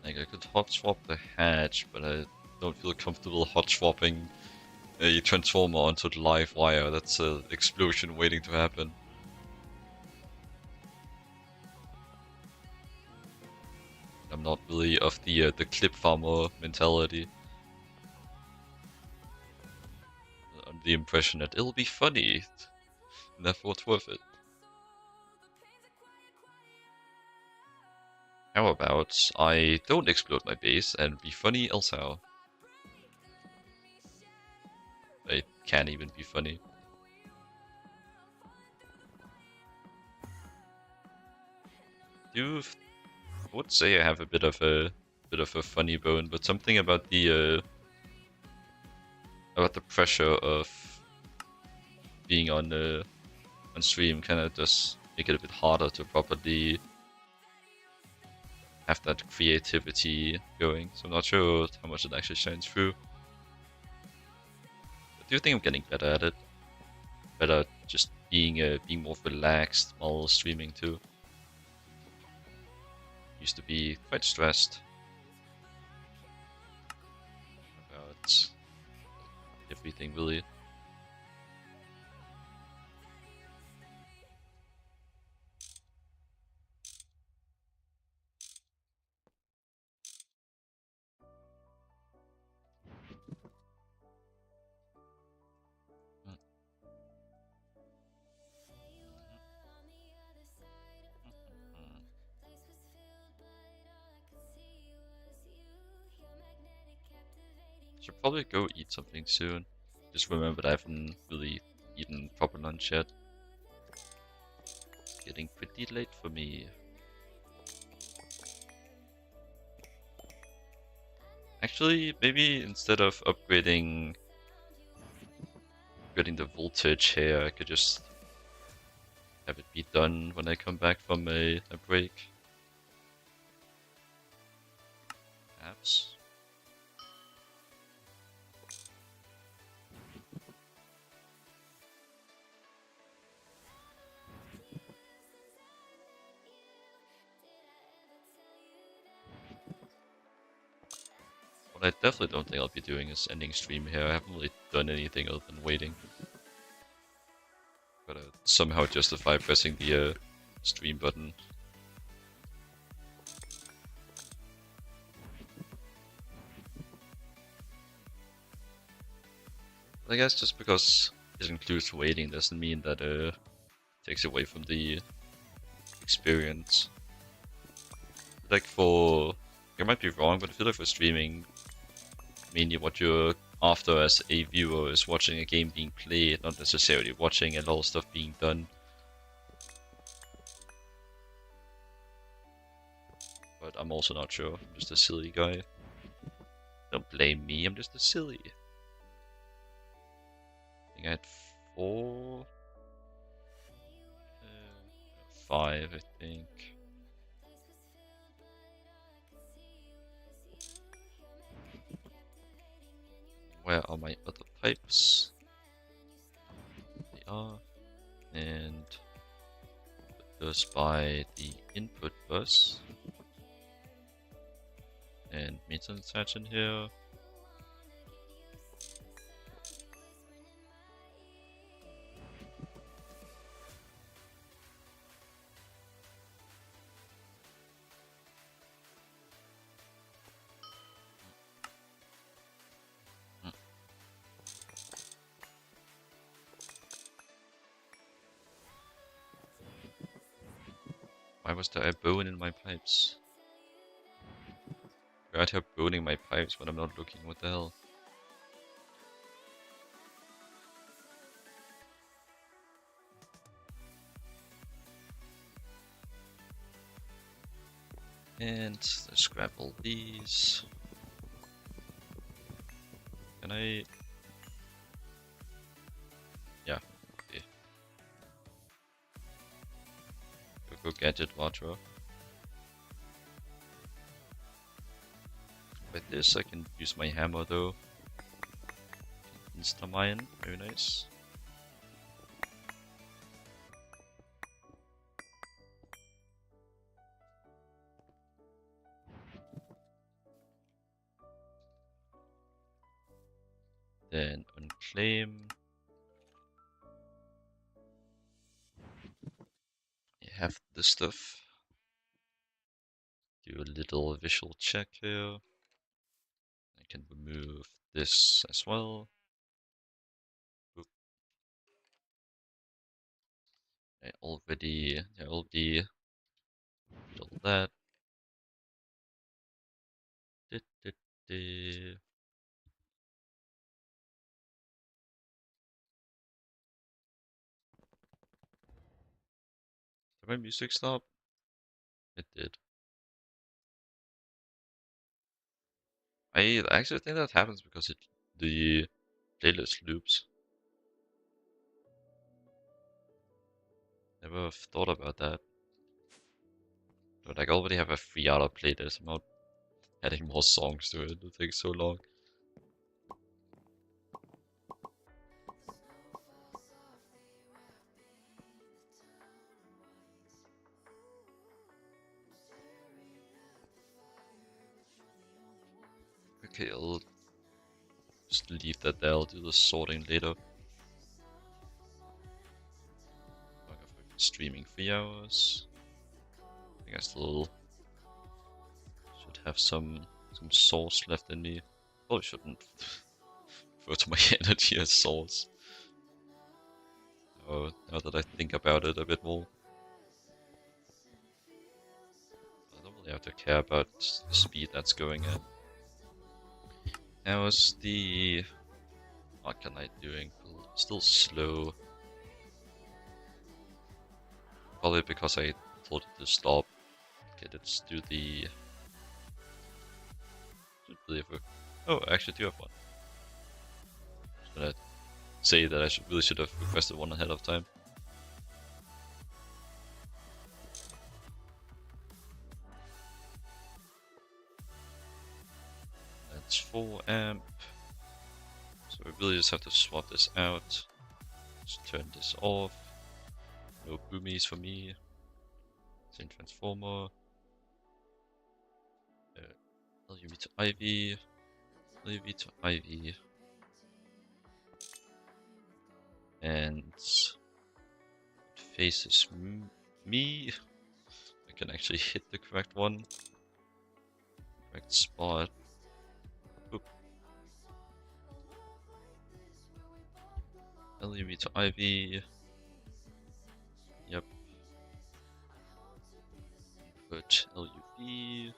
Like I could hot swap the hatch, but I don't feel comfortable hot swapping a transformer onto the live wire. That's an explosion waiting to happen. I'm not really of the clip farmer mentality. I'm the impression that it'll be funny, and therefore it's worth it. How about I don't explode my base and be funny else how? It can't even be funny. I would say I have a bit of a funny bone, but something about the pressure of being on stream kind of does make it a bit harder to properly have that creativity going. So I'm not sure how much it actually shines through. But do you think I'm getting better at it? Better just being more relaxed while streaming too. Used to be quite stressed about everything really. Should probably go eat something soon. Just remembered I haven't really eaten proper lunch yet. It's getting pretty late for me. Actually, maybe instead of upgrading the voltage here, I could just have it be done when I come back from a break. Perhaps. What I definitely don't think I'll be doing is ending stream here. I haven't really done anything other than waiting. Gotta somehow justify pressing the stream button. I guess just because it includes waiting doesn't mean that it takes away from the experience. Like for, I might be wrong, but I feel like for streaming, mainly what you're after as a viewer is watching a game being played, not necessarily watching a lot of stuff being done. But I'm also not sure. I'm just a silly guy. Don't blame me, I'm just a silly. I think I had 4... 5, I think. Where are my other pipes? They are. And put those by the input bus. And maintenance hatch in here. Why was there a bone in my pipes? Why are there boning my pipes when I'm not looking? What the hell? And let's grab all these. Can I? Yeah, okay. Go get it, water. With this I can use my hammer though. Insta-mine, very nice. Then unclaim. I have the stuff. Do a little visual check here. I can remove this as well. Oop. I already did all that. Did my music stop? It did. I actually think that happens because the playlist loops. Never have thought about that. But like, I already have a 3-hour playlist. I'm not adding more songs to it. It takes so long. Okay, I'll just leave that there. I'll do the sorting later. Streaming 3 hours. I think I still should have some sauce left in me. Probably shouldn't refer to my energy as sauce. Oh, now that I think about it a bit more. I don't really have to care about the speed that's going at. How's the Arcanite doing? Still slow. Probably because I told it to stop. Okay, let's do the... Oh, I actually do have one. Just gonna say that I really should have requested one ahead of time. That's 4 amp. So we really just have to swap this out. Just turn this off. No boomies for me. Same transformer. LuV to IV. LuV to IV. And it faces me. I can actually hit the correct one. Correct spot. Oop. LuV to IV. Yep. Put LuV.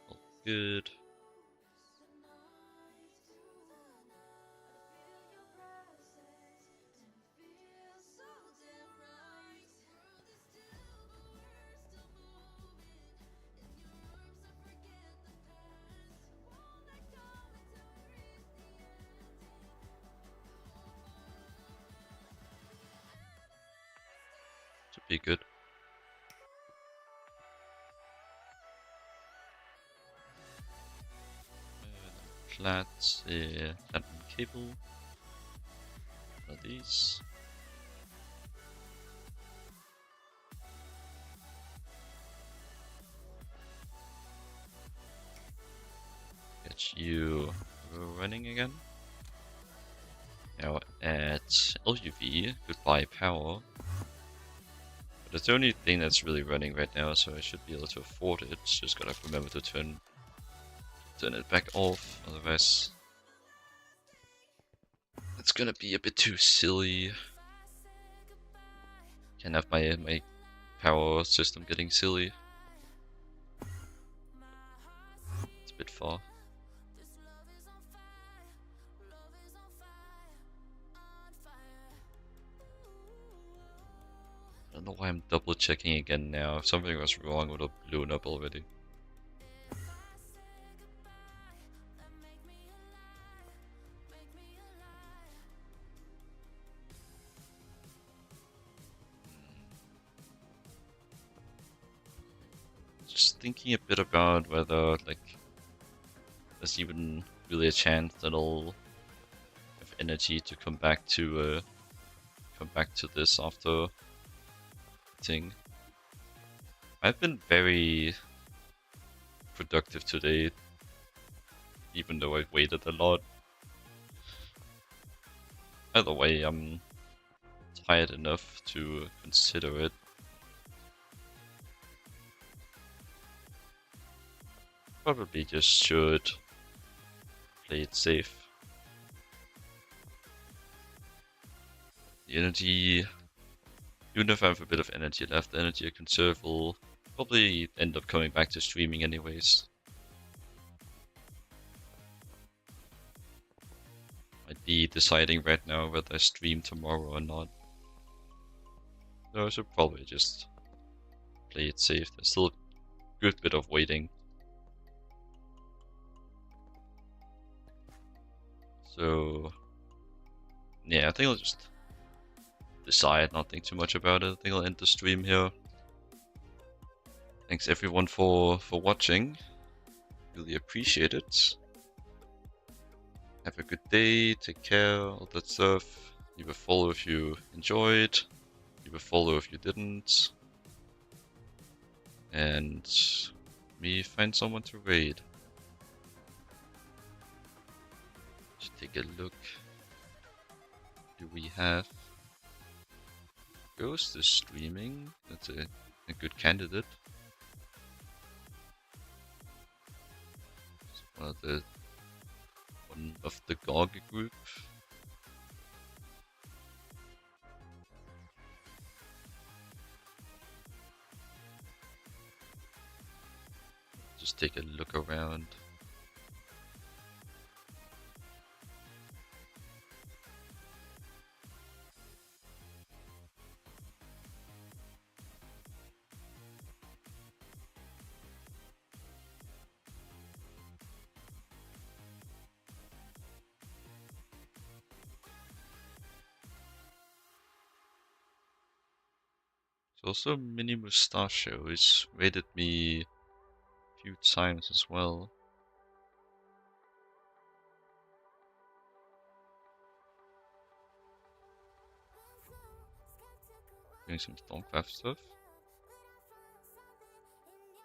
All good. Should be good. Platinum cable. One of these. Get you running again. Now at LuV, goodbye power. But it's the only thing that's really running right now, so I should be able to afford it. Just gotta remember to turn it back off, otherwise it's gonna be a bit too silly. Can't have my power system getting silly. It's a bit far. I don't know why I'm double checking again now. If something was wrong, it would have blown up already. Just thinking a bit about whether, like, there's even really a chance that I'll have energy to come back to this after thing. I've been very productive today, even though I waited a lot. Either way, I'm tired enough to consider it. Probably just should play it safe. The energy, even if I have a bit of energy left, the energy I conserve will probably end up coming back to streaming anyways. Might be deciding right now whether I stream tomorrow or not. So I should probably just play it safe. There's still a good bit of waiting. So yeah, I think I'll just decide, not think too much about it. I think I'll end the stream here. Thanks everyone for watching. Really appreciate it. Have a good day, take care, all that stuff. Leave a follow if you enjoyed. Leave a follow if you didn't. And me find someone to raid. Just take a look. Do we have Ghost is streaming? That's a good candidate. One of the GOG group. Just take a look around. Also, Mini Mustachio has raided me a few times as well. Doing some Stormcraft stuff.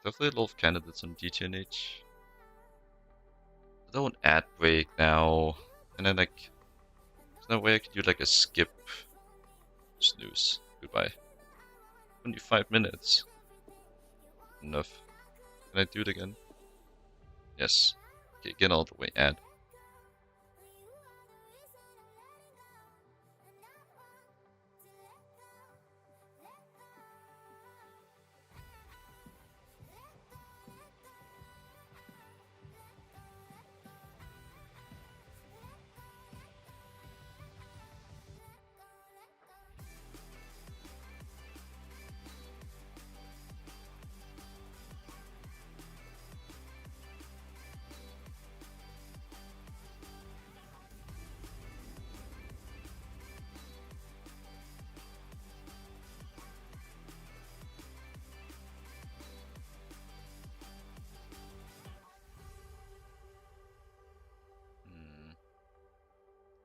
Definitely a lot of candidates on GTNH. I don't want ad break now. And then like, there's no way I could do like a skip snooze. Goodbye. Only 5 minutes. Enough. Can I do it again? Yes. Okay, get all the way ad.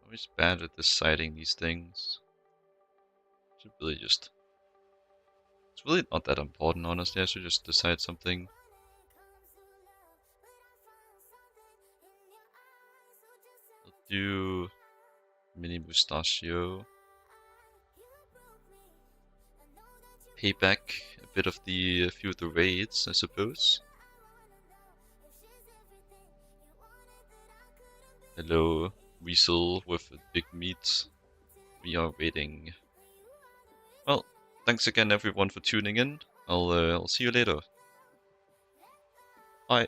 Always bad at deciding these things. Should really just... It's really not that important, honestly. I should just decide something. I'll do Mini Mustachio. Pay back a bit of a few of the raids, I suppose. Hello, Weasel with a big meat. We are waiting. Well, thanks again everyone for tuning in. I'll see you later. Bye.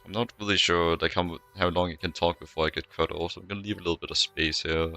I'm not really sure like how long I can talk before I get cut off, so I'm gonna leave a little bit of space here.